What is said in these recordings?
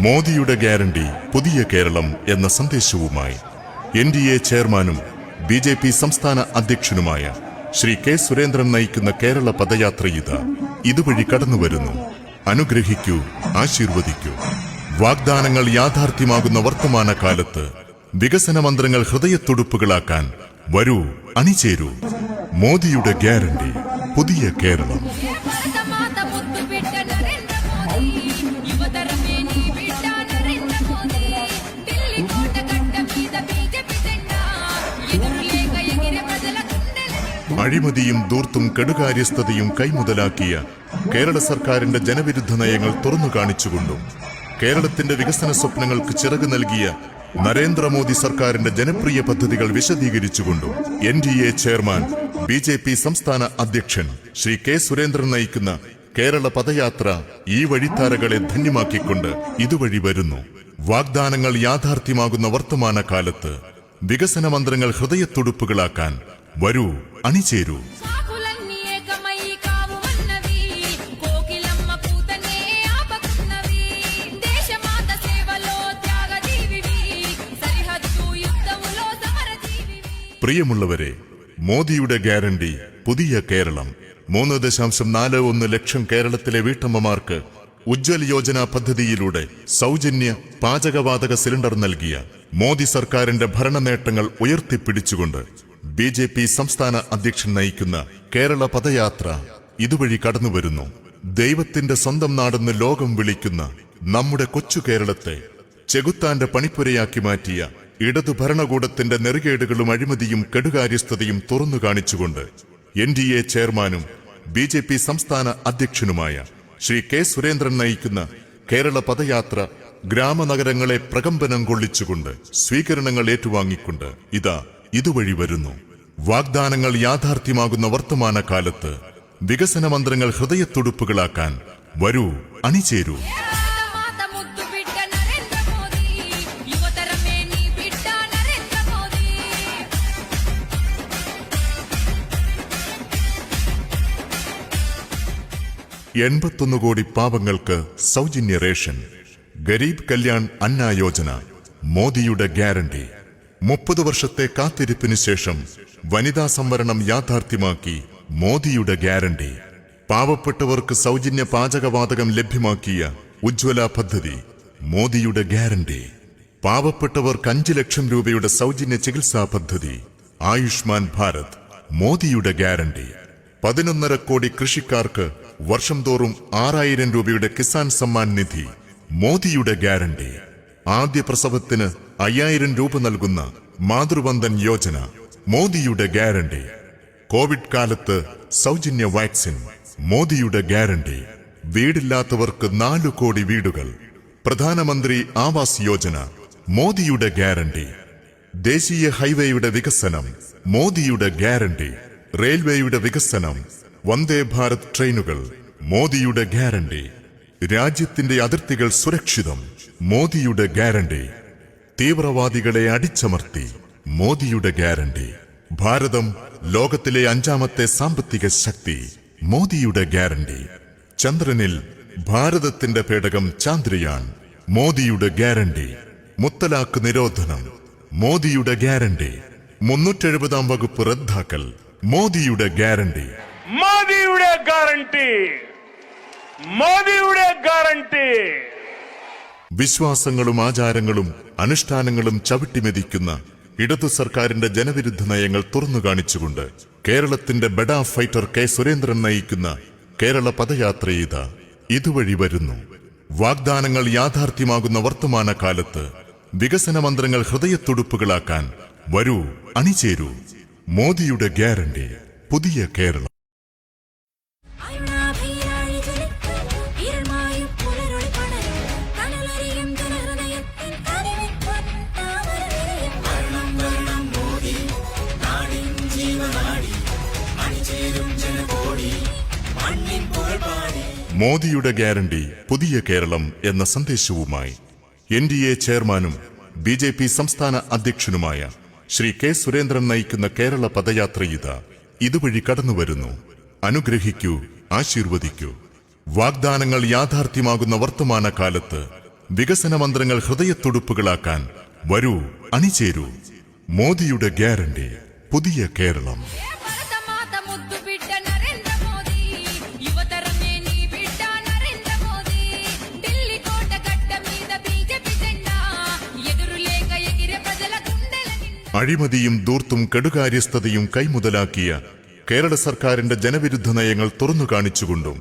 മോദിയുടെ ഗ്യാരണ്ടി പുതിയ കേരളം എന്ന സന്ദേശവുമായി NDA ചെയർമാനും BJP സംസ്ഥാന അധ്യക്ഷനുമായ ശ്രീ കെ സുരേന്ദ്രൻ നയിക്കുന്ന കേരള പദയാത്ര ഇതുവഴി കടന്നുവരുന്നു. അനുഗ്രഹിക്കൂ, ആശീർവദിക്കൂ. വാഗ്ദാനങ്ങൾ യാഥാർത്ഥ്യമാകുന്ന വർത്തമാനകാലത്ത് വികസന മന്ത്രങ്ങൾ ഹൃദയത്തുടുപ്പുകളാക്കാൻ വരൂ, അണിചേരൂ. മോദിയുടെ ഗ്യാരണ്ടി പുതിയ കേരളം. അഴിമതിയും ധൂർത്തും കെടുകാര്യസ്ഥതയും കൈമുതലാക്കിയ കേരള സർക്കാരിന്റെ ജനവിരുദ്ധ നയങ്ങൾ തുറന്നു കാണിച്ചുകൊണ്ടും കേരളത്തിന്റെ വികസന സ്വപ്നങ്ങൾക്ക് ചിറക് നൽകിയ നരേന്ദ്രമോദി സർക്കാരിന്റെ ജനപ്രിയ പദ്ധതികൾ വിശദീകരിച്ചുകൊണ്ടും NDA ചെയർമാൻ BJP സംസ്ഥാന അധ്യക്ഷൻ ശ്രീ കെ സുരേന്ദ്രൻ നയിക്കുന്ന കേരള പദയാത്ര ഈ വഴിത്താരകളെ ധന്യമാക്കിക്കൊണ്ട് ഇതുവഴി വരുന്നു. വാഗ്ദാനങ്ങൾ യാഥാർത്ഥ്യമാകുന്ന വർത്തമാനകാലത്ത് വികസന മന്ത്രങ്ങൾ ഹൃദയത്തുടുപ്പുകളാക്കാൻ വരൂ, അണിചേരൂ. പ്രിയമുള്ളവരെ, മോദിയുടെ ഗ്യാരണ്ടി പുതിയ കേരളം. 3.41 ലക്ഷം കേരളത്തിലെ വീട്ടമ്മമാർക്ക് ഉജ്ജ്വൽ യോജന പദ്ധതിയിലൂടെ സൗജന്യ പാചകവാതക സിലിണ്ടർ നൽകിയ മോദി സർക്കാരിന്റെ ഭരണ നേട്ടങ്ങൾ ഉയർത്തിപ്പിടിച്ചുകൊണ്ട് BJP സംസ്ഥാന അധ്യക്ഷൻ നയിക്കുന്ന കേരള പദയാത്ര ഇതുവഴി കടന്നുവരുന്നു. ദൈവത്തിന്റെ സ്വന്തം നാടെന്ന് ലോകം വിളിക്കുന്ന നമ്മുടെ കൊച്ചു കേരളത്തെ ചെകുത്താന്റെ പണിപ്പുരയാക്കി മാറ്റിയ ഇടതു ഭരണകൂടത്തിന്റെ നെറുകേടുകളും അഴിമതിയും കെടുകാര്യസ്ഥതയും തുറന്നു കാണിച്ചുകൊണ്ട് NDA ചെയർമാനും BJP സംസ്ഥാന അധ്യക്ഷനുമായ ശ്രീ കെ സുരേന്ദ്രൻ നയിക്കുന്ന കേരള പദയാത്ര ഗ്രാമനഗരങ്ങളെ പ്രകമ്പനം കൊള്ളിച്ചുകൊണ്ട് സ്വീകരണങ്ങൾ ഏറ്റുവാങ്ങിക്കൊണ്ട് ഇതുവഴി വരുന്നു. വാഗ്ദാനങ്ങൾ യാഥാർത്ഥ്യമാകുന്ന വർത്തമാനകാലത്ത് വികസന മന്ത്രങ്ങൾ ഹൃദയത്തുടുപ്പുകളാക്കാൻ വരൂ, അണിചേരൂ. എൺപത്തൊന്ന് കോടി പാവങ്ങൾക്ക് സൗജന്യ റേഷൻ. ഗരീബ് കല്യാൺ അന്ന യോജന, മോദിയുടെ ഗ്യാരണ്ടി. 30 വർഷത്തെ കാത്തിരിപ്പിനു ശേഷം വനിതാ സംവരണം യാഥാർത്ഥ്യമാക്കി മോദിയുടെ ഗ്യാരണ്ടി. പാവപ്പെട്ടവർക്ക് സൗജന്യ പാചകവാതകം ലഭ്യമാക്കിയ ഉജ്ജ്വല പദ്ധതി, മോദിയുടെ ഗ്യാരണ്ടി. പാവപ്പെട്ടവർക്ക് 5 ലക്ഷം രൂപയുടെ സൗജന്യ ചികിത്സാ പദ്ധതി, ആയുഷ്മാൻ ഭാരത്, മോദിയുടെ ഗ്യാരണ്ടി. 11.5 കോടി കൃഷിക്കാർക്ക് വർഷം തോറും 6000 രൂപയുടെ കിസാൻ സമ്മാൻ നിധി, മോദിയുടെ ഗ്യാരണ്ടി. ആദ്യ പ്രസവത്തിന് 5000 രൂപ നൽകുന്ന മാതൃവന്ദൻ യോജന, മോദിയുടെ ഗ്യാരണ്ടി. കോവിഡ് കാലത്ത് സൗജന്യ വാക്സിൻ, മോദിയുടെ ഗ്യാരണ്ടി. വീടില്ലാത്തവർക്ക് 4 കോടി വീടുകൾ, പ്രധാനമന്ത്രി ആവാസ് യോജന, മോദിയുടെ ഗ്യാരണ്ടി. ദേശീയ ഹൈവേയുടെ വികസനം, മോദിയുടെ ഗ്യാരണ്ടി. റെയിൽവേയുടെ വികസനം, വന്ദേ ഭാരത് ട്രെയിനുകൾ, മോദിയുടെ ഗ്യാരണ്ടി. രാജ്യത്തിന്റെ അതിർത്തികൾ സുരക്ഷിതം, മോദിയുടെ ഗ്യാരണ്ടി. തീവ്രവാദികളെ അടിച്ചമർത്തി, മോദിയുടെ ഗ്യാരണ്ടി. ഭാരതം ലോകത്തിലെ 5ാമത്തെ സാമ്പത്തിക ശക്തി, മോദിയുടെ ഗ്യാരണ്ടി. ചന്ദ്രനിൽ ഭാരതത്തിന്റെ പേടകം ചാന്ദ്രയാൻ, മോദിയുടെ ഗ്യാരണ്ടി. മുത്തലാഖ് നിരോധനം, മോദിയുടെ ഗ്യാരണ്ടി. 370 വകുപ്പ് റദ്ദാക്കൽ, മോദിയുടെ ഗ്യാരണ്ടി. മോദിയുടെ ഗ്യാരണ്ടി, മോദിയുടെ ഗ്യാരണ്ടി. വിശ്വാസങ്ങളും ആചാരങ്ങളും അനുഷ്ഠാനങ്ങളും ചവിട്ടിമെതിക്കുന്ന ഇടതു സർക്കാരിന്റെ ജനവിരുദ്ധ നയങ്ങൾ തുറന്നു കാണിച്ചുകൊണ്ട് കേരളത്തിന്റെ ബെഡാ ഫൈറ്റർ കെ സുരേന്ദ്രൻ നയിക്കുന്ന കേരള പദയാത്ര ഇതുവഴി വരുന്നു. വാഗ്ദാനങ്ങൾ യാഥാർത്ഥ്യമാകുന്ന വർത്തമാനകാലത്ത് വികസന മന്ത്രങ്ങൾ ഹൃദയത്തുടുപ്പുകളാക്കാൻ വരൂ, അണിചേരൂ. മോദിയുടെ ഗ്യാരണ്ടി, പുതിയ കേരളം. മോദിയുടെ ഗ്യാരണ്ടി, പുതിയ കേരളം എന്ന സന്ദേശവുമായി NDA ചെയർമാനും BJP സംസ്ഥാന അധ്യക്ഷനുമായ ശ്രീ കെ സുരേന്ദ്രൻ നയിക്കുന്ന കേരള പദയാത്ര ഇതുവഴി കടന്നുവരുന്നു. അനുഗ്രഹിക്കൂ, ആശീർവദിക്കൂ. വാഗ്ദാനങ്ങൾ യാഥാർത്ഥ്യമാകുന്ന വർത്തമാനകാലത്ത് വികസന മന്ത്രങ്ങൾ ഹൃദയത്തുടുപ്പുകളാക്കാൻ വരൂ, അണിചേരൂ. മോദിയുടെ ഗ്യാരണ്ടി, പുതിയ കേരളം. അഴിമതിയും ദൂർത്തും കെടുകാര്യസ്ഥതയും കൈമുതലാക്കിയ കേരള സർക്കാരിന്റെ ജനവിരുദ്ധ നയങ്ങൾ തുറന്നു കാണിച്ചുകൊണ്ടും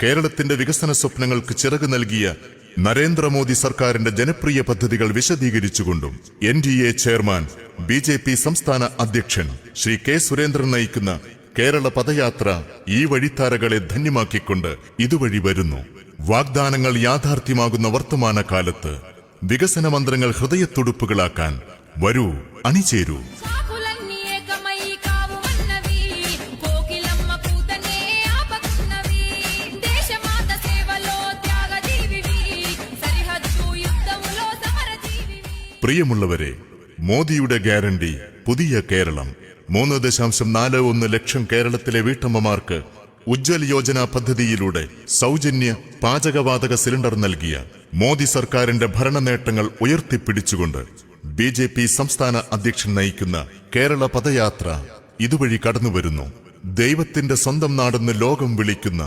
കേരളത്തിന്റെ വികസന സ്വപ്നങ്ങൾക്ക് ചിറക് നൽകിയ നരേന്ദ്രമോദി സർക്കാരിന്റെ ജനപ്രിയ പദ്ധതികൾ വിശദീകരിച്ചുകൊണ്ടും NDA ചെയർമാൻ BJP സംസ്ഥാന അധ്യക്ഷൻ ശ്രീ കെ സുരേന്ദ്രൻ നയിക്കുന്ന കേരള പദയാത്ര ഈ വഴിത്താരകളെ ധന്യമാക്കിക്കൊണ്ട് ഇതുവഴി വരുന്നു. വാഗ്ദാനങ്ങൾ യാഥാർത്ഥ്യമാകുന്ന വർത്തമാനകാലത്ത് വികസന മന്ത്രങ്ങൾ ഹൃദയത്തുടുപ്പുകളാക്കാൻ വരൂ, അണിചേരൂ. പ്രിയമുള്ളവരെ, മോദിയുടെ ഗ്യാരണ്ടി, പുതിയ കേരളം. 3.41 ലക്ഷം കേരളത്തിലെ വീട്ടമ്മമാർക്ക് ഉജ്ജ്വൽ യോജന പദ്ധതിയിലൂടെ സൗജന്യ പാചകവാതക സിലിണ്ടർ നൽകിയ മോദി സർക്കാരിന്റെ ഭരണ നേട്ടങ്ങൾ ഉയർത്തിപ്പിടിച്ചുകൊണ്ട് BJP സംസ്ഥാന അധ്യക്ഷൻ നയിക്കുന്ന കേരള പദയാത്ര ഇതുവഴി കടന്നുവരുന്നു. ദൈവത്തിന്റെ സ്വന്തം നാടെന്ന് ലോകം വിളിക്കുന്ന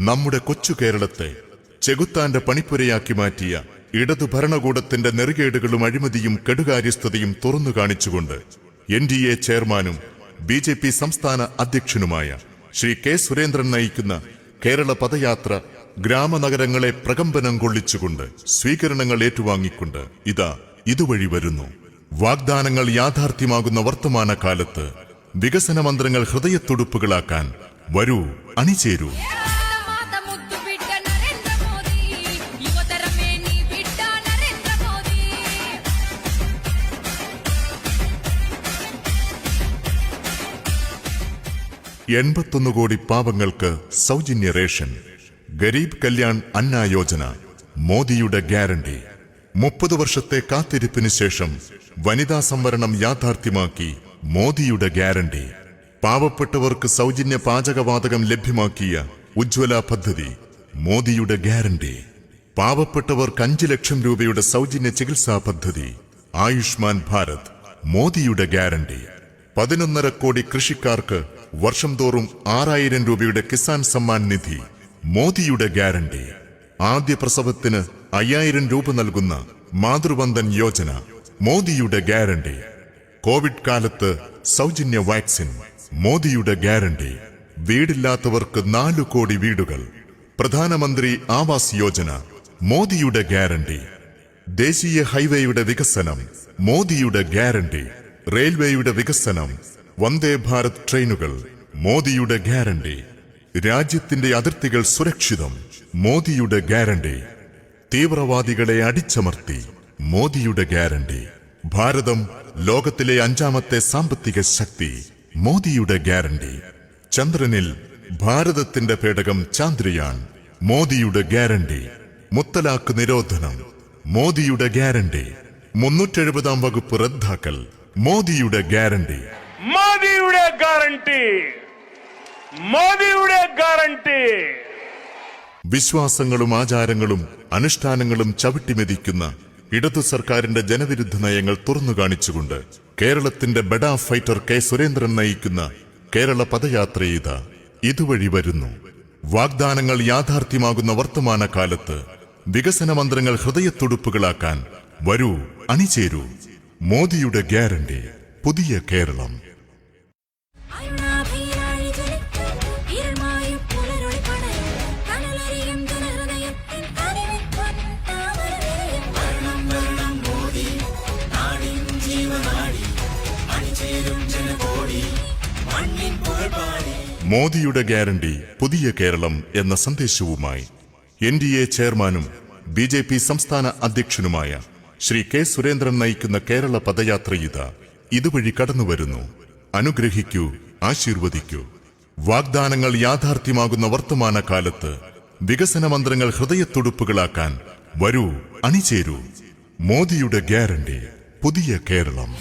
നമ്മുടെ കൊച്ചു കേരളത്തെ ചെകുത്താന്റെ പണിപ്പുരയാക്കി മാറ്റിയ ഇടതു ഭരണകൂടത്തിന്റെ നെറുകേടുകളും അഴിമതിയും കെടുകാര്യസ്ഥതയും തുറന്നു കാണിച്ചുകൊണ്ട് NDA ചെയർമാനും BJP സംസ്ഥാന അധ്യക്ഷനുമായ ശ്രീ കെ സുരേന്ദ്രൻ നയിക്കുന്ന കേരള പദയാത്ര ഗ്രാമനഗരങ്ങളെ പ്രകമ്പനം കൊള്ളിച്ചുകൊണ്ട് സ്വീകരണങ്ങൾ ഏറ്റുവാങ്ങിക്കൊണ്ട് ഇതുവഴി വരുന്നു. വാഗ്ദാനങ്ങൾ യാഥാർത്ഥ്യമാകുന്ന വർത്തമാനകാലത്ത് വികസന മന്ത്രങ്ങൾ ഹൃദയത്തുടുപ്പുകളാക്കാൻ വരൂ, അണിചേരൂ. 81 കോടി പാവങ്ങൾക്ക് സൗജന്യ റേഷൻ. ഗരീബ് കല്യാൺ അന്ന യോജന മോദിയുടെ ഗ്യാരണ്ടി. 30 വർഷത്തെ കാത്തിരിപ്പിന് ശേഷം വനിതാ സംവരണം യാഥാർത്ഥ്യമാക്കി മോദിയുടെ ഗ്യാരണ്ടി. പാവപ്പെട്ടവർക്ക് സൗജന്യ പാചകവാതകം ലഭ്യമാക്കിയ ഉജ്ജ്വല പദ്ധതി മോദിയുടെ ഗ്യാരണ്ടി. പാവപ്പെട്ടവർക്ക് 5 ലക്ഷം രൂപയുടെ സൗജന്യ ചികിത്സാ പദ്ധതി ആയുഷ്മാൻ ഭാരത് മോദിയുടെ ഗ്യാരണ്ടി. 11.5 കോടി കൃഷിക്കാർക്ക് വർഷം തോറും 6000 രൂപയുടെ കിസാൻ സമ്മാൻ നിധി മോദിയുടെ ഗ്യാരണ്ടി. ആദ്യ പ്രസവത്തിന് 5000 രൂപ നൽകുന്ന മാതൃവന്ദൻ യോജന മോദിയുടെ ഗ്യാരണ്ടി. കോവിഡ് കാലത്ത് സൗജന്യ വാക്സിൻ മോദിയുടെ ഗ്യാരണ്ടി. വീടില്ലാത്തവർക്ക് 4 കോടി വീടുകൾ പ്രധാനമന്ത്രി ആവാസ് യോജന മോദിയുടെ ഗ്യാരണ്ടി. ദേശീയ ഹൈവേയുടെ വികസനം മോദിയുടെ ഗ്യാരണ്ടി. റെയിൽവേയുടെ വികസനം, വന്ദേ ഭാരത് ട്രെയിനുകൾ മോദിയുടെ ഗ്യാരണ്ടി. രാജ്യത്തിന്റെ അതിർത്തികൾ സുരക്ഷിതം മോദിയുടെ ഗ്യാരണ്ടി. തീവ്രവാദികളെ അടിച്ചമർത്തി മോദിയുടെ ഗ്യാരണ്ടി. ഭാരതം ലോകത്തിലെ 5ാമത്തെ സാമ്പത്തിക ശക്തി മോദിയുടെ ഗ്യാരണ്ടി. ചന്ദ്രനിൽ ഭാരതത്തിന്റെ പേടകം ചാന്ദ്രയാൻ മോദിയുടെ ഗ്യാരണ്ടി. മുത്തലാഖ് നിരോധനം മോദിയുടെ ഗ്യാരണ്ടി. 370-ാം വകുപ്പ് റദ്ദാക്കൽ മോദിയുടെ ഗ്യാരണ്ടി. മോദിയുടെ ഗ്യാരണ്ടി. മോദിയുടെ ഗ്യാരണ്ടി. വിശ്വാസങ്ങളും ആചാരങ്ങളും അനുഷ്ഠാനങ്ങളും ചവിട്ടിമെതിക്കുന്ന ഇടതു സർക്കാരിന്റെ ജനവിരുദ്ധ നയങ്ങൾ തുറന്നു കാണിച്ചുകൊണ്ട് കേരളത്തിന്റെ ബെഡാ ഫൈറ്റർ കെ സുരേന്ദ്രൻ നയിക്കുന്ന കേരള പദയാത്ര ഇതുവഴി വരുന്നു. വാഗ്ദാനങ്ങൾ യാഥാർത്ഥ്യമാകുന്ന വർത്തമാന കാലത്ത് വികസന മന്ത്രങ്ങൾ ഹൃദയത്തുടുപ്പുകളാക്കാൻ വരൂ, അണിചേരൂ. മോദിയുടെ ഗ്യാരണ്ടി പുതിയ കേരളം. മോദിയുടെ ഗ്യാരണ്ടി പുതിയ കേരളം എന്ന സന്ദേശവുമായി NDA ചെയർമാനും BJP സംസ്ഥാന അധ്യക്ഷനുമായ ശ്രീ കെ സുരേന്ദ്രൻ നയിക്കുന്ന കേരള പദയാത്ര ഇതുവഴി കടന്നുവരുന്നു. അനുഗ്രഹിക്കൂ, ആശീർവദിക്കൂ. വാഗ്ദാനങ്ങൾ യാഥാർത്ഥ്യമാകുന്ന വർത്തമാന കാലത്ത് വികസന മന്ത്രങ്ങൾ ഹൃദയത്തുടുപ്പുകളാക്കാൻ വരൂ, അണിചേരൂ. മോദിയുടെ ഗ്യാരണ്ടി പുതിയ കേരളം.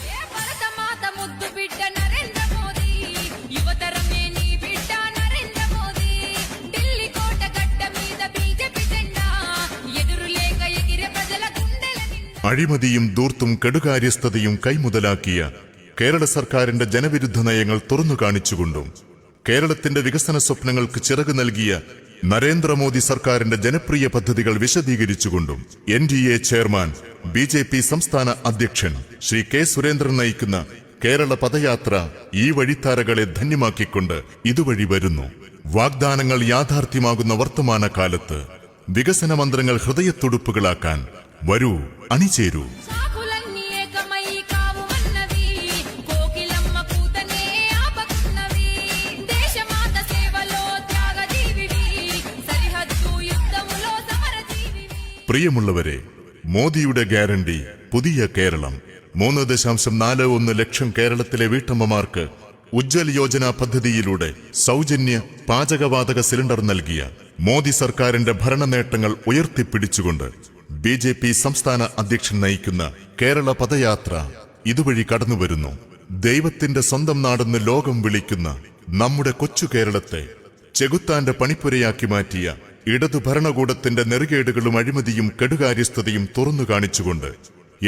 അഴിമതിയും ധൂർത്തും കെടുകാര്യസ്ഥതയും കൈമുതലാക്കിയ കേരള സർക്കാരിന്റെ ജനവിരുദ്ധ നയങ്ങൾ തുറന്നു കാണിച്ചുകൊണ്ടും കേരളത്തിന്റെ വികസന സ്വപ്നങ്ങൾക്ക് ചിറക് നൽകിയ നരേന്ദ്രമോദി സർക്കാരിന്റെ ജനപ്രിയ പദ്ധതികൾ വിശദീകരിച്ചുകൊണ്ടും NDA ചെയർമാൻ BJP സംസ്ഥാന അധ്യക്ഷൻ ശ്രീ കെ സുരേന്ദ്രൻ നയിക്കുന്ന കേരള പദയാത്ര ഈ വഴിത്താരകളെ ധന്യമാക്കിക്കൊണ്ട് ഇതുവഴി വരുന്നു. വാഗ്ദാനങ്ങൾ യാഥാർത്ഥ്യമാകുന്ന വർത്തമാന കാലത്ത് വികസന മന്ത്രങ്ങൾ ഹൃദയത്തുടുപ്പുകളാക്കാൻ വരൂ, അണിചേരൂ. പ്രിയമുള്ളവരെ, മോദിയുടെ ഗ്യാരണ്ടി പുതിയ കേരളം. 3.41 ലക്ഷം കേരളത്തിലെ വീട്ടമ്മമാർക്ക് ഉജ്ജ്വൽ യോജന പദ്ധതിയിലൂടെ സൗജന്യ പാചകവാതക സിലിണ്ടർ നൽകിയ മോദി സർക്കാരിന്റെ ഭരണ നേട്ടങ്ങൾ ഉയർത്തിപ്പിടിച്ചുകൊണ്ട് BJP സംസ്ഥാന അധ്യക്ഷൻ നയിക്കുന്ന കേരള പദയാത്ര ഇതുവഴി കടന്നുവരുന്നു. ദൈവത്തിന്റെ സ്വന്തം നാടെന്ന് ലോകം വിളിക്കുന്ന നമ്മുടെ കൊച്ചു കേരളത്തെ ചെകുത്താന്റെ പണിപ്പുരയാക്കി മാറ്റിയ ഇടതു ഭരണകൂടത്തിന്റെ നെറുകേടുകളും അഴിമതിയും കെടുകാര്യസ്ഥതയും തുറന്നു കാണിച്ചുകൊണ്ട്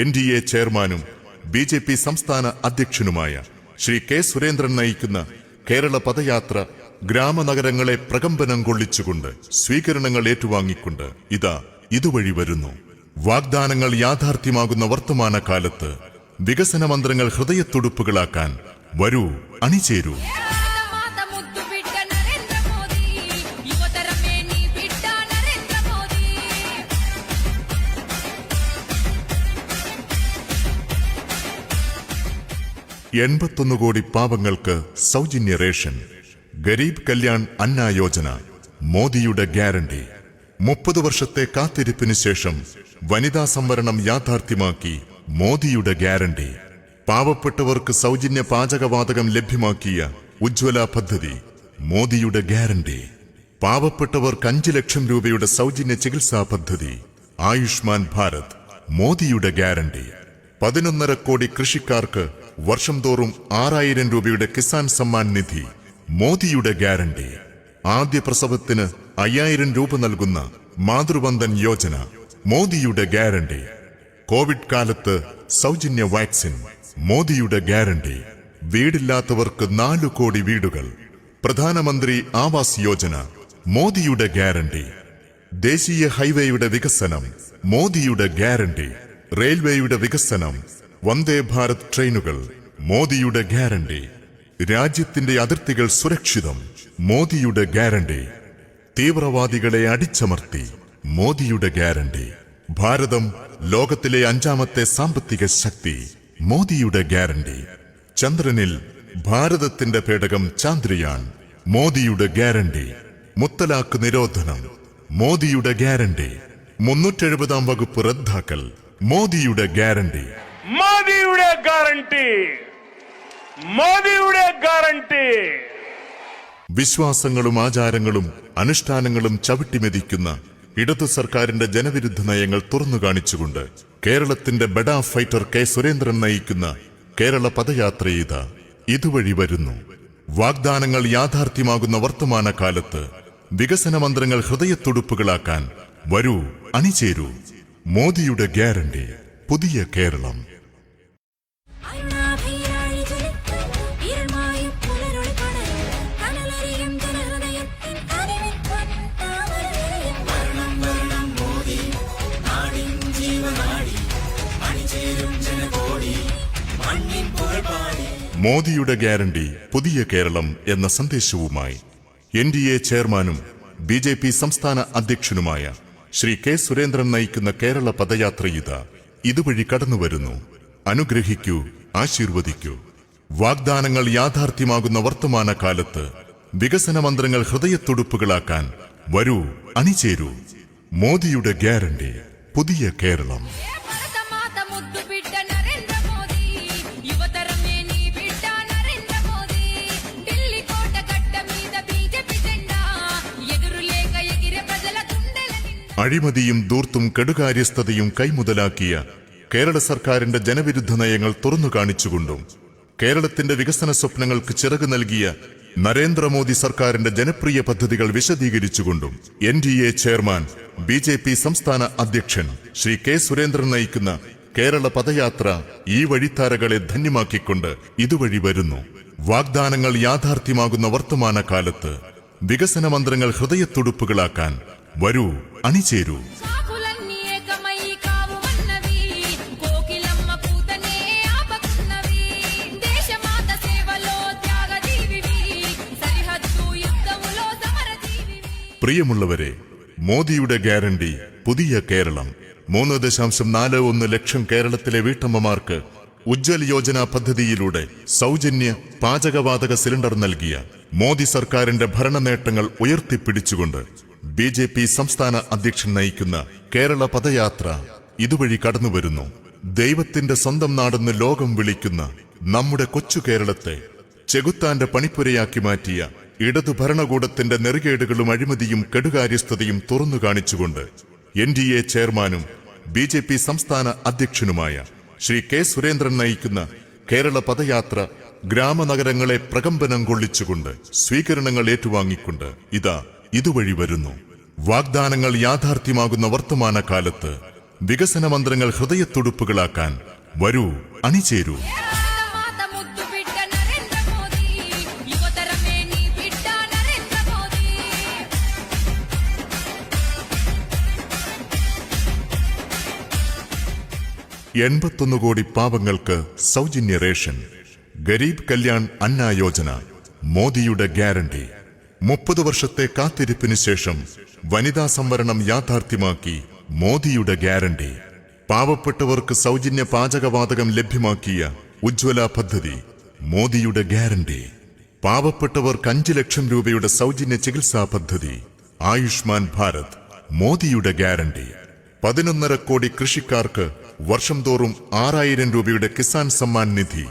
NDA ചെയർമാനും BJP സംസ്ഥാന അധ്യക്ഷനുമായ ശ്രീ കെ സുരേന്ദ്രൻ നയിക്കുന്ന കേരള പദയാത്ര ഗ്രാമനഗരങ്ങളെ പ്രകമ്പനം കൊള്ളിച്ചുകൊണ്ട് സ്വീകരണങ്ങൾ ഏറ്റുവാങ്ങിക്കൊണ്ട് ഇതുവഴി വരുന്നു. വാഗ്ദാനങ്ങൾ യാഥാർത്ഥ്യമാകുന്ന വർത്തമാന കാലത്ത് വികസന മന്ത്രങ്ങൾ ഹൃദയത്തുടുപ്പുകളാക്കാൻ വരൂ, അണിചേരൂ. $81 കോടി പാവങ്ങൾക്ക് സൗജന്യ റേഷൻ. ഗരീബ് കല്യാൺ അന്ന യോജന മോദിയുടെ ഗ്യാരണ്ടി. 30 വർഷത്തെ കാത്തിരിപ്പിന് ശേഷം വനിതാ സംവരണം യാഥാർത്ഥ്യമാക്കി മോദിയുടെ ഗ്യാരണ്ടി. പാവപ്പെട്ടവർക്ക് സൗജന്യ പാചകവാതകം ലഭ്യമാക്കിയ ഉജ്ജ്വല പദ്ധതി മോദിയുടെ ഗ്യാരണ്ടി. പാവപ്പെട്ടവർക്ക് 5 ലക്ഷം രൂപയുടെ സൗജന്യ ചികിത്സാ പദ്ധതി ആയുഷ്മാൻ ഭാരത്, മോദിയുടെ ഗ്യാരണ്ടി. 11.5 കോടി കൃഷിക്കാർക്ക് വർഷം തോറും 6000 രൂപയുടെ കിസാൻ സമ്മാൻ നിധി, മോദിയുടെ ഗ്യാരണ്ടി. ആദ്യ പ്രസവത്തിന് 5000 രൂപ നൽകുന്ന മാതൃവന്ദൻ യോജന, മോദിയുടെ ഗ്യാരണ്ടി. കോവിഡ് കാലത്ത് സൗജന്യ വാക്സിൻ, മോദിയുടെ ഗ്യാരണ്ടി. വീടില്ലാത്തവർക്ക് 4 കോടി വീടുകൾ, പ്രധാനമന്ത്രി ആവാസ് യോജന, മോദിയുടെ ഗ്യാരണ്ടി. ദേശീയ ഹൈവേയുടെ വികസനം, മോദിയുടെ ഗ്യാരണ്ടി. റെയിൽവേയുടെ വികസനം, വന്ദേ ഭാരത് ട്രെയിനുകൾ, മോദിയുടെ ഗ്യാരണ്ടി. രാജ്യത്തിന്റെ അതിർത്തികൾ സുരക്ഷിതം, മോദിയുടെ ഗ്യാരണ്ടി. തീവ്രവാദികളെ അടിച്ചമർത്തി, മോദിയുടെ ഗ്യാരണ്ടി. ഭാരതം ലോകത്തിലെ 5ാമത്തെ സാമ്പത്തിക ശക്തി, മോദിയുടെ ഗ്യാരണ്ടി. ചന്ദ്രനിൽ ഭാരതത്തിന്റെ പേടകം ചാന്ദ്രയാൻ, മോദിയുടെ ഗ്യാരണ്ടി. മുത്തലാഖ് നിരോധനം, മോദിയുടെ ഗ്യാരണ്ടി. 370 വകുപ്പ് റദ്ദാക്കൽ, മോദിയുടെ ഗ്യാരണ്ടി. മോദിയുടെ ഗ്യാരണ്ടി, മോദിയുടെ ഗ്യാരണ്ടി. വിശ്വാസങ്ങളും ആചാരങ്ങളും അനുഷ്ഠാനങ്ങളും ചവിട്ടിമെതിക്കുന്ന ഇടതു സർക്കാരിന്റെ ജനവിരുദ്ധ നയങ്ങൾ തുറന്നു കാണിച്ചുകൊണ്ട് കേരളത്തിന്റെ ബെഡാ ഫൈറ്റർ കെ സുരേന്ദ്രൻ നയിക്കുന്ന കേരള പദയാത്ര ഇതുവഴി വരുന്നു. വാഗ്ദാനങ്ങൾ യാഥാർത്ഥ്യമാകുന്ന വർത്തമാനകാലത്ത് വികസന മന്ത്രങ്ങൾ ഹൃദയത്തുടുപ്പുകളാക്കാൻ വരൂ, അണിചേരൂ. മോദിയുടെ ഗ്യാരണ്ടി, പുതിയ കേരളം. മോദിയുടെ ഗ്യാരണ്ടി, പുതിയ കേരളം എന്ന സന്ദേശവുമായി NDA ചെയർമാനും BJP സംസ്ഥാന അധ്യക്ഷനുമായ ശ്രീ കെ സുരേന്ദ്രൻ നയിക്കുന്ന കേരള പദയാത്ര ഇതുവഴി കടന്നുവരുന്നു. അനുഗ്രഹിക്കൂ, ആശീർവദിക്കൂ. വാഗ്ദാനങ്ങൾ യാഥാർത്ഥ്യമാകുന്ന വർത്തമാനകാലത്ത് വികസന മന്ത്രങ്ങൾ ഹൃദയത്തുടുപ്പുകളാക്കാൻ വരൂ, അണിചേരൂ. മോദിയുടെ ഗ്യാരണ്ടി, പുതിയ കേരളം. അഴിമതിയും ധൂർത്തും കെടുകാര്യസ്ഥതയും കൈമുതലാക്കിയ കേരള സർക്കാരിന്റെ ജനവിരുദ്ധ നയങ്ങൾ തുറന്നു കാണിച്ചുകൊണ്ടും കേരളത്തിന്റെ വികസന സ്വപ്നങ്ങൾക്ക് ചിറക് നൽകിയ നരേന്ദ്രമോദി സർക്കാരിന്റെ ജനപ്രിയ പദ്ധതികൾ വിശദീകരിച്ചുകൊണ്ടും NDA ചെയർമാൻ BJP സംസ്ഥാന അധ്യക്ഷൻ ശ്രീ കെ സുരേന്ദ്രൻ നയിക്കുന്ന കേരള പദയാത്ര ഈ വഴിത്താരകളെ ധന്യമാക്കിക്കൊണ്ട് ഇതുവഴി വരുന്നു. വാഗ്ദാനങ്ങൾ യാഥാർത്ഥ്യമാകുന്ന വർത്തമാനകാലത്ത് വികസന മന്ത്രങ്ങൾ ഹൃദയത്തുടുപ്പുകളാക്കാൻ വരൂ, അണിചേരൂ. പ്രിയമുള്ളവരെ, മോദിയുടെ ഗ്യാരണ്ടി, പുതിയ കേരളം. 3.41 ലക്ഷം കേരളത്തിലെ വീട്ടമ്മമാർക്ക് ഉജ്ജ്വൽ യോജന പദ്ധതിയിലൂടെ സൗജന്യ പാചകവാതക സിലിണ്ടർ നൽകിയ മോദി സർക്കാരിന്റെ ഭരണ നേട്ടങ്ങൾ ഉയർത്തിപ്പിടിച്ചുകൊണ്ട് BJP സംസ്ഥാന അധ്യക്ഷൻ നയിക്കുന്ന കേരള പദയാത്ര ഇതുവഴി കടന്നുവരുന്നു. ദൈവത്തിന്റെ സ്വന്തം നാടെന്ന് ലോകം വിളിക്കുന്ന നമ്മുടെ കൊച്ചു കേരളത്തെ ചെകുത്താന്റെ പണിപ്പുരയാക്കി മാറ്റിയ ഇടതു ഭരണകൂടത്തിന്റെ നെറികേടുകളും അഴിമതിയും കെടുകാര്യസ്ഥതയും തുറന്നു കാണിച്ചുകൊണ്ട് NDA ചെയർമാനും BJP സംസ്ഥാന അധ്യക്ഷനുമായ ശ്രീ കെ സുരേന്ദ്രൻ നയിക്കുന്ന കേരള പദയാത്ര ഗ്രാമനഗരങ്ങളെ പ്രകമ്പനം കൊള്ളിച്ചുകൊണ്ട് സ്വീകരണങ്ങൾ ഏറ്റുവാങ്ങിക്കൊണ്ട് ഇതുവഴി വരുന്നു. വാഗ്ദാനങ്ങൾ യാഥാർത്ഥ്യമാകുന്ന വർത്തമാനകാലത്ത് വികസന മന്ത്രങ്ങൾ ഹൃദയത്തുടുപ്പുകളാക്കാൻ വരൂ, അണിചേരൂ. $81 കോടി പാവങ്ങൾക്ക് സൗജന്യ റേഷൻ, ഗരീബ് കല്യാൺ അന്ന യോജന, മോദിയുടെ ഗ്യാരണ്ടി. 30 വർഷത്തെ കാത്തിരിപ്പിന് ശേഷം വനിതാ സംവരണം യാഥാർത്ഥ്യമാക്കി, മോദിയുടെ ഗ്യാരണ്ടി. പാവപ്പെട്ടവർക്ക് സൗജന്യ പാചകവാതകം ലഭ്യമാക്കിയ ഉജ്ജ്വല പദ്ധതി, മോദിയുടെ ഗ്യാരണ്ടി. പാവപ്പെട്ടവർക്ക് 5 ലക്ഷം രൂപയുടെ സൗജന്യ ചികിത്സാ പദ്ധതി ആയുഷ്മാൻ ഭാരത്, മോദിയുടെ ഗ്യാരണ്ടി. 11.5 കോടി കൃഷിക്കാർക്ക് വർഷം തോറും 6000 രൂപയുടെ കിസാൻ സമ്മാൻ നിധി,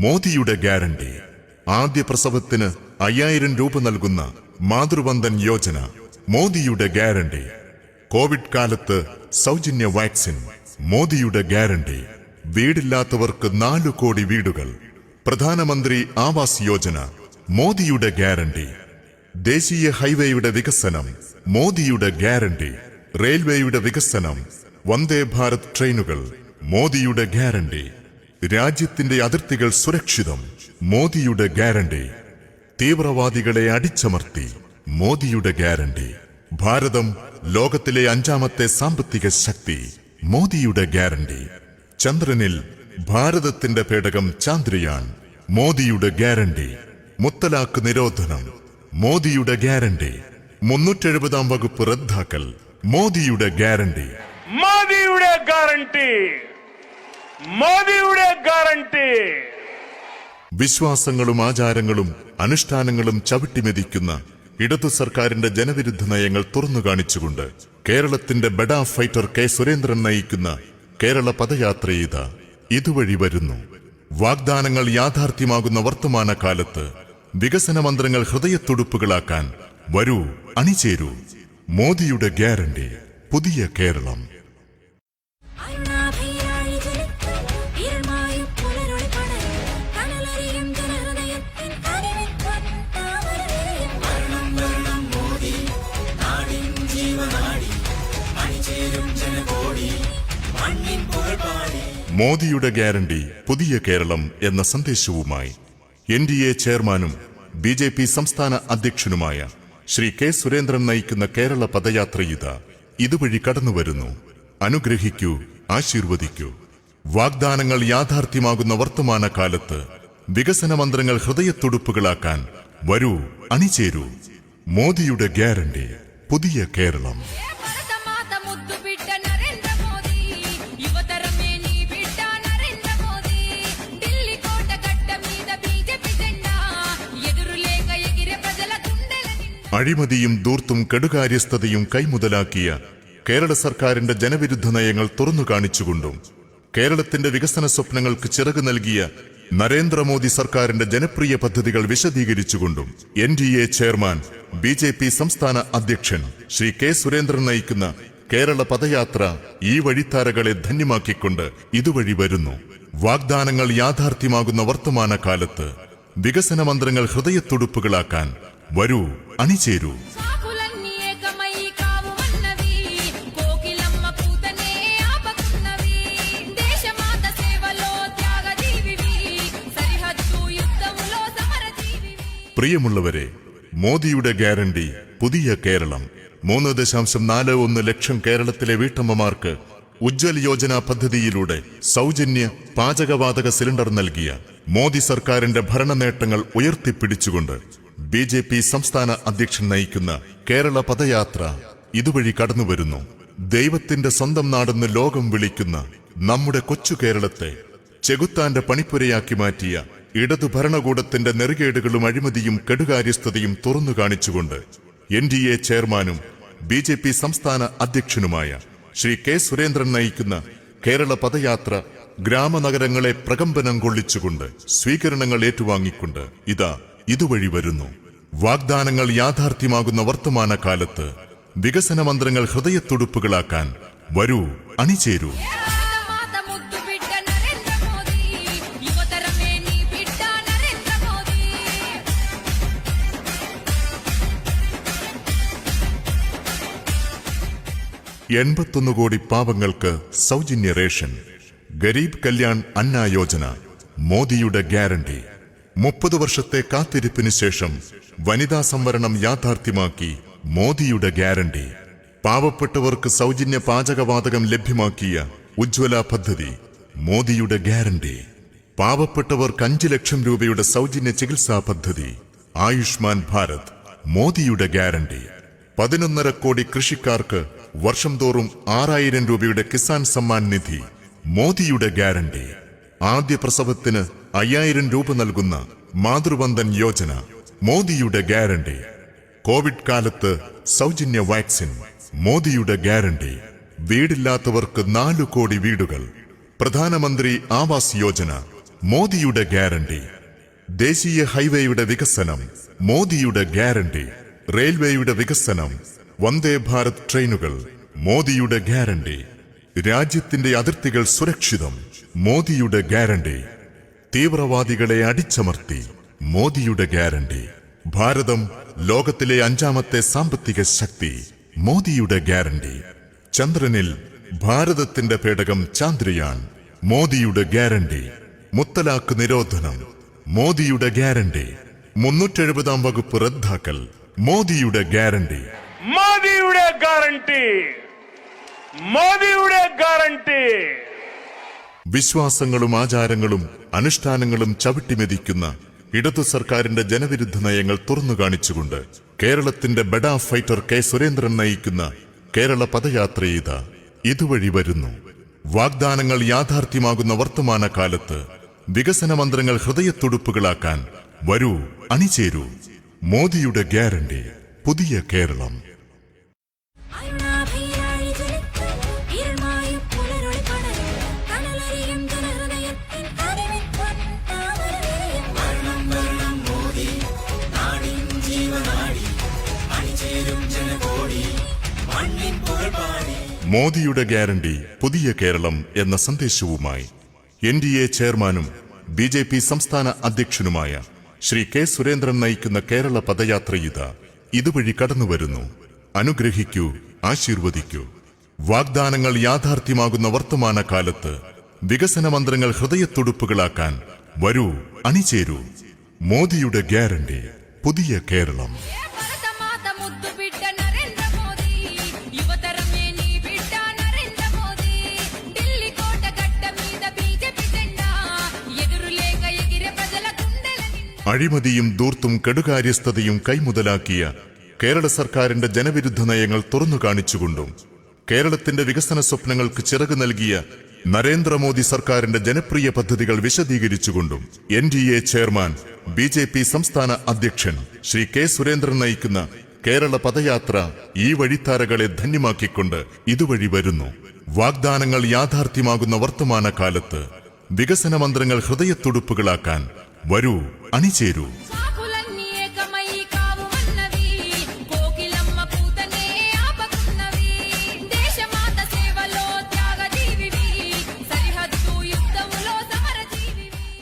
മോദിയുടെ ഗ്യാരണ്ടി. ആദ്യ പ്രസവത്തിന് 5000 രൂപ നൽകുന്ന മാതൃവന്ദൻ യോജന മോദിയുടെ ഗ്യാരണ്ടി. കോവിഡ് കാലത്ത് സൗജന്യ വാക്സിൻ മോദിയുടെ ഗ്യാരണ്ടി. വീടില്ലാത്തവർക്ക് 4 കോടി വീടുകൾ. പ്രധാനമന്ത്രി ആവാസ് യോജന മോദിയുടെ ഗ്യാരണ്ടി. ദേശീയ ഹൈവേയുടെ വികസനം മോദിയുടെ ഗ്യാരണ്ടി. റെയിൽവേയുടെ വികസനം, വന്ദേ ഭാരത് ട്രെയിനുകൾ മോദിയുടെ ഗ്യാരണ്ടി. രാജ്യത്തിന്റെ അതിർത്തികൾ സുരക്ഷിതം മോദിയുടെ ഗ്യാരണ്ടി. തീവ്രവാദികളെ അടിച്ചമർത്തി മോദിയുടെ ഗ്യാരണ്ടി. ഭാരതം ലോകത്തിലെ 5ാമത്തെ സാമ്പത്തിക ശക്തി മോദിയുടെ ഗ്യാരണ്ടി. ചന്ദ്രനിൽ ഭാരതത്തിന്റെ പേടകം ചാന്ദ്രയാൻ മോദിയുടെ ഗ്യാരണ്ടി. മുത്തലാഖ് നിരോധനം മോദിയുടെ ഗ്യാരണ്ടി. 370 വകുപ്പ് റദ്ദാക്കൽ മോദിയുടെ ഗ്യാരണ്ടി. മോദിയുടെ ഗ്യാരണ്ടി. മോദിയുടെ ഗ്യാരണ്ടി. വിശ്വാസങ്ങളും ആചാരങ്ങളും അനുഷ്ഠാനങ്ങളും ചവിട്ടിമെതിക്കുന്ന ഇടതു സർക്കാരിന്റെ ജനവിരുദ്ധ നയങ്ങൾ തുറന്നു കാണിച്ചുകൊണ്ട് കേരളത്തിന്റെ ബെഡാ ഫൈറ്റർ കെ സുരേന്ദ്രൻ നയിക്കുന്ന കേരള പദയാത്രയിത ഇതുവഴി വരുന്നു. വാഗ്ദാനങ്ങൾ യാഥാർത്ഥ്യമാകുന്ന വർത്തമാനകാലത്ത് വികസന മന്ത്രങ്ങൾ ഹൃദയത്തുടുപ്പുകളാക്കാൻ വരൂ, അണിചേരൂ. മോദിയുടെ ഗ്യാരണ്ടി, പുതിയ കേരളം. മോദിയുടെ ഗ്യാരണ്ടി, പുതിയ കേരളം എന്ന സന്ദേശവുമായി NDA ചെയർമാനും BJP സംസ്ഥാന അധ്യക്ഷനുമായ ശ്രീ കെ സുരേന്ദ്രൻ നയിക്കുന്ന കേരള പദയാത്രയിത ഇതുവഴി കടന്നുവരുന്നു. അനുഗ്രഹിക്കൂ, ആശീർവദിക്കൂ. വാഗ്ദാനങ്ങൾ യാഥാർത്ഥ്യമാകുന്ന വർത്തമാനകാലത്ത് വികസന മന്ത്രങ്ങൾ ഹൃദയത്തുടുപ്പുകളാക്കാൻ വരൂ, അണിചേരൂ. മോദിയുടെ ഗ്യാരണ്ടി, പുതിയ കേരളം. അഴിമതിയും ധൂർത്തും കെടുകാര്യസ്ഥതയും കൈമുതലാക്കിയ കേരള സർക്കാരിന്റെ ജനവിരുദ്ധ നയങ്ങൾ തുറന്നു കാണിച്ചുകൊണ്ടും കേരളത്തിന്റെ വികസന സ്വപ്നങ്ങൾക്ക് ചിറക് നൽകിയ നരേന്ദ്രമോദി സർക്കാരിന്റെ ജനപ്രിയ പദ്ധതികൾ വിശദീകരിച്ചുകൊണ്ടും NDA ചെയർമാൻ BJP സംസ്ഥാന അധ്യക്ഷൻ ശ്രീ കെ സുരേന്ദ്രൻ നയിക്കുന്ന കേരള പദയാത്ര ഈ വഴിത്താരകളെ ധന്യമാക്കിക്കൊണ്ട് ഇതുവഴി വരുന്നു. വാഗ്ദാനങ്ങൾ യാഥാർത്ഥ്യമാകുന്ന വർത്തമാനകാലത്ത് വികസന മന്ത്രങ്ങൾ ഹൃദയത്തുടുപ്പുകളാക്കാൻ വരൂ, അണിചേരൂ. പ്രിയമുള്ളവരെ, മോദിയുടെ ഗ്യാരണ്ടി, പുതിയ കേരളം. 3.41 ലക്ഷം കേരളത്തിലെ വീട്ടമ്മമാർക്ക് ഉജ്ജ്വൽ യോജന പദ്ധതിയിലൂടെ സൗജന്യ പാചകവാതക സിലിണ്ടർ നൽകിയ മോദി സർക്കാരിന്റെ ഭരണ നേട്ടങ്ങൾ ഉയർത്തിപ്പിടിച്ചുകൊണ്ട് BJP സംസ്ഥാന അധ്യക്ഷൻ നയിക്കുന്ന കേരള പദയാത്ര ഇതുവഴി കടന്നുവരുന്നു. ദൈവത്തിന്റെ സ്വന്തം നാടെന്ന് ലോകം വിളിക്കുന്ന നമ്മുടെ കൊച്ചു കേരളത്തെ ചെകുത്താന്റെ പണിപ്പുരയാക്കി മാറ്റിയ ഇടതു ഭരണകൂടത്തിന്റെ നെറുകേടുകളും അഴിമതിയും കെടുകാര്യസ്ഥതയും തുറന്നു കാണിച്ചുകൊണ്ട് NDA ചെയർമാനും BJP സംസ്ഥാന അധ്യക്ഷനുമായ ശ്രീ കെ സുരേന്ദ്രൻ നയിക്കുന്ന കേരള പദയാത്ര ഗ്രാമനഗരങ്ങളെ പ്രകമ്പനം കൊള്ളിച്ചുകൊണ്ട് സ്വീകരണങ്ങൾ ഏറ്റുവാങ്ങിക്കൊണ്ട് ഇതുവഴി വരുന്നു. വാഗ്ദാനങ്ങൾ യാഥാർത്ഥ്യമാകുന്ന വർത്തമാനകാലത്ത് വികസന മന്ത്രങ്ങൾ ഹൃദയത്തുടുപ്പുകളാക്കാൻ വരൂ, അണിചേരൂ. $81 കോടി പാവങ്ങൾക്ക് സൗജന്യ റേഷൻ. ഗരീബ് കല്യാൺ അന്ന യോജന മോദിയുടെ ഗ്യാരണ്ടി. 30 വർഷത്തെ കാത്തിരിപ്പിന് ശേഷം വനിതാ സംവരണം യാഥാർത്ഥ്യമാക്കി മോദിയുടെ ഗ്യാരണ്ടി. പാവപ്പെട്ടവർക്ക് സൗജന്യ പാചകവാതകം ലഭ്യമാക്കിയ ഉജ്ജ്വല പദ്ധതി മോദിയുടെ ഗ്യാരണ്ടി. പാവപ്പെട്ടവർക്ക് 5 ലക്ഷം രൂപയുടെ സൗജന്യ ചികിത്സാ പദ്ധതി ആയുഷ്മാൻ ഭാരത് മോദിയുടെ ഗ്യാരണ്ടി. 11.5 കോടി കൃഷിക്കാർക്ക് വർഷം തോറും 6000 രൂപയുടെ കിസാൻ സമ്മാൻ നിധി മോദിയുടെ ഗ്യാരണ്ടി. ആദ്യ പ്രസവത്തിന് 5000 രൂപ നൽകുന്ന മാതൃവന്ദൻ യോജന മോദിയുടെ ഗ്യാരണ്ടി. കോവിഡ് കാലത്ത് സൗജന്യ വാക്സിൻ മോദിയുടെ ഗ്യാരണ്ടി. വീടില്ലാത്തവർക്ക് 4 കോടി വീടുകൾ. പ്രധാനമന്ത്രി ആവാസ് യോജന മോദിയുടെ ഗ്യാരണ്ടി. ദേശീയ ഹൈവേയുടെ വികസനം മോദിയുടെ ഗ്യാരണ്ടി. റെയിൽവേയുടെ വികസനം, വന്ദേ ഭാരത് ട്രെയിനുകൾ മോദിയുടെ ഗ്യാരണ്ടി. രാജ്യത്തിന്റെ അതിർത്തികൾ സുരക്ഷിതം മോദിയുടെ ഗ്യാരണ്ടി. തീവ്രവാദികളെ അടിച്ചമർത്തി മോദിയുടെ ഗ്യാരണ്ടി. ഭാരതം ലോകത്തിലെ 5ാമത്തെ സാമ്പത്തിക ശക്തി മോദിയുടെ ഗ്യാരണ്ടി. ചന്ദ്രനിൽ ഭാരതത്തിന്റെ പേടകം ചാന്ദ്രയാൻ മോദിയുടെ ഗ്യാരണ്ടി. മുത്തലാഖ് നിരോധനം മോദിയുടെ ഗ്യാരണ്ടി. 370-ാം വകുപ്പ് റദ്ദാക്കൽ മോദിയുടെ ഗ്യാരണ്ടി. മോദിയുടെ ഗ്യാരണ്ടി. മോദിയുടെ ഗ്യാരണ്ടി. വിശ്വാസങ്ങളും ആചാരങ്ങളും അനുഷ്ഠാനങ്ങളും ചവിട്ടിമെതിക്കുന്ന ഇടതു സർക്കാരിന്റെ ജനവിരുദ്ധ നയങ്ങൾ തുറന്നു കാണിച്ചുകൊണ്ട് കേരളത്തിന്റെ ബെഡാ ഫൈറ്റർ കെ സുരേന്ദ്രൻ നയിക്കുന്ന കേരള പദയാത്ര ഇതുവഴി വരുന്നു. വാഗ്ദാനങ്ങൾ യാഥാർത്ഥ്യമാകുന്ന വർത്തമാനകാലത്ത് വികസന മന്ത്രങ്ങൾ ഹൃദയത്തുടുപ്പുകളാക്കാൻ വരൂ, അണിചേരൂ. മോദിയുടെ ഗ്യാരണ്ടി, പുതിയ കേരളം. മോദിയുടെ ഗ്യാരണ്ടി, പുതിയ കേരളം എന്ന സന്ദേശവുമായി NDA ചെയർമാനും BJP സംസ്ഥാന അധ്യക്ഷനുമായ ശ്രീ കെ സുരേന്ദ്രൻ നയിക്കുന്ന കേരള പദയാത്ര ഇതുവഴി കടന്നുവരുന്നു. അനുഗ്രഹിക്കൂ, ആശീർവദിക്കൂ. വാഗ്ദാനങ്ങൾ യാഥാർത്ഥ്യമാകുന്ന വർത്തമാനകാലത്ത് വികസന മന്ത്രങ്ങൾ ഹൃദയത്തുടുപ്പുകളാക്കാൻ വരൂ, അണിചേരൂ. മോദിയുടെ ഗ്യാരണ്ടി, പുതിയ കേരളം. അഴിമതിയും ദൂർത്തും കെടുകാര്യസ്ഥതയും കൈമുതലാക്കിയ കേരള സർക്കാരിന്റെ ജനവിരുദ്ധ നയങ്ങൾ തുറന്നു കാണിച്ചുകൊണ്ടും കേരളത്തിന്റെ വികസന സ്വപ്നങ്ങൾക്ക് ചിറക് നൽകിയ നരേന്ദ്രമോദി സർക്കാരിന്റെ ജനപ്രിയ പദ്ധതികൾ വിശദീകരിച്ചുകൊണ്ടും NDA ചെയർമാൻ BJP സംസ്ഥാന അധ്യക്ഷൻ ശ്രീ കെ സുരേന്ദ്രൻ നയിക്കുന്ന കേരള പദയാത്ര ഈ വഴിത്താരകളെ ധന്യമാക്കിക്കൊണ്ട് ഇതുവഴി വരുന്നു. വാഗ്ദാനങ്ങൾ യാഥാർത്ഥ്യമാകുന്ന വർത്തമാനകാലത്ത് വികസന മന്ത്രങ്ങൾ ഹൃദയത്തുടുപ്പുകളാക്കാൻ വരൂ, അണിചേരൂ.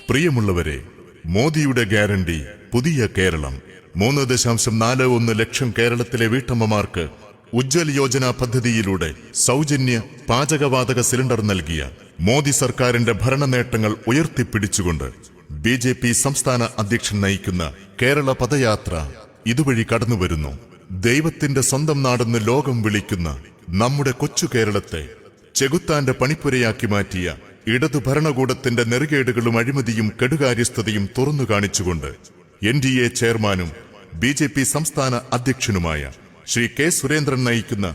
പ്രിയമുള്ളവരെ, മോദിയുടെ ഗ്യാരണ്ടി, പുതിയ കേരളം. 3.41 ലക്ഷം കേരളത്തിലെ വീട്ടമ്മമാർക്ക് ഉജ്ജ്വൽ യോജന പദ്ധതിയിലൂടെ സൗജന്യ പാചകവാതക സിലിണ്ടർ നൽകിയ മോദി സർക്കാരിന്റെ ഭരണ നേട്ടങ്ങൾ ഉയർത്തിപ്പിടിച്ചുകൊണ്ട് BJP സംസ്ഥാന അധ്യക്ഷൻ നയിക്കുന്ന കേരള പദയാത്ര ഇതുവഴി കടന്നുവരുന്നു. ദൈവത്തിന്റെ സ്വന്തം നാടെന്ന് ലോകം വിളിക്കുന്ന നമ്മുടെ കൊച്ചു കേരളത്തെ ചെകുത്താന്റെ പണിപ്പുരയാക്കി മാറ്റിയ ഇടതു ഭരണകൂടത്തിന്റെ നെറുകേടുകളും അഴിമതിയും കെടുകാര്യസ്ഥതയും തുറന്നു കാണിച്ചുകൊണ്ട് NDA ചെയർമാനും BJP സംസ്ഥാന അധ്യക്ഷനുമായ ശ്രീ കെ സുരേന്ദ്രൻ നയിക്കുന്ന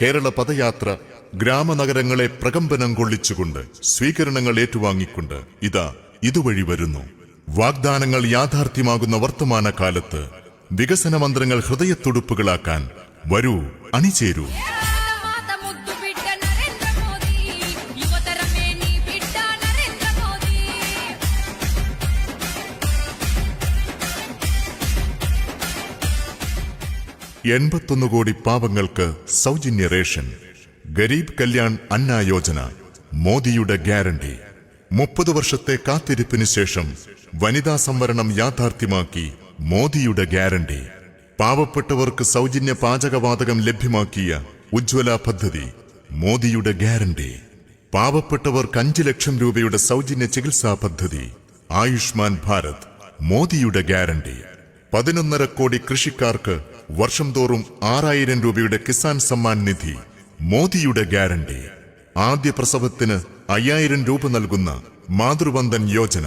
കേരള പദയാത്ര ഗ്രാമനഗരങ്ങളെ പ്രകമ്പനം കൊള്ളിച്ചുകൊണ്ട് സ്വീകരണങ്ങൾ ഏറ്റുവാങ്ങിക്കൊണ്ട് ഇതുവഴി വരുന്നു. വാഗ്ദാനങ്ങൾ യാഥാർത്ഥ്യമാകുന്ന വർത്തമാനകാലത്ത് വികസന മന്ത്രങ്ങൾ ഹൃദയത്തുടുപ്പുകളാക്കാൻ വരൂ, അണിചേരൂ. $81 കോടി പാവങ്ങൾക്ക് സൗജന്യ റേഷൻ. ഗരീബ് കല്യാൺ അന്ന യോജന മോദിയുടെ ഗ്യാരണ്ടി. 30 വർഷത്തെ കാത്തിരിപ്പിന് ശേഷം വനിതാ സംവരണം യാഥാർത്ഥ്യമാക്കി മോദിയുടെ ഗ്യാരണ്ടി. പാവപ്പെട്ടവർക്ക് സൗജന്യ പാചകവാതകം ലഭ്യമാക്കിയ ഉജ്ജ്വല പദ്ധതി മോദിയുടെ ഗ്യാരണ്ടി. പാവപ്പെട്ടവർക്ക് 5 ലക്ഷം രൂപയുടെ സൗജന്യ ചികിത്സാ പദ്ധതി ആയുഷ്മാൻ ഭാരത് മോദിയുടെ ഗ്യാരണ്ടി. 11.5 കോടി കൃഷിക്കാർക്ക് വർഷം തോറും 6000 രൂപയുടെ കിസാൻ സമ്മാൻ നിധി മോദിയുടെ ഗ്യാരണ്ടി. ആദ്യ പ്രസവത്തിന് 5000 രൂപ നൽകുന്ന മാതൃവന്ദൻ യോജന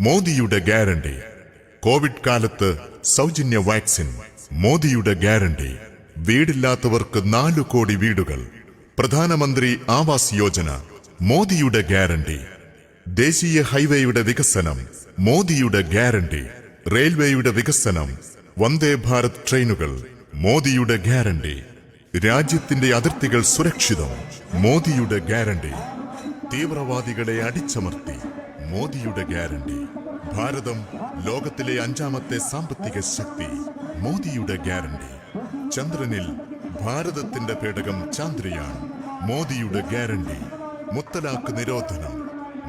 മോദിയുടെ ഗ്യാരണ്ടി. കോവിഡ് കാലത്ത് സൗജന്യ വാക്സിൻ മോദിയുടെ ഗ്യാരണ്ടി. വീടില്ലാത്തവർക്ക് 4 കോടി വീടുകൾ. പ്രധാനമന്ത്രി ആവാസ് യോജന മോദിയുടെ ഗ്യാരണ്ടി. ദേശീയ ഹൈവേയുടെ വികസനം മോദിയുടെ ഗ്യാരണ്ടി. റെയിൽവേയുടെ വികസനം, വന്ദേ ഭാരത് ട്രെയിനുകൾ മോദിയുടെ ഗ്യാരണ്ടി. രാജ്യത്തിന്റെ അതിർത്തികൾ സുരക്ഷിതം മോദിയുടെ ഗ്യാരണ്ടി. തീവ്രവാദികളെ അടിച്ചമർത്തി മോദിയുടെ ഗ്യാരണ്ടി. ഭാരതം ലോകത്തിലെ അഞ്ചാമത്തെ സാമ്പത്തിക ശക്തി. മോദിയുടെ ഗ്യാരണ്ടി. ചന്ദ്രനിൽ ഭാരതത്തിന്റെ പേടകം ചാന്ദ്രയാൻ. മോദിയുടെ ഗ്യാരണ്ടി. മുത്തലാഖ് നിരോധനം.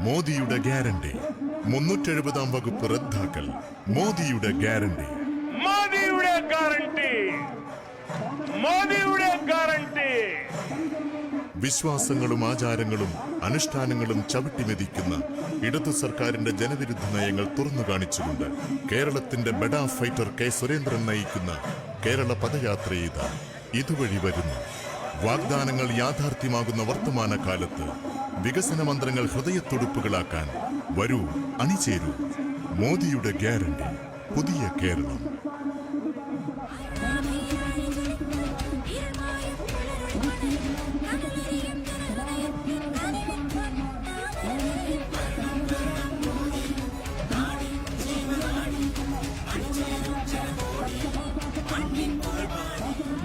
മോദിയുടെ ഗ്യാരണ്ടി. 370 വകുപ്പ് റദ്ദാക്കൽ. മോദിയുടെ ഗ്യാരണ്ടി. മോദിയുടെ ഗ്യാരണ്ടി. മോദിയുടെ ഗ്യാരണ്ടി. വിശ്വാസങ്ങളും ആചാരങ്ങളും അനുഷ്ഠാനങ്ങളും ചവിട്ടിമെതിക്കുന്ന ഇടതു സർക്കാരിന്റെ ജനവിരുദ്ധ നയങ്ങൾ തുറന്നു കാണിച്ചുകൊണ്ട് കേരളത്തിന്റെ ബെഡാ ഫൈറ്റർ കെ സുരേന്ദ്രൻ നയിക്കുന്ന കേരള പദയാത്ര ഇതുവഴി വരുന്നു. വാഗ്ദാനങ്ങൾ യാഥാർത്ഥ്യമാകുന്ന വർത്തമാനകാലത്ത് വികസന മന്ത്രങ്ങൾ ഹൃദയത്തുടുപ്പുകളാക്കാൻ വരൂ, അണിചേരൂ. മോദിയുടെ ഗ്യാരണ്ടി. പുതിയ കേരളം.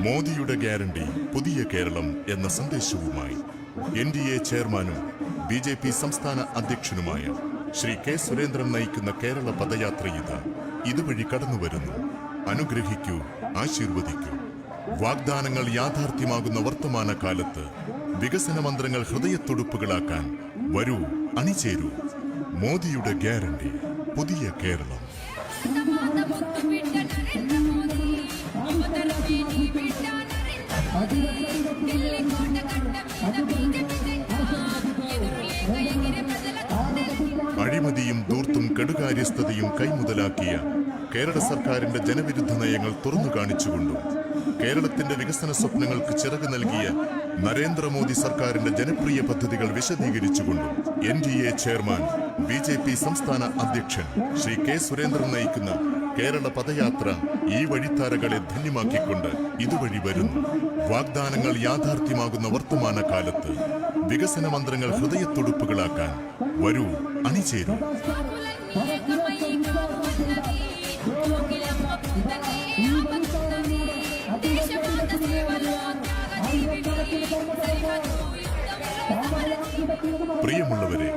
മോദിയുടെ ഗ്യാരണ്ടി പുതിയ കേരളം എന്ന സന്ദേശവുമായി NDA ചെയർമാനും BJP സംസ്ഥാന അധ്യക്ഷനുമായ ശ്രീ കെ സുരേന്ദ്രൻ നയിക്കുന്ന കേരള പദയാത്ര ഇതുവഴി കടന്നുവരുന്നു. അനുഗ്രഹിക്കൂ, ആശീർവദിക്കൂ. വാഗ്ദാനങ്ങൾ യാഥാർത്ഥ്യമാകുന്ന വർത്തമാനകാലത്ത് വികസന മന്ത്രങ്ങൾ ഹൃദയത്തുടുപ്പുകളാക്കാൻ വരൂ, അണിചേരൂ. മോദിയുടെ ഗ്യാരണ്ടി. പുതിയ കേരളം. അഴിമതിയും ധൂർത്തും കെടുകാര്യസ്ഥതയും കൈമുതലാക്കിയ കേരള സർക്കാരിന്റെ ജനവിരുദ്ധ നയങ്ങൾ തുറന്നു കാണിച്ചുകൊണ്ടും കേരളത്തിന്റെ വികസന സ്വപ്നങ്ങൾക്ക് ചിറക് നൽകിയ നരേന്ദ്രമോദി സർക്കാരിന്റെ ജനപ്രിയ പദ്ധതികൾ വിശദീകരിച്ചുകൊണ്ടും NDA ചെയർമാൻ BJP സംസ്ഥാന അധ്യക്ഷൻ ശ്രീ കെ സുരേന്ദ്രൻ നയിക്കുന്ന കേരള പദയാത്ര ഈ വഴിത്താരകളെ ധന്യമാക്കിക്കൊണ്ട് ഇതുവഴി വരുന്നു. വാഗ്ദാനങ്ങൾ യാഥാർത്ഥ്യമാകുന്ന വർത്തമാനകാലത്ത് വികസന മന്ത്രങ്ങൾ ഹൃദയത്തുടുപ്പുകളാക്കാൻ വരൂ, അണിചേരൂ. പ്രിയമുള്ളവരെ,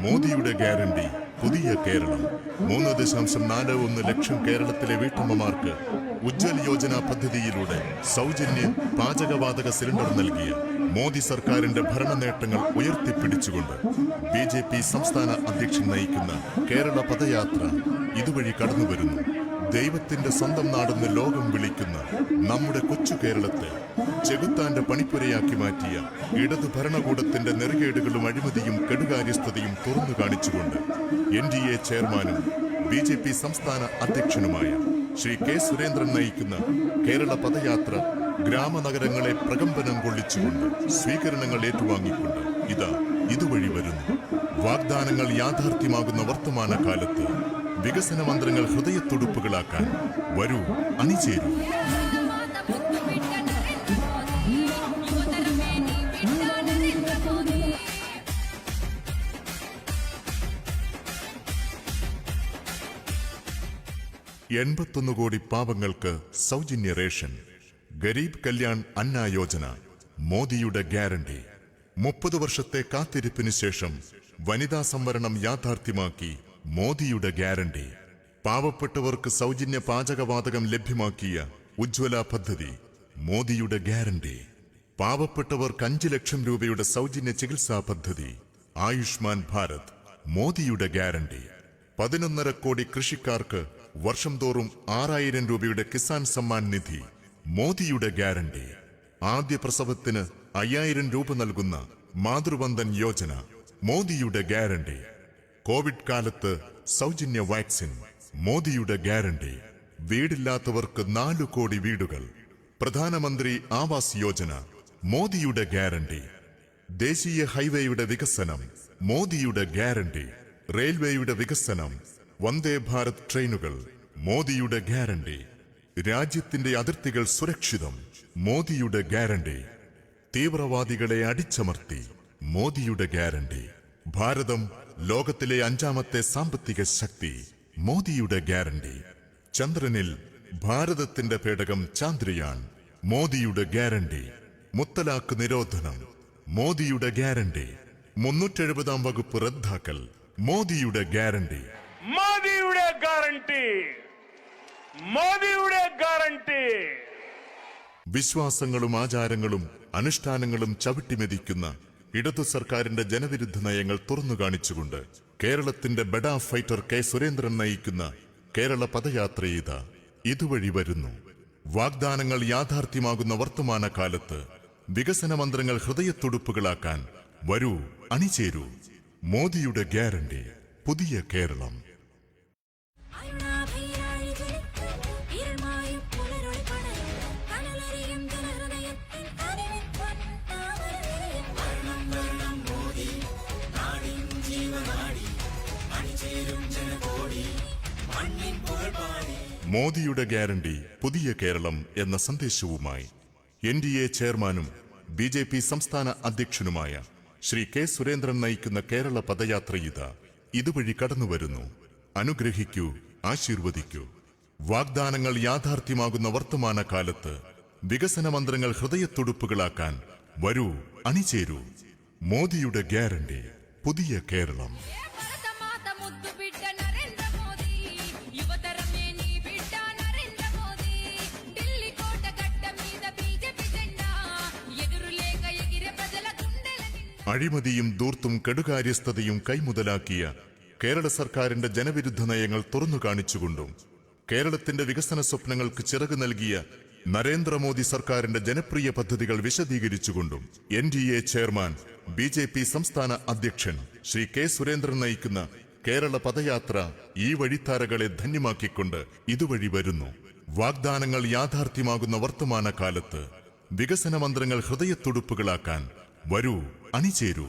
മോദിയുടെ ഗ്യാരണ്ടി പുതിയ കേരളം. 3.41 ലക്ഷം കേരളത്തിലെ വീട്ടമ്മമാർക്ക് ഉജ്ജ്വൽ യോജന പദ്ധതിയിലൂടെ സൗജന്യ പാചകവാതക സിലിണ്ടർ നൽകിയ മോദി സർക്കാരിന്റെ ഭരണ നേട്ടങ്ങൾ ഉയർത്തിപ്പിടിച്ചുകൊണ്ട് BJP സംസ്ഥാന അധ്യക്ഷൻ നയിക്കുന്ന കേരള പദയാത്ര ഇതുവഴി കടന്നുവരുന്നു. ദൈവത്തിന്റെ സ്വന്തം നാടെന്ന് ലോകം വിളിക്കുന്ന നമ്മുടെ കൊച്ചു കേരളത്തെ ചെകുത്താന്റെ പണിപ്പുരയാക്കി മാറ്റിയ ഇടതു ഭരണകൂടത്തിന്റെ നെറുകേടുകളും അഴിമതിയും കെടുകാര്യസ്ഥതയും തുറന്നു കാണിച്ചുകൊണ്ട് NDA ചെയർമാനും BJP സംസ്ഥാന അധ്യക്ഷനുമായ ശ്രീ കെ സുരേന്ദ്രൻ നയിക്കുന്ന കേരള പദയാത്ര ഗ്രാമനഗരങ്ങളെ പ്രകമ്പനം കൊള്ളിച്ചുകൊണ്ട് സ്വീകരണങ്ങൾ ഏറ്റുവാങ്ങിക്കൊണ്ട് ഇതുവഴി വരുന്നു. വാഗ്ദാനങ്ങൾ യാഥാർത്ഥ്യമാകുന്ന വർത്തമാനകാലത്ത് വികസന മന്ത്രങ്ങൾ ഹൃദയത്തുടുപ്പുകളാക്കാൻ വരൂ, അണിചേരൂ. $81 കോടി പാവങ്ങൾക്ക് സൗജന്യ റേഷൻ. ഗരീബ് കല്യാൺ അന്ന യോജന. മോദിയുടെ ഗ്യാരണ്ടി. 30 വർഷത്തെ കാത്തിരിപ്പിന് ശേഷം വനിതാ സംവരണം യാഥാർത്ഥ്യമാക്കി മോദിയുടെ ഗ്യാരണ്ടി. പാവപ്പെട്ടവർക്ക് സൗജന്യ പാചകവാതകം ലഭ്യമാക്കിയ ഉജ്ജ്വല പദ്ധതി. മോദിയുടെ ഗ്യാരണ്ടി. പാവപ്പെട്ടവർക്ക് 5 ലക്ഷം രൂപയുടെ സൗജന്യ ചികിത്സാ പദ്ധതി. ആയുഷ്മാൻ ഭാരത്. മോദിയുടെ ഗ്യാരണ്ടി. 11.5 കോടി കൃഷിക്കാർക്ക് വർഷം തോറും 6000 രൂപയുടെ കിസാൻ സമ്മാൻ നിധി. മോദിയുടെ ഗ്യാരണ്ടി. ആദ്യ പ്രസവത്തിന് 5000 രൂപ നൽകുന്ന മാതൃവന്ദൻ യോജന. മോദിയുടെ ഗ്യാരണ്ടി. കോവിഡ് കാലത്ത് സൗജന്യ വാക്സിൻ. മോദിയുടെ ഗ്യാരണ്ടി. വീടില്ലാത്തവർക്ക് 4 കോടി വീടുകൾ. പ്രധാനമന്ത്രി ആവാസ് യോജന. മോദിയുടെ ഗ്യാരണ്ടി. ദേശീയ ഹൈവേയുടെ വികസനം. മോദിയുടെ ഗ്യാരണ്ടി. റെയിൽവേയുടെ വികസനം. വന്ദേ ഭാരത് ട്രെയിനുകൾ. മോദിയുടെ ഗ്യാരണ്ടി. രാജ്യത്തിന്റെ അതിർത്തികൾ സുരക്ഷിതം. മോദിയുടെ ഗ്യാരണ്ടി. തീവ്രവാദികളെ അടിച്ചമർത്തി. മോദിയുടെ ഗ്യാരണ്ടി. ഭാരതം ലോകത്തിലെ 5ാമത്തെ സാമ്പത്തിക ശക്തി. മോദിയുടെ ഗ്യാരണ്ടി. ചന്ദ്രനിൽ ഭാരതത്തിന്റെ പേടകം ചാന്ദ്രയാൻ. മോദിയുടെ ഗ്യാരണ്ടി. മുത്തലാഖ് നിരോധനം. മോദിയുടെ ഗ്യാരണ്ടി. 370 വകുപ്പ് റദ്ദാക്കൽ. മോദിയുടെ ഗ്യാരണ്ടി. മോദിയുടെ ഗ്യാരണ്ടി മോദിയുടെ ഗ്യാരണ്ടി വിശ്വാസങ്ങളും ആചാരങ്ങളും അനുഷ്ഠാനങ്ങളും ചവിട്ടിമെതിക്കുന്ന ഇടതു സർക്കാരിന്റെ ജനവിരുദ്ധ നയങ്ങൾ തുറന്നു കാണിച്ചുകൊണ്ട് കേരളത്തിന്റെ ബെഡാ ഫൈറ്റർ കെ സുരേന്ദ്രൻ നയിക്കുന്ന കേരള പദയാത്രയിത ഇതുവഴി വരുന്നു. വാഗ്ദാനങ്ങൾ യാഥാർത്ഥ്യമാകുന്ന വർത്തമാനകാലത്ത് വികസന മന്ത്രങ്ങൾ ഹൃദയത്തുടുപ്പുകളാക്കാൻ വരൂ, അണിചേരൂ. മോദിയുടെ ഗ്യാരണ്ടി പുതിയ കേരളം. മോദിയുടെ ഗ്യാരണ്ടി പുതിയ കേരളം എന്ന സന്ദേശവുമായി NDA ചെയർമാനും BJP സംസ്ഥാന അധ്യക്ഷനുമായ ശ്രീ കെ സുരേന്ദ്രൻ നയിക്കുന്ന കേരള പദയാത്രയിത ഇതുവഴി കടന്നുവരുന്നു. അനുഗ്രഹിക്കൂ, ആശീർവദിക്കൂ. വാഗ്ദാനങ്ങൾ യാഥാർത്ഥ്യമാകുന്ന വർത്തമാനകാലത്ത് വികസന മന്ത്രങ്ങൾ ഹൃദയത്തുടുപ്പുകളാക്കാൻ വരൂ, അണിചേരൂ. മോദിയുടെ ഗ്യാരണ്ടി പുതിയ കേരളം. അഴിമതിയും ധൂർത്തും കെടുകാര്യസ്ഥതയും കൈമുതലാക്കിയ കേരള സർക്കാരിന്റെ ജനവിരുദ്ധ നയങ്ങൾ തുറന്നു കാണിച്ചുകൊണ്ടും കേരളത്തിന്റെ വികസന സ്വപ്നങ്ങൾക്ക് ചിറക് നൽകിയ നരേന്ദ്രമോദി സർക്കാരിന്റെ ജനപ്രിയ പദ്ധതികൾ വിശദീകരിച്ചുകൊണ്ടും NDA ചെയർമാൻ BJP സംസ്ഥാന അധ്യക്ഷൻ ശ്രീ കെ സുരേന്ദ്രൻ നയിക്കുന്ന കേരള പദയാത്ര ഈ വഴിത്താരകളെ ധന്യമാക്കിക്കൊണ്ട് ഇതുവഴി വരുന്നു. വാഗ്ദാനങ്ങൾ യാഥാർത്ഥ്യമാകുന്ന വർത്തമാനകാലത്ത് വികസന മന്ത്രങ്ങൾ ഹൃദയത്തുടുപ്പുകളാക്കാൻ വരൂ, അണിചേരൂ.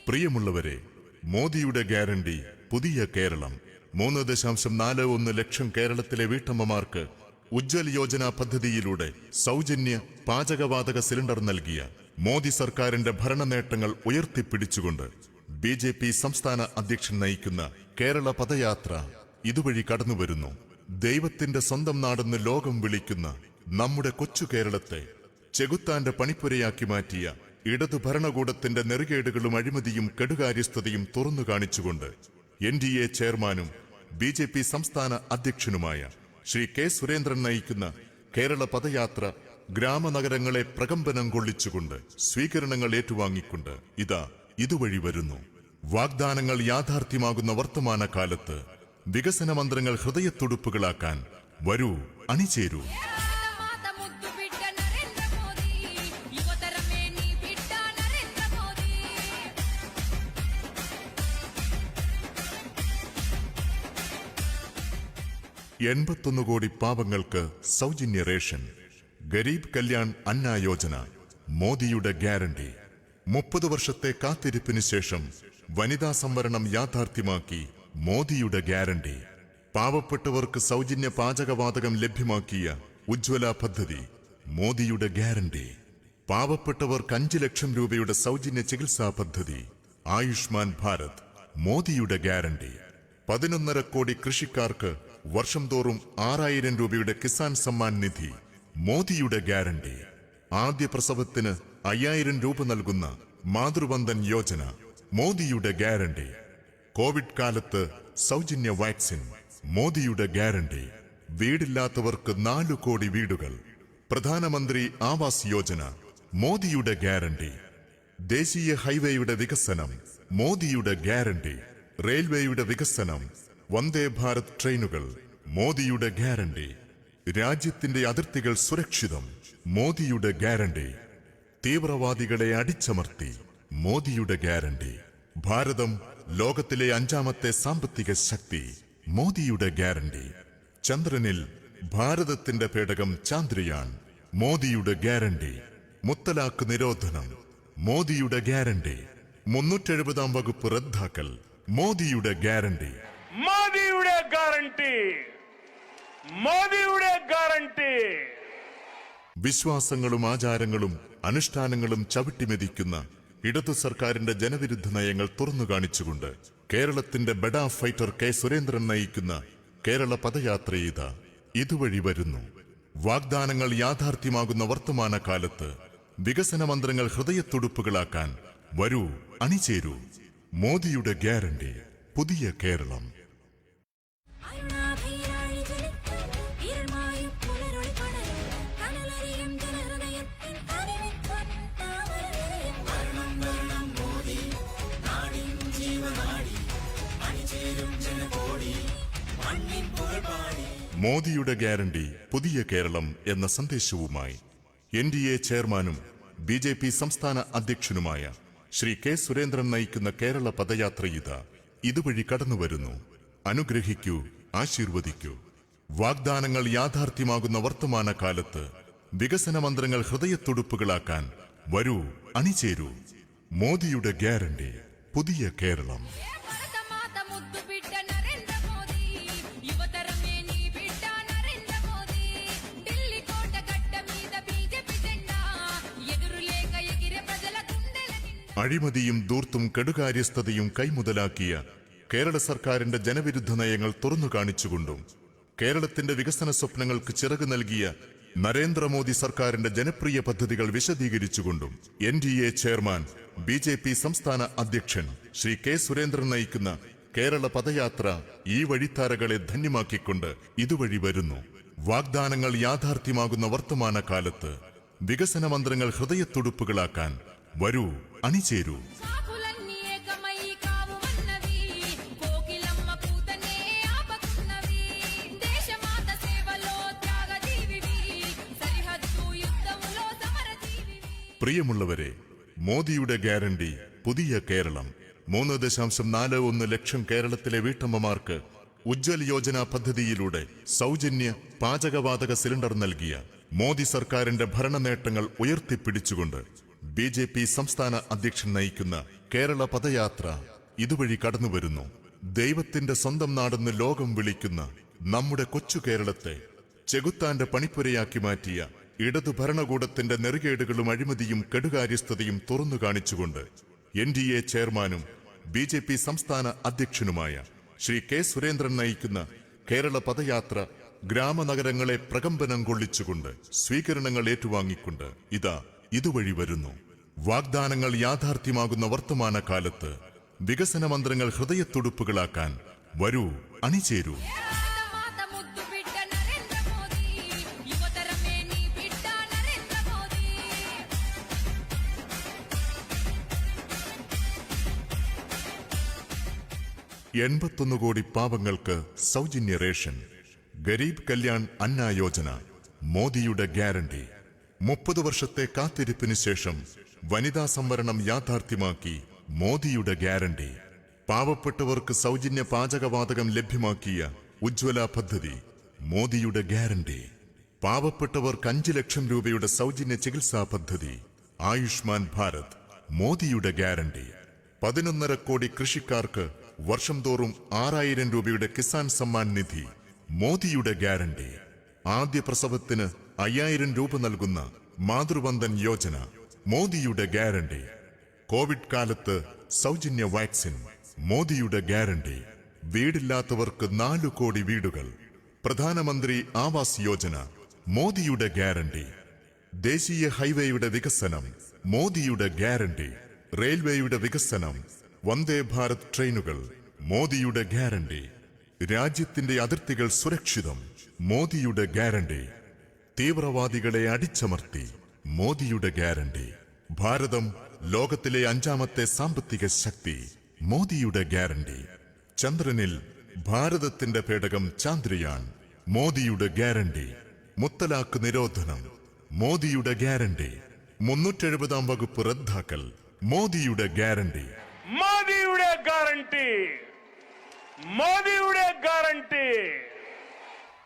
പ്രിയമുള്ളവരെ, മോദിയുടെ ഗ്യാരണ്ടി പുതിയ കേരളം. 3.41 ലക്ഷം കേരളത്തിലെ വീട്ടമ്മമാർക്ക് ഉജ്ജ്വൽ യോജന പദ്ധതിയിലൂടെ സൗജന്യ പാചകവാതക സിലിണ്ടർ നൽകിയ മോദി സർക്കാരിന്റെ ഭരണ നേട്ടങ്ങൾ ഉയർത്തിപ്പിടിച്ചുകൊണ്ട് BJP സംസ്ഥാന അധ്യക്ഷൻ നയിക്കുന്ന കേരള പദയാത്ര ഇതുവഴി കടന്നുവരുന്നു. ദൈവത്തിന്റെ സ്വന്തം നാടെന്ന് ലോകം വിളിക്കുന്ന നമ്മുടെ കൊച്ചു കേരളത്തെ ചെകുത്താന്റെ പണിപ്പുരയാക്കി മാറ്റിയ ഇടതു ഭരണകൂടത്തിന്റെ നെറുകേടുകളും അഴിമതിയും കെടുകാര്യസ്ഥതയും തുറന്നു കാണിച്ചുകൊണ്ട് NDA ചെയർമാനും BJP സംസ്ഥാന അധ്യക്ഷനുമായ ശ്രീ കെ സുരേന്ദ്രൻ നയിക്കുന്ന കേരള പദയാത്ര ഗ്രാമനഗരങ്ങളെ പ്രകമ്പനം കൊള്ളിച്ചുകൊണ്ട് സ്വീകരണങ്ങൾ ഏറ്റുവാങ്ങിക്കൊണ്ട് ഇതുവഴി വരുന്നു. വാഗ്ദാനങ്ങൾ യാഥാർത്ഥ്യമാകുന്ന വർത്തമാനകാലത്ത് വികസന മന്ത്രങ്ങൾ ഹൃദയത്തുടുപ്പുകളാക്കാൻ വരൂ, അണിചേരൂ. $81 കോടി പാവങ്ങൾക്ക് സൗജന്യ റേഷൻ. ഗരീബ് കല്യാൺ അന്ന യോജന മോദിയുടെ ഗ്യാരണ്ടി. 30 വർഷത്തെ കാത്തിരിപ്പിന് ശേഷം വനിതാ സംവരണം യാഥാർത്ഥ്യമാക്കി മോദിയുടെ ഗ്യാരണ്ടി. പാവപ്പെട്ടവർക്ക് സൗജന്യ പാചകവാതകം ലഭ്യമാക്കിയ ഉജ്ജ്വല പദ്ധതി മോദിയുടെ ഗ്യാരണ്ടി. പാവപ്പെട്ടവർക്ക് 5 ലക്ഷം രൂപയുടെ സൗജന്യ ചികിത്സാ പദ്ധതി ആയുഷ്മാൻ ഭാരത് മോദിയുടെ ഗ്യാരണ്ടി. 11.5 കോടി കൃഷിക്കാർക്ക് വർഷം തോറും 6000 രൂപയുടെ കിസാൻ സമ്മാൻ നിധി മോദിയുടെ ഗ്യാരണ്ടി. ആദ്യ പ്രസവത്തിന് 5000 രൂപ നൽകുന്ന മാതൃവന്ദൻ യോജന മോദിയുടെ ഗ്യാരണ്ടി. കോവിഡ് കാലത്ത് സൗജന്യ വാക്സിൻ മോദിയുടെ ഗ്യാരണ്ടി. വീടില്ലാത്തവർക്ക് 4 കോടി വീടുകൾ പ്രധാനമന്ത്രി ആവാസ് യോജന മോദിയുടെ ഗ്യാരണ്ടി. ദേശീയ ഹൈവേയുടെ വികസനം മോദിയുടെ ഗ്യാരണ്ടി. റെയിൽവേയുടെ വികസനം, വന്ദേ ഭാരത് ട്രെയിനുകൾ മോദിയുടെ ഗ്യാരണ്ടി. രാജ്യത്തിന്റെ അതിർത്തികൾ സുരക്ഷിതം മോദിയുടെ ഗ്യാരണ്ടി. തീവ്രവാദികളെ അടിച്ചമർത്തി മോദിയുടെ ഗ്യാരണ്ടി. ഭാരതം ലോകത്തിലെ 5ാമത്തെ സാമ്പത്തിക ശക്തി മോദിയുടെ ഗ്യാരണ്ടി. ചന്ദ്രനിൽ ഭാരതത്തിന്റെ പേടകം ചാന്ദ്രയാൻ മോദിയുടെ ഗ്യാരണ്ടി. മുത്തലാഖ് നിരോധനം മോദിയുടെ ഗ്യാരണ്ടി. 370-ാം വകുപ്പ് റദ്ദാക്കൽ മോദിയുടെ ഗ്യാരണ്ടി. മോദിയുടെ ഗ്യാരണ്ടി മോദിയുടെ ഗ്യാരണ്ടി. വിശ്വാസങ്ങളും ആചാരങ്ങളും അനുഷ്ഠാനങ്ങളും ചവിട്ടിമെതിക്കുന്ന ഇടതു സർക്കാരിന്റെ ജനവിരുദ്ധ നയങ്ങൾ തുറന്നു കാണിച്ചുകൊണ്ട് കേരളത്തിന്റെ ബെഡാ ഫൈറ്റർ കെ സുരേന്ദ്രൻ നയിക്കുന്ന കേരള പദയാത്രയിത ഇതുവഴി വരുന്നു. വാഗ്ദാനങ്ങൾ യാഥാർത്ഥ്യമാകുന്ന വർത്തമാനകാലത്ത് വികസന മന്ത്രങ്ങൾ ഹൃദയത്തുടുപ്പുകളാക്കാൻ വരൂ, അണിചേരൂ. മോദിയുടെ ഗ്യാരണ്ടി, പുതിയ കേരളം. മോദിയുടെ ഗ്യാരണ്ടി, പുതിയ കേരളം എന്ന സന്ദേശവുമായി NDA ചെയർമാനും BJP സംസ്ഥാന അധ്യക്ഷനുമായ ശ്രീ കെ സുരേന്ദ്രൻ നയിക്കുന്ന കേരള പദയാത്ര ഇതുവഴി കടന്നുവരുന്നു. അനുഗ്രഹിക്കൂ, ആശീർവദിക്കൂ. വാഗ്ദാനങ്ങൾ യാഥാർത്ഥ്യമാകുന്ന വർത്തമാനകാലത്ത് വികസന മന്ത്രങ്ങൾ ഹൃദയത്തുടുപ്പുകളാക്കാൻ വരൂ, അണിചേരൂ. മോദിയുടെ ഗ്യാരണ്ടി, പുതിയ കേരളം. അഴിമതിയും ധൂർത്തും കെടുകാര്യസ്ഥതയും കൈമുതലാക്കിയ കേരള സർക്കാരിന്റെ ജനവിരുദ്ധ നയങ്ങൾ തുറന്നു കാണിച്ചുകൊണ്ടും കേരളത്തിന്റെ വികസന സ്വപ്നങ്ങൾക്ക് ചിറക് നൽകിയ നരേന്ദ്രമോദി സർക്കാരിന്റെ ജനപ്രിയ പദ്ധതികൾ വിശദീകരിച്ചുകൊണ്ടും NDA ചെയർമാൻ BJP സംസ്ഥാന അധ്യക്ഷൻ ശ്രീ കെ സുരേന്ദ്രൻ നയിക്കുന്ന കേരള പദയാത്ര ഈ വഴിത്താരകളെ ധന്യമാക്കിക്കൊണ്ട് ഇതുവഴി വരുന്നു. വാഗ്ദാനങ്ങൾ യാഥാർത്ഥ്യമാകുന്ന വർത്തമാനകാലത്ത് വികസന മന്ത്രങ്ങൾ ഹൃദയത്തുടുപ്പുകളാക്കാൻ വരൂ, അണിചേരൂ. പ്രിയമുള്ളവരെ, മോദിയുടെ ഗ്യാരണ്ടി, പുതിയ കേരളം. 3.41 ലക്ഷം കേരളത്തിലെ വീട്ടമ്മമാർക്ക് ഉജ്ജ്വൽ യോജന പദ്ധതിയിലൂടെ സൗജന്യ പാചകവാതക സിലിണ്ടർ നൽകിയ മോദി സർക്കാരിന്റെ ഭരണ നേട്ടങ്ങൾ ഉയർത്തിപ്പിടിച്ചുകൊണ്ട് BJP സംസ്ഥാന അധ്യക്ഷൻ നയിക്കുന്ന കേരള പദയാത്ര ഇതുവഴി കടന്നുവരുന്നു. ദൈവത്തിന്റെ സ്വന്തം നാടെന്ന് ലോകം വിളിക്കുന്ന നമ്മുടെ കൊച്ചു കേരളത്തെ ചെകുത്താന്റെ പണിപ്പുരയാക്കി മാറ്റിയ ഇടതു ഭരണകൂടത്തിന്റെ നെറുകേടുകളും അഴിമതിയും കെടുകാര്യസ്ഥതയും തുറന്നു കാണിച്ചുകൊണ്ട് NDA ചെയർമാനും BJP സംസ്ഥാന അധ്യക്ഷനുമായ ശ്രീ കെ സുരേന്ദ്രൻ നയിക്കുന്ന കേരള പദയാത്ര ഗ്രാമനഗരങ്ങളെ പ്രകമ്പനം കൊള്ളിച്ചുകൊണ്ട് സ്വീകരണങ്ങൾ ഏറ്റുവാങ്ങിക്കൊണ്ട് ഇതുവഴി വരുന്നു. വാഗ്ദാനങ്ങൾ യാഥാർത്ഥ്യമാകുന്ന വർത്തമാനകാലത്ത് വികസന മന്ത്രങ്ങൾ ഹൃദയത്തുടുപ്പുകളാക്കാൻ വരൂ, അണിചേരൂ. $81 കോടി പാവങ്ങൾക്ക് സൗജന്യ റേഷൻ. ഗരീബ് കല്യാൺ അന്ന യോജന, മോദിയുടെ ഗ്യാരണ്ടി. 30 വർഷത്തെ കാത്തിരിപ്പിന് ശേഷം വനിതാ സംവരണം യാഥാർത്ഥ്യമാക്കി മോദിയുടെ ഗ്യാരണ്ടി. പാവപ്പെട്ടവർക്ക് സൗജന്യ പാചകവാതകം ലഭ്യമാക്കിയ ഉജ്ജ്വല പദ്ധതി, മോദിയുടെ ഗ്യാരണ്ടി. പാവപ്പെട്ടവർക്ക് 5 ലക്ഷം രൂപയുടെ സൗജന്യ ചികിത്സാ പദ്ധതി, ആയുഷ്മാൻ ഭാരത്, മോദിയുടെ ഗ്യാരണ്ടി. 11.5 കോടി കൃഷിക്കാർക്ക് വർഷം തോറും 6000 രൂപയുടെ കിസാൻ സമ്മാൻ നിധി, മോദിയുടെ ഗ്യാരണ്ടി. ആദ്യ പ്രസവത്തിന് 5000 രൂപ നൽകുന്ന മാതൃവന്ദൻ യോജന, മോദിയുടെ ഗ്യാരണ്ടി. കോവിഡ് കാലത്ത് സൗജന്യ വാക്സിൻ, മോദിയുടെ ഗ്യാരണ്ടി. വീടില്ലാത്തവർക്ക് 4 കോടി വീടുകൾ, പ്രധാനമന്ത്രി ആവാസ് യോജന, മോദിയുടെ ഗ്യാരണ്ടി. ദേശീയ ഹൈവേയുടെ വികസനം, മോദിയുടെ ഗ്യാരണ്ടി. റെയിൽവേയുടെ വികസനം, വന്ദേ ഭാരത് ട്രെയിനുകൾ, മോദിയുടെ ഗ്യാരണ്ടി. രാജ്യത്തിന്റെ അതിർത്തികൾ സുരക്ഷിതം, മോദിയുടെ ഗ്യാരണ്ടി. തീവ്രവാദികളെ അടിച്ചമർത്തി, മോദിയുടെ ഗ്യാരണ്ടി. ഭാരതം ലോകത്തിലെ 5ാമത്തെ സാമ്പത്തിക ശക്തി, മോദിയുടെ ഗ്യാരണ്ടി. ചന്ദ്രനിൽ ഭാരതത്തിന്റെ പേടകം ചാന്ദ്രയാൻ, മോദിയുടെ ഗ്യാരണ്ടി. മുത്തലാഖ് നിരോധനം, മോദിയുടെ ഗ്യാരണ്ടി. 370-ാം വകുപ്പ് റദ്ദാക്കൽ, മോദിയുടെ ഗ്യാരണ്ടി. മോദിയുടെ ഗ്യാരണ്ടി, മോദിയുടെ ഗ്യാരണ്ടി.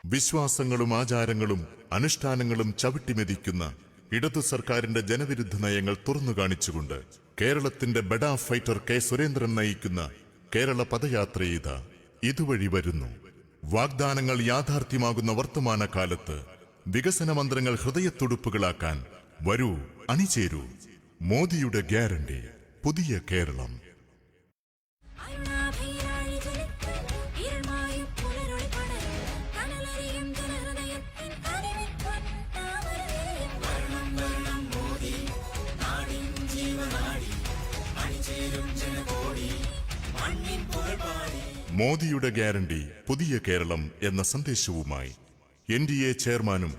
വിശ്വാസങ്ങളും ആചാരങ്ങളും അനുഷ്ഠാനങ്ങളും ചവിട്ടിമെതിക്കുന്ന ഇടതു സർക്കാരിന്റെ ജനവിരുദ്ധ നയങ്ങൾ തുറന്നു കാണിച്ചുകൊണ്ട് കേരളത്തിന്റെ ബെഡാ ഫൈറ്റർ കെ സുരേന്ദ്രൻ നയിക്കുന്ന കേരള പദയാത്ര ഇതുവഴി വരുന്നു. വാഗ്ദാനങ്ങൾ യാഥാർത്ഥ്യമാകുന്ന വർത്തമാനകാലത്ത് വികസന മന്ത്രങ്ങൾ ഹൃദയത്തുടുപ്പുകളാക്കാൻ വരൂ, അണിചേരൂ. മോദിയുടെ ഗ്യാരണ്ടി, പുതിയ കേരളം. ും മോദിയുടെ ഗ്യാരണ്ടി പുതിയ കേരളം എന്ന സന്ദേശവുമായി NDA ചെയർമാനും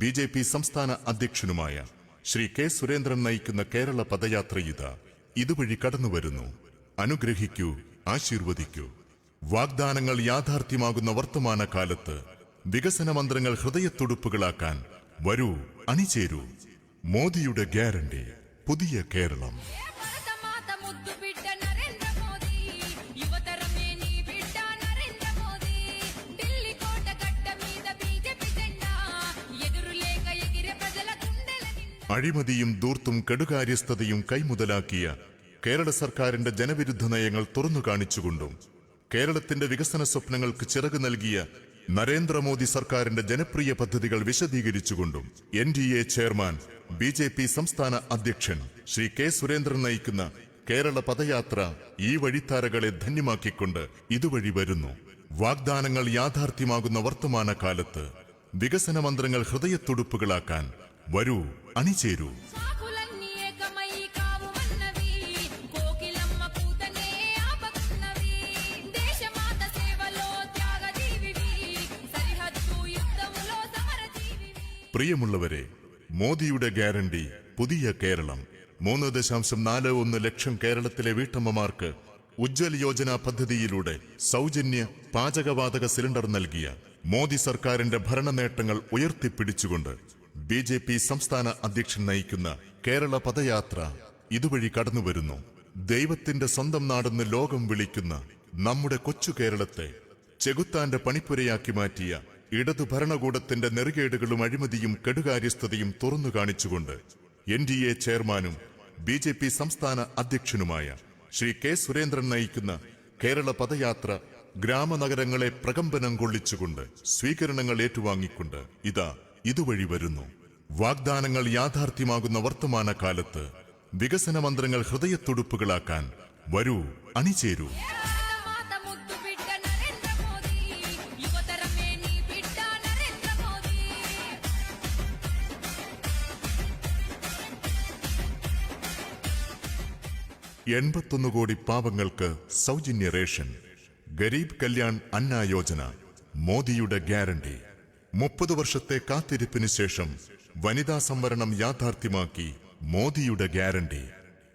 BJP സംസ്ഥാന അധ്യക്ഷനുമായ ശ്രീ കെ സുരേന്ദ്രൻ നയിക്കുന്ന കേരള പദയാത്ര ഇതുവഴി കടന്നുവരുന്നു. അനുഗ്രഹിക്കൂ, ആശീർവദിക്കൂ. വാഗ്ദാനങ്ങൾ യാഥാർത്ഥ്യമാകുന്ന വർത്തമാനകാലത്ത് വികസന മന്ത്രങ്ങൾ ഹൃദയത്തുടുപ്പുകളാക്കാൻ വരൂ, അണിചേരൂ. മോദിയുടെ ഗ്യാരണ്ടി പുതിയ കേരളം. അഴിമതിയും ധൂർത്തും കെടുകാര്യസ്ഥതയും കൈമുതലാക്കിയ കേരള സർക്കാരിന്റെ ജനവിരുദ്ധ നയങ്ങൾ തുറന്നു കാണിച്ചുകൊണ്ടും കേരളത്തിന്റെ വികസന സ്വപ്നങ്ങൾക്ക് ചിറക് നൽകിയ നരേന്ദ്രമോദി സർക്കാരിന്റെ ജനപ്രിയ പദ്ധതികൾ വിശദീകരിച്ചുകൊണ്ടും NDA ചെയർമാൻ BJP സംസ്ഥാന അധ്യക്ഷൻ ശ്രീ കെ സുരേന്ദ്രൻ നയിക്കുന്ന കേരള പദയാത്ര ഈ വഴിത്താരകളെ ധന്യമാക്കിക്കൊണ്ട് ഇതുവഴി വരുന്നു. വാഗ്ദാനങ്ങൾ യാഥാർത്ഥ്യമാകുന്ന വർത്തമാനകാലത്ത് വികസന മന്ത്രങ്ങൾ ഹൃദയത്തുടുപ്പുകളാക്കാൻ വരൂ, അണിചേരൂ. പ്രിയമുള്ളവരെ, മോദിയുടെ ഗ്യാരണ്ടി പുതിയ കേരളം. 3.41 ലക്ഷം കേരളത്തിലെ വീട്ടമ്മമാർക്ക് ഉജ്ജ്വൽ യോജന പദ്ധതിയിലൂടെ സൗജന്യ പാചകവാതക സിലിണ്ടർ നൽകിയ മോദി സർക്കാരിന്റെ ഭരണ നേട്ടങ്ങൾ ഉയർത്തിപ്പിടിച്ചുകൊണ്ട് BJP സംസ്ഥാന അധ്യക്ഷൻ നയിക്കുന്ന കേരള പദയാത്ര ഇതുവഴി കടന്നുവരുന്നു. ദൈവത്തിന്റെ സ്വന്തം നാടെന്ന് ലോകം വിളിക്കുന്ന നമ്മുടെ കൊച്ചു കേരളത്തെ ചെകുത്താന്റെ പണിപ്പുരയാക്കി മാറ്റിയ ഇടതു ഭരണകൂടത്തിന്റെ നെറുകേടുകളും അഴിമതിയും കെടുകാര്യസ്ഥതയും തുറന്നു കാണിച്ചുകൊണ്ട് NDA ചെയർമാനും BJP സംസ്ഥാന അധ്യക്ഷനുമായ ശ്രീ കെ സുരേന്ദ്രൻ നയിക്കുന്ന കേരള പദയാത്ര ഗ്രാമനഗരങ്ങളെ പ്രകമ്പനം കൊള്ളിച്ചുകൊണ്ട് സ്വീകരണങ്ങൾ ഏറ്റുവാങ്ങിക്കൊണ്ട് ഇതുവഴി വരുന്നു. വാഗ്ദാനങ്ങൾ യാഥാർത്ഥ്യമാകുന്ന വർത്തമാനകാലത്ത് വികസന മന്ത്രങ്ങൾ ഹൃദയത്തുടുപ്പുകളാക്കാൻ വരൂ, അണിചേരൂ. $81 കോടി പാവങ്ങൾക്ക് സൗജന്യ റേഷൻ. ഗരീബ് കല്യാൺ അന്ന യോജന മോദിയുടെ ഗ്യാരണ്ടി. 30 വർഷത്തെ കാത്തിരിപ്പിന് ശേഷം വനിതാ സംവരണം യാഥാർത്ഥ്യമാക്കി മോദിയുടെ ഗ്യാരണ്ടി.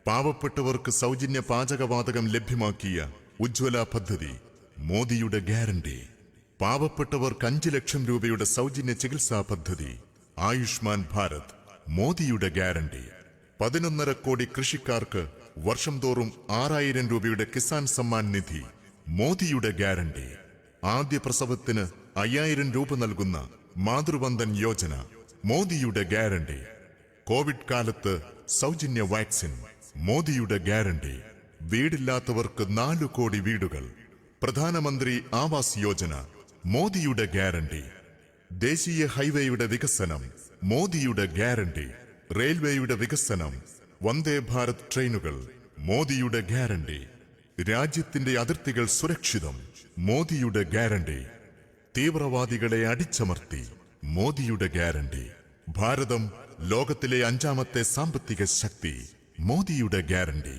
പാവപ്പെട്ടവർക്ക് സൗജന്യ പാചകവാതകം ലഭ്യമാക്കിയ ഉജ്ജ്വല പദ്ധതി മോദിയുടെ ഗ്യാരണ്ടി. പാവപ്പെട്ടവർക്ക് 5 ലക്ഷം രൂപയുടെ സൗജന്യ ചികിത്സാ പദ്ധതി ആയുഷ്മാൻ ഭാരത് മോദിയുടെ ഗ്യാരണ്ടി. 11.5 കോടി കൃഷിക്കാർക്ക് വർഷം തോറും 6000 രൂപയുടെ കിസാൻ സമ്മാൻ നിധി മോദിയുടെ ഗ്യാരണ്ടി. ആദ്യ പ്രസവത്തിന് 5000 രൂപ നൽകുന്ന മാതൃവന്ദൻ യോജന മോദിയുടെ ഗ്യാരണ്ടി. കോവിഡ് കാലത്ത് സൗജന്യ വാക്സിൻ മോദിയുടെ ഗ്യാരണ്ടി. വീടില്ലാത്തവർക്ക് 4 കോടി വീടുകൾ. പ്രധാനമന്ത്രി ആവാസ് യോജന മോദിയുടെ ഗ്യാരണ്ടി. ദേശീയ ഹൈവേയുടെ വികസനം മോദിയുടെ ഗ്യാരണ്ടി. റെയിൽവേയുടെ വികസനം, വന്ദേ ഭാരത് ട്രെയിനുകൾ മോദിയുടെ ഗ്യാരണ്ടി. രാജ്യത്തിന്റെ അതിർത്തികൾ സുരക്ഷിതം മോദിയുടെ ഗ്യാരണ്ടി. തീവ്രവാദികളെ അടിച്ചമർത്തി മോദിയുടെ ഗ്യാരണ്ടി. ഭാരതം ലോകത്തിലെ 5ാമത്തെ സാമ്പത്തിക ശക്തി മോദിയുടെ ഗ്യാരണ്ടി.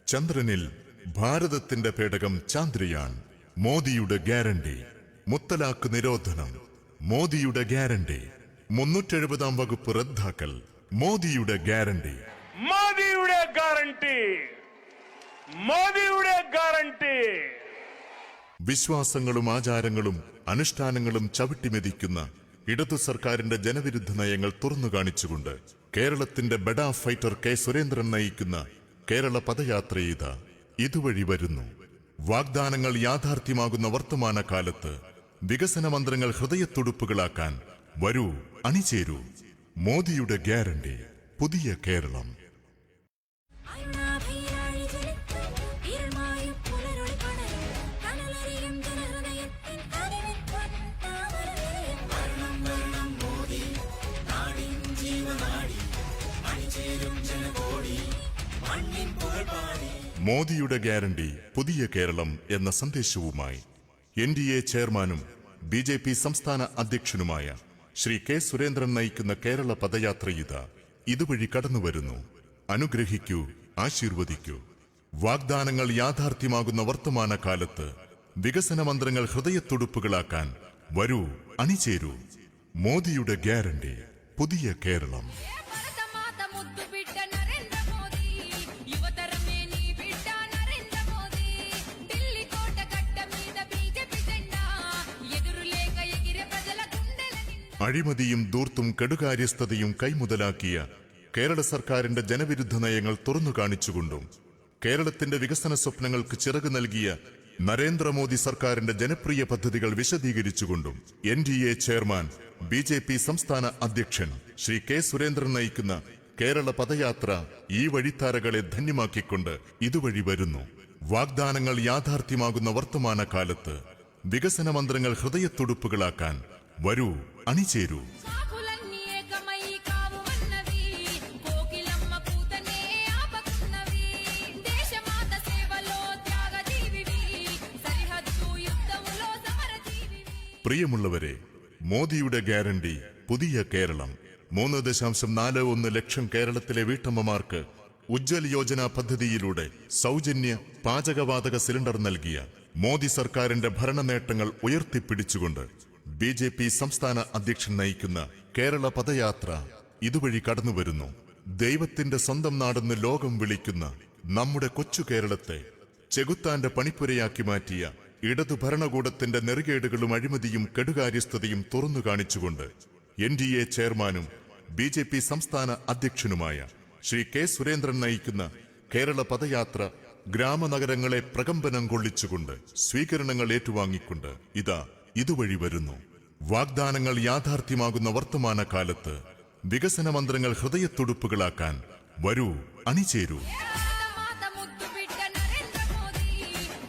ചന്ദ്രനിൽ ഭാരതത്തിന്റെ പേടകം ചാന്ദ്രയാൻ മോദിയുടെ ഗ്യാരണ്ടി. മുത്തലാഖ് നിരോധനം മോദിയുടെ ഗ്യാരണ്ടി. 370 വകുപ്പ് റദ്ദാക്കൽ മോദിയുടെ ഗ്യാരണ്ടി. മോദിയുടെ ഗ്യാരണ്ടി, മോദിയുടെ ഗ്യാരണ്ടി. വിശ്വാസങ്ങളും ആചാരങ്ങളും അനുഷ്ഠാനങ്ങളും ചവിട്ടിമെതിക്കുന്ന ഇടതു സർക്കാരിന്റെ ജനവിരുദ്ധ നയങ്ങൾ തുറന്നു കാണിച്ചുകൊണ്ട് കേരളത്തിന്റെ ബെഡാ ഫൈറ്റർ കെ സുരേന്ദ്രൻ നയിക്കുന്ന കേരള പദയാത്ര ഇതുവഴി വരുന്നു. വാഗ്ദാനങ്ങൾ യാഥാർത്ഥ്യമാകുന്ന വർത്തമാനകാലത്ത് വികസന മന്ത്രങ്ങൾ ഹൃദയത്തുടുപ്പുകളാക്കാൻ വരൂ, അണിചേരൂ. മോദിയുടെ ഗ്യാരണ്ടി പുതിയ കേരളം. മോദിയുടെ ഗ്യാരണ്ടി പുതിയ കേരളം എന്ന സന്ദേശവുമായി NDA ചെയർമാനും BJP സംസ്ഥാന അധ്യക്ഷനുമായ ശ്രീ കെ സുരേന്ദ്രൻ നയിക്കുന്ന കേരള പദയാത്ര ഇതുവഴി കടന്നുവരുന്നു. അനുഗ്രഹിക്കൂ, ആശീർവദിക്കൂ. വാഗ്ദാനങ്ങൾ യാഥാർത്ഥ്യമാകുന്ന വർത്തമാനകാലത്ത് വികസന മന്ത്രങ്ങൾ ഹൃദയത്തുടുപ്പുകളാക്കാൻ വരൂ, അണിചേരൂ. മോദിയുടെ ഗ്യാരണ്ടി, പുതിയ കേരളം. భరతమాత ముద్దు బిడ్డ నరేంద్ర మోదీ యువతరమే నీ బిడ్డ నరేంద్ర మోదీ ఢిల్లీ కోట గడ్డ మీద బీజేపీ జెండా ఎదురులేక ఎగిరే ప్రజల గుండెల నిండా അഴിമതിയും ധൂർത്തും കെടുകാര്യസ്ഥതയും കൈമുതലാക്കിയ കേരള സർക്കാരിന്റെ ജനവിരുദ്ധ നയങ്ങൾ തുറന്നു കാണിച്ചുകൊണ്ടും കേരളത്തിന്റെ വികസന സ്വപ്നങ്ങൾക്ക് ചിറക് നൽകിയ നരേന്ദ്രമോദി സർക്കാരിന്റെ ജനപ്രിയ പദ്ധതികൾ വിശദീകരിച്ചുകൊണ്ടും NDA ചെയർമാൻ BJP സംസ്ഥാന അധ്യക്ഷൻ ശ്രീ K. സുരേന്ദ്രൻ നയിക്കുന്ന കേരള പദയാത്ര ഈ വഴിത്താരകളെ ധന്യമാക്കിക്കൊണ്ട് ഇതുവഴി വരുന്നു. വാഗ്ദാനങ്ങൾ യാഥാർത്ഥ്യമാകുന്ന വർത്തമാനകാലത്ത് വികസന മന്ത്രങ്ങൾ ഹൃദയത്തുടുപ്പുകളാക്കാൻ വരൂ, അണിചേരൂ. కాకులన్నీ ఏకమై కావుమన్నవి కోకిలమ్మ కూతనే ఆపకున్నవి దేశమాత సేవలో త్యాగజీవివి సరిహద్దు యుద్ధంలో సమరజీవివి. പ്രിയമുള്ളവരെ, മോദിയുടെ ഗ്യാരണ്ടി, പുതിയ കേരളം. 3.41 ലക്ഷം കേരളത്തിലെ വീട്ടമ്മമാർക്ക് ഉജ്ജ്വൽ യോജന പദ്ധതിയിലൂടെ സൗജന്യ പാചകവാതക സിലിണ്ടർ നൽകിയ മോദി സർക്കാരിന്റെ ഭരണ നേട്ടങ്ങൾ ഉയർത്തിപ്പിടിച്ചുകൊണ്ട് BJP സംസ്ഥാന അധ്യക്ഷൻ നയിക്കുന്ന കേരള പദയാത്ര ഇതുവഴി കടന്നുവരുന്നു. ദൈവത്തിന്റെ സ്വന്തം നാടെന്ന് ലോകം വിളിക്കുന്ന നമ്മുടെ കൊച്ചു കേരളത്തെ ചെകുത്താന്റെ പണിപ്പുരയാക്കി മാറ്റിയ ഇടതു ഭരണകൂടത്തിന്റെ നെറുകേടുകളും അഴിമതിയും കെടുകാര്യസ്ഥതയും തുറന്നു കാണിച്ചുകൊണ്ട് NDA ചെയർമാനും BJP സംസ്ഥാന അധ്യക്ഷനുമായ ശ്രീ K. സുരേന്ദ്രൻ നയിക്കുന്ന കേരള പദയാത്ര ഗ്രാമനഗരങ്ങളെ പ്രകമ്പനം കൊള്ളിച്ചുകൊണ്ട് സ്വീകരണങ്ങൾ ഏറ്റുവാങ്ങിക്കൊണ്ട് ഇതുവഴി വരുന്നു. വാഗ്ദാനങ്ങൾ യാഥാർത്ഥ്യമാകുന്ന വർത്തമാനകാലത്ത് വികസന മന്ത്രങ്ങൾ ഹൃദയത്തുടുപ്പുകളാക്കാൻ വരൂ, അണിചേരൂ. భారతమాత ముద్దు బిడ్డ నరేంద్ర మోదీ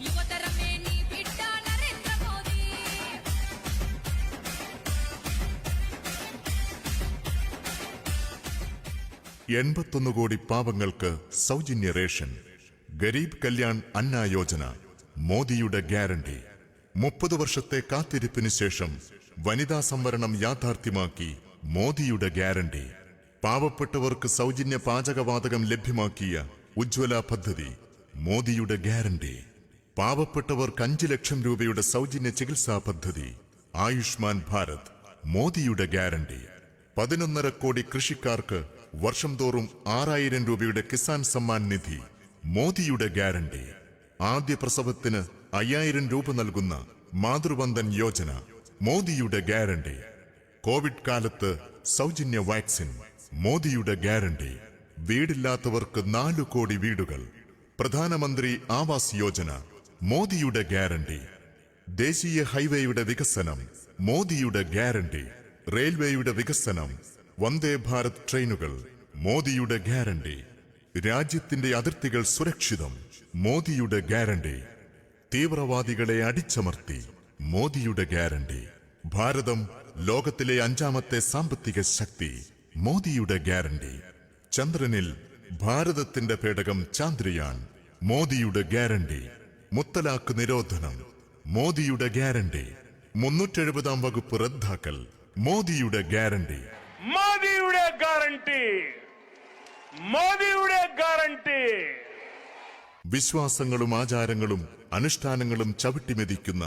యువతరమే నీ బిడ్డ నరేంద్ర మోదీ 81 കോടി പാവങ്ങൾക്ക് സൗജന്യ റേഷൻ. ഗരീബ് കല്യാൺ അന്ന യോജന, മോദിയുടെ ഗ്യാരണ്ടി. 30 വർഷത്തെ കാത്തിരിപ്പിന് ശേഷം വനിതാ സംവരണം യാഥാർത്ഥ്യമാക്കി മോദിയുടെ ഗ്യാരണ്ടി. പാവപ്പെട്ടവർക്ക് സൗജന്യ പാചകവാതകം ലഭ്യമാക്കിയ ഉജ്ജ്വല പദ്ധതി, മോദിയുടെ ഗ്യാരണ്ടി. പാവപ്പെട്ടവർക്ക് 5 ലക്ഷം രൂപയുടെ സൗജന്യ ചികിത്സാ പദ്ധതി, ആയുഷ്മാൻ ഭാരത്, മോദിയുടെ ഗ്യാരണ്ടി. 11.5 കോടി കൃഷിക്കാർക്ക് വർഷം തോറും 6000 രൂപയുടെ കിസാൻ സമ്മാൻ നിധി, മോദിയുടെ ഗ്യാരണ്ടി. ആദ്യ പ്രസവത്തിന് 5000 രൂപ നൽകുന്ന മാതൃവന്ദൻ യോജന, മോദിയുടെ ഗ്യാരണ്ടി. കോവിഡ് കാലത്ത് സൗജന്യ വാക്സിൻ, മോദിയുടെ ഗ്യാരണ്ടി. വീടില്ലാത്തവർക്ക് 4 കോടി വീടുകൾ, പ്രധാനമന്ത്രി ആവാസ് യോജന, മോദിയുടെ ഗ്യാരണ്ടി. ദേശീയ ഹൈവേയുടെ വികസനം, മോദിയുടെ ഗ്യാരണ്ടി. റെയിൽവേയുടെ വികസനം, വന്ദേ ഭാരത് ട്രെയിനുകൾ, മോദിയുടെ ഗ്യാരണ്ടി. രാജ്യത്തിന്റെ അതിർത്തികൾ സുരക്ഷിതം, മോദിയുടെ ഗ്യാരണ്ടി. തീവ്രവാദികളെ അടിച്ചമർത്തി, മോദിയുടെ ഗ്യാരണ്ടി. ഭാരതം ലോകത്തിലെ 5ാമത്തെ സാമ്പത്തിക ശക്തി, മോദിയുടെ ഗ്യാരണ്ടി. ചന്ദ്രനിൽ ഭാരതത്തിന്റെ പേടകം ചാന്ദ്രയാൻ, മോദിയുടെ ഗ്യാരണ്ടി. മുത്തലാഖ് നിരോധനം, മോദിയുടെ ഗ്യാരണ്ടി. 370 വകുപ്പ് റദ്ദാക്കൽ, മോദിയുടെ ഗ്യാരണ്ടി. മോദിയുടെ ഗ്യാരണ്ടി, മോദിയുടെ ഗ്യാരണ്ടി. വിശ്വാസങ്ങളും ആചാരങ്ങളും അനുഷ്ഠാനങ്ങളും ചവിട്ടിമെതിക്കുന്ന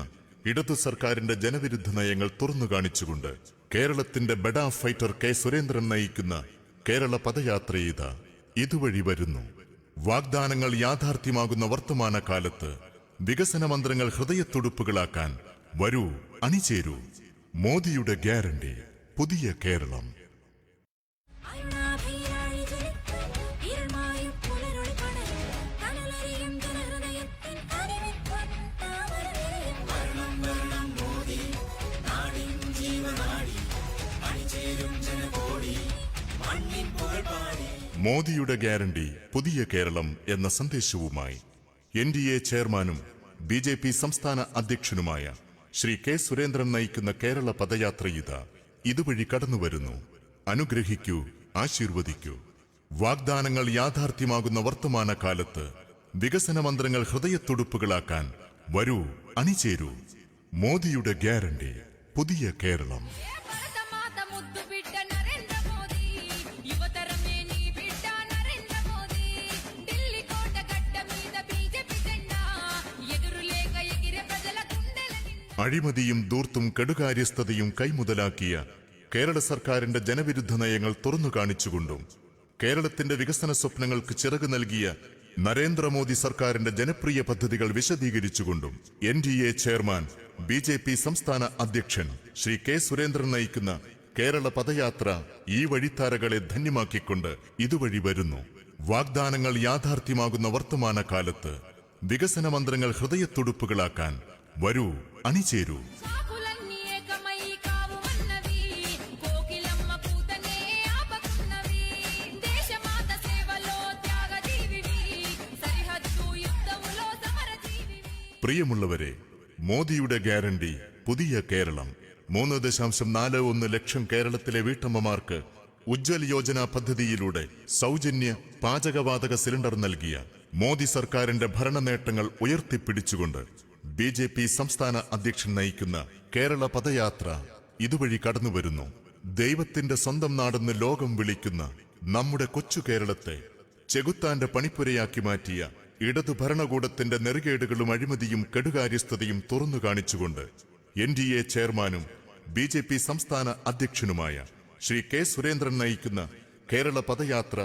ഇടതു സർക്കാരിന്റെ ജനവിരുദ്ധ നയങ്ങൾ തുറന്നു കാണിച്ചുകൊണ്ട് കേരളത്തിന്റെ ബെഡാ ഫൈറ്റർ K. സുരേന്ദ്രൻ നയിക്കുന്ന കേരള പദയാത്ര ഇതുവഴി വരുന്നു. വാഗ്ദാനങ്ങൾ യാഥാർത്ഥ്യമാകുന്ന വർത്തമാനകാലത്ത് വികസന മന്ത്രങ്ങൾ ഹൃദയത്തുടുപ്പുകളാക്കാൻ വരൂ, അണിചേരൂ. മോദിയുടെ ഗ്യാരണ്ടി, പുതിയ കേരളം. അരുണാഭിരാഴി ജ്വലിക്കും ഇരുൾമായും പുലരൊളി പടരും കനലറിയും ജനഹൃദയത്തിൻ കനിവിൻ താമരനിരയും വർണ്ണം വർണ്ണം മോദി നാടിൻ ജീവനാടി അണിചേരും ജനകോടി മണ്ണിൻ പുകഴ്പാടി. മോദിയുടെ ഗ്യാരണ്ടി, പുതിയ കേരളം എന്ന സന്ദേശവുമായി NDA ചെയർമാനും BJP സംസ്ഥാന അധ്യക്ഷനുമായ ശ്രീ K. സുരേന്ദ്രൻ നയിക്കുന്ന കേരള പദയാത്ര ഇതുവഴി കടന്നുവരുന്നു. അനുഗ്രഹിക്കൂ, ആശീർവദിക്കൂ. വാഗ്ദാനങ്ങൾ യാഥാർത്ഥ്യമാകുന്ന വർത്തമാനകാലത്ത് വികസന മന്ത്രങ്ങൾ ഹൃദയത്തുടുപ്പുകളാക്കാൻ വരൂ, അണിചേരൂ. മോദിയുടെ ഗ്യാരണ്ടി, പുതിയ കേരളം. భారతమాత ముద్దు బిడ్డ నరేంద్ర మోదీ యువతరమే నీ బిడ్డ నరేంద్ర మోదీ ఢిల్లీ కోట గడ్డ మీద బీజేపీ జెండా ఎదురులేక ఎగిరే ప్రజల അഴിമതിയും ധൂർത്തും കെടുകാര്യസ്ഥതയും കൈമുതലാക്കിയ കേരള സർക്കാരിന്റെ ജനവിരുദ്ധ നയങ്ങൾ തുറന്നു കാണിച്ചുകൊണ്ടും കേരളത്തിന്റെ വികസന സ്വപ്നങ്ങൾക്ക് ചിറക് നൽകിയ നരേന്ദ്രമോദി സർക്കാരിന്റെ ജനപ്രിയ പദ്ധതികൾ വിശദീകരിച്ചുകൊണ്ടും NDA ചെയർമാൻ BJP സംസ്ഥാന അധ്യക്ഷൻ ശ്രീ കെ സുരേന്ദ്രൻ നയിക്കുന്ന കേരള പദയാത്ര ഈ വഴിത്താരകളെ ധന്യമാക്കിക്കൊണ്ട് ഇതുവഴി വരുന്നു. വാഗ്ദാനങ്ങൾ യാഥാർത്ഥ്യമാകുന്ന വർത്തമാന കാലത്ത് വികസന മന്ത്രങ്ങൾ ഹൃദയത്തുടുപ്പുകളാക്കാൻ വരൂ, അണിചേരൂ. కాకులన్నీ ఏకమై కావుమన్నవి కోకిలమ్మ కూతనే ఆపకున్నవి దేశమాత సేవలో త్యాగజీవివి సరిహద్దు యుద్ధములో సమరజీవివి. പ്രിയമുള്ളവരെ, മോദിയുടെ ഗ്യാരണ്ടി പുതിയ കേരളം. 3.41 ലക്ഷം കേരളത്തിലെ വീട്ടമ്മമാർക്ക് ഉജ്ജ്വൽ യോജന പദ്ധതിയിലൂടെ സൗജന്യ പാചകവാതക സിലിണ്ടർ നൽകിയ മോദി സർക്കാരിന്റെ ഭരണ നേട്ടങ്ങൾ ഉയർത്തിപ്പിടിച്ചുകൊണ്ട് BJP സംസ്ഥാന അധ്യക്ഷൻ നയിക്കുന്ന കേരള പദയാത്ര ഇതുവഴി കടന്നുവരുന്നു. ദൈവത്തിന്റെ സ്വന്തം നാടെന്ന് ലോകം വിളിക്കുന്ന നമ്മുടെ കൊച്ചു കേരളത്തെ ചെകുത്താന്റെ പണിപ്പുരയാക്കി മാറ്റിയ ഇടതു ഭരണകൂടത്തിന്റെ നെറുകേടുകളും അഴിമതിയും കെടുകാര്യസ്ഥതയും തുറന്നു കാണിച്ചുകൊണ്ട് NDA ചെയർമാനും BJP സംസ്ഥാന അധ്യക്ഷനുമായ ശ്രീ കെ സുരേന്ദ്രൻ നയിക്കുന്ന കേരള പദയാത്ര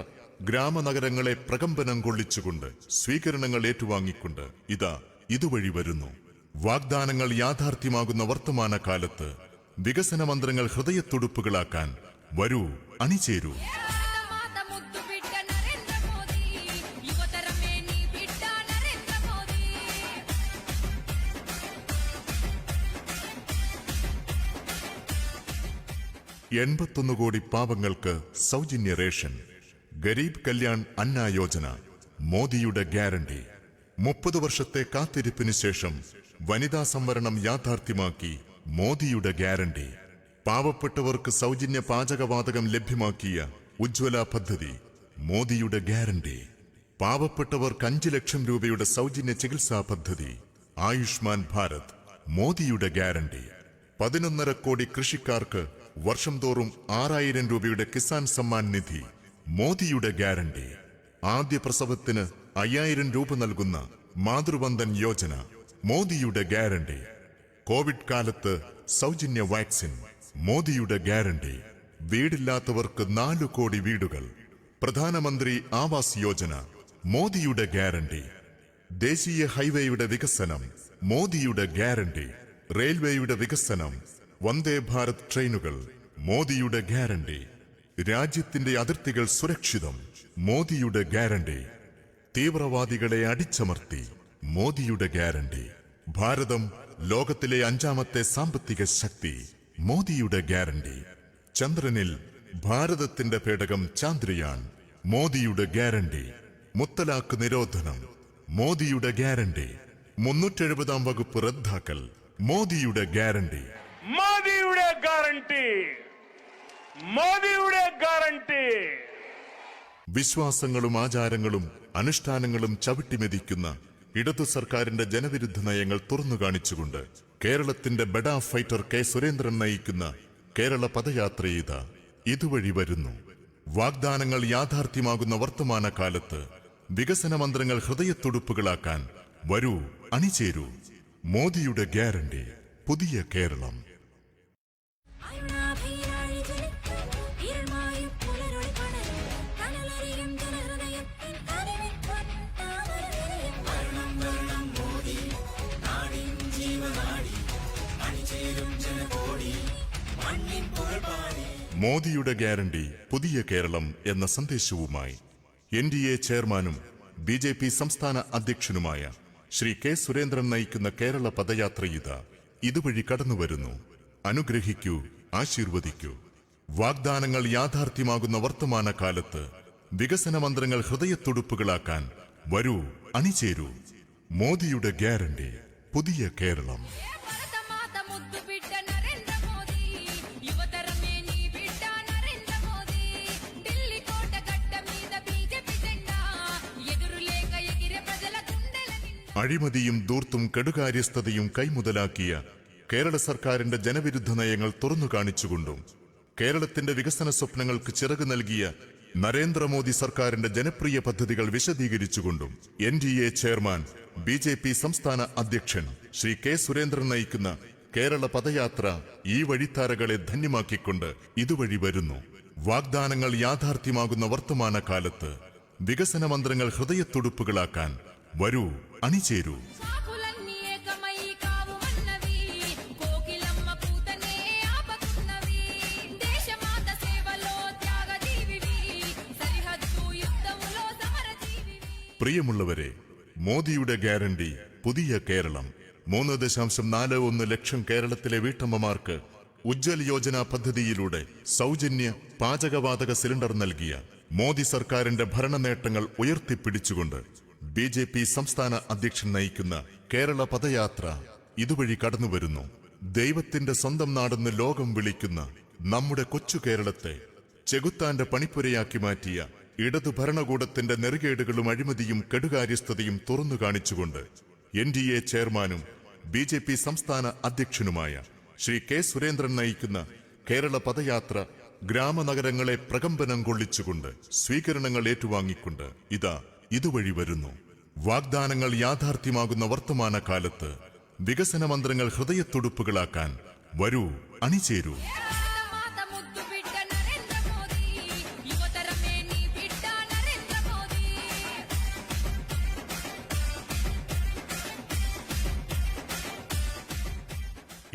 ഗ്രാമനഗരങ്ങളെ പ്രകമ്പനം കൊള്ളിച്ചുകൊണ്ട് സ്വീകരണങ്ങൾ ഏറ്റുവാങ്ങിക്കൊണ്ട് ഇതുവഴി വരുന്നു. വാഗ്ദാനങ്ങൾ യാഥാർത്ഥ്യമാകുന്ന വർത്തമാന കാലത്ത് വികസന മന്ത്രങ്ങൾ ഹൃദയത്തുടുപ്പുകളാക്കാൻ വരൂ, അണിചേരൂ. భారతమాత ముద్దు బిడ్డ నరేంద్ర మోదీ యువతరమే నీ బిడ్డ నరేంద్ర మోదీ 81 കോടി പാവങ്ങൾക്ക് സൗജന്യ റേഷൻ. ഗരീബ് കല്യാൺ അന്ന യോജന മോദിയുടെ ഗ്യാരണ്ടി. 30 വർഷത്തെ കാത്തിരിപ്പിന് ശേഷം വനിതാ സംവരണം യാഥാർത്ഥ്യമാക്കി മോദിയുടെ ഗ്യാരണ്ടി. പാവപ്പെട്ടവർക്ക് സൗജന്യ പാചകവാതകം ലഭ്യമാക്കിയ ഉജ്ജ്വല പദ്ധതി മോദിയുടെ ഗ്യാരണ്ടി. പാവപ്പെട്ടവർക്ക് 5 ലക്ഷം രൂപയുടെ സൗജന്യ ചികിത്സാ പദ്ധതി ആയുഷ്മാൻ ഭാരത് മോദിയുടെ ഗ്യാരണ്ടി. 11.5 കോടി കൃഷിക്കാർക്ക് വർഷം തോറും 6000 രൂപയുടെ കിസാൻ സമ്മാൻ നിധി മോദിയുടെ ഗ്യാരണ്ടി. ആദ്യ പ്രസവത്തിന് 5000 രൂപ നൽകുന്ന മാതൃവന്ദൻ യോജന മോദിയുടെ ഗ്യാരണ്ടി. കോവിഡ് കാലത്ത് സൗജന്യ വാക്സിൻ മോദിയുടെ ഗ്യാരണ്ടി. വീടില്ലാത്തവർക്ക് 4 കോടി വീടുകൾ. പ്രധാനമന്ത്രി ആവാസ് യോജന മോദിയുടെ ഗ്യാരണ്ടി. ദേശീയ ഹൈവേയുടെ വികസനം മോദിയുടെ ഗ്യാരണ്ടി. റെയിൽവേയുടെ വികസനം, വന്ദേ ഭാരത് ട്രെയിനുകൾ മോദിയുടെ ഗ്യാരണ്ടി. രാജ്യത്തിന്റെ അതിർത്തികൾ സുരക്ഷിതം മോദിയുടെ ഗ്യാരണ്ടി. തീവ്രവാദികളെ അടിച്ചമർത്തി മോദിയുടെ ഗ്യാരണ്ടി. ഭാരതം ലോകത്തിലെ 5ാമത്തെ സാമ്പത്തിക ശക്തി മോദിയുടെ ഗ്യാരണ്ടി. ചന്ദ്രനിൽ ഭാരതത്തിന്റെ പേടകം ചാന്ദ്രയാൻ മോദിയുടെ ഗ്യാരണ്ടി. മുത്തലാഖ് നിരോധനം മോദിയുടെ ഗ്യാരണ്ടി. 370 വകുപ്പ് റദ്ദാക്കൽ മോദിയുടെ ഗ്യാരണ്ടി. മോദിയുടെ ഗ്യാരണ്ടി, മോദിയുടെ ഗ്യാരണ്ടി. വിശ്വാസങ്ങളും ആചാരങ്ങളും അനുഷ്ഠാനങ്ങളും ചവിട്ടിമെതിക്കുന്ന ഇടതു സർക്കാരിന്റെ ജനവിരുദ്ധ നയങ്ങൾ തുറന്നു കാണിച്ചുകൊണ്ട് കേരളത്തിന്റെ ബെഡാ ഫൈറ്റർ കെ സുരേന്ദ്രൻ നയിക്കുന്ന കേരള പദയാത്ര ഇതുവഴി വരുന്നു. വാഗ്ദാനങ്ങൾ യാഥാർത്ഥ്യമാകുന്ന വർത്തമാന കാലത്ത് വികസന മന്ത്രങ്ങൾ ഹൃദയത്തുടുപ്പുകളാക്കാൻ വരൂ, അണിചേരൂ. മോദിയുടെ ഗ്യാരണ്ടി പുതിയ കേരളം. മോദിയുടെ ഗ്യാരണ്ടി പുതിയ കേരളം എന്ന സന്ദേശവുമായി NDA ചെയർമാനും BJP സംസ്ഥാന അധ്യക്ഷനുമായ ശ്രീ കെ സുരേന്ദ്രൻ നയിക്കുന്ന കേരള പദയാത്ര ഇതുവഴി കടന്നുവരുന്നു. അനുഗ്രഹിക്കൂ, ആശീർവദിക്കൂ. വാഗ്ദാനങ്ങൾ യാഥാർത്ഥ്യമാകുന്ന വർത്തമാന കാലത്ത് വികസന മന്ത്രങ്ങൾ ഹൃദയത്തുടുപ്പുകളാക്കാൻ വരൂ, അണിചേരൂ. മോദിയുടെ ഗ്യാരണ്ടി പുതിയ കേരളം. భారతమాత ముద్దు బిడ్డ నరేంద్ర మోదీ యువతరమే నీ బిడ్డ నరేంద్ర మోదీ ఢిల్లీ కోట గడ్డ మీద బీజేపీ జెండా ఎదురులేక ఎగిరే ప్రజల గుండెల నిండా അഴിമതിയും ധൂർത്തും കെടുകാര്യസ്ഥതയും കൈമുതലാക്കിയ കേരള സർക്കാരിന്റെ ജനവിരുദ്ധ നയങ്ങൾ തുറന്നു കാണിച്ചുകൊണ്ടും കേരളത്തിന്റെ വികസന സ്വപ്നങ്ങൾക്ക് ചിറക് നൽകിയ നരേന്ദ്രമോദി സർക്കാരിന്റെ ജനപ്രിയ പദ്ധതികൾ വിശദീകരിച്ചുകൊണ്ടും NDA ചെയർമാൻ BJP സംസ്ഥാന അധ്യക്ഷൻ ശ്രീ കെ സുരേന്ദ്രൻ നയിക്കുന്ന കേരള പദയാത്ര ഈ വഴിത്താരകളെ ധന്യമാക്കിക്കൊണ്ട് ഇതുവഴി വരുന്നു. വാഗ്ദാനങ്ങൾ യാഥാർത്ഥ്യമാകുന്ന വർത്തമാനകാലത്ത് വികസന മന്ത്രങ്ങൾ ഹൃദയത്തുടുപ്പുകളാക്കാൻ വരൂ, അണിചേരൂ. సాకులన్నీ ఏకమై కావుమన్నవి కోకిలమ్మ కూతనే ఆపకున్నవి దేశమాత సేవలో త్యాగజీవివి సరిహద్దు యుద్ధములో సమరజీవివి. പ്രിയമുള്ളവരെ, മോദിയുടെ ഗ്യാരണ്ടി പുതിയ കേരളം. 3.41 ലക്ഷം കേരളത്തിലെ വീട്ടമ്മമാർക്ക് ഉജ്ജ്വൽ യോജന പദ്ധതിയിലൂടെ സൗജന്യ പാചകവാതക സിലിണ്ടർ നൽകിയ മോദി സർക്കാരിന്റെ ഭരണനേട്ടങ്ങൾ ഉയർത്തിപ്പിടിച്ചുകൊണ്ട് BJP സംസ്ഥാന അധ്യക്ഷൻ നയിക്കുന്ന കേരള പദയാത്ര ഇതുവഴി കടന്നുവരുന്നു. ദൈവത്തിന്റെ സ്വന്തം നാടെന്ന് ലോകം വിളിക്കുന്ന നമ്മുടെ കൊച്ചു കേരളത്തെ ചെകുത്താന്റെ പണിപ്പുരയാക്കി മാറ്റിയ ഇടതു ഭരണകൂടത്തിന്റെ നെറുകേടുകളും അഴിമതിയും കെടുകാര്യസ്ഥതയും തുറന്നു കാണിച്ചുകൊണ്ട് NDA ചെയർമാനും BJP സംസ്ഥാന അധ്യക്ഷനുമായ ശ്രീ K. സുരേന്ദ്രൻ നയിക്കുന്ന കേരള പദയാത്ര ഗ്രാമനഗരങ്ങളെ പ്രകമ്പനം കൊള്ളിച്ചുകൊണ്ട് സ്വീകരണങ്ങൾ ഏറ്റുവാങ്ങിക്കൊണ്ട് ഇതുവഴി വരുന്നു. വാഗ്ദാനങ്ങൾ യാഥാർത്ഥ്യമാകുന്ന വർത്തമാനകാലത്ത് വികസന മന്ത്രങ്ങൾ ഹൃദയത്തുടുപ്പുകളാക്കാൻ വരൂ, അണിചേരൂ. మాత ముద్దు బిడ్డ నరేంద్ర మోదీ యువతరమే నీ బిడ్డ నరేంద్ర మోదీ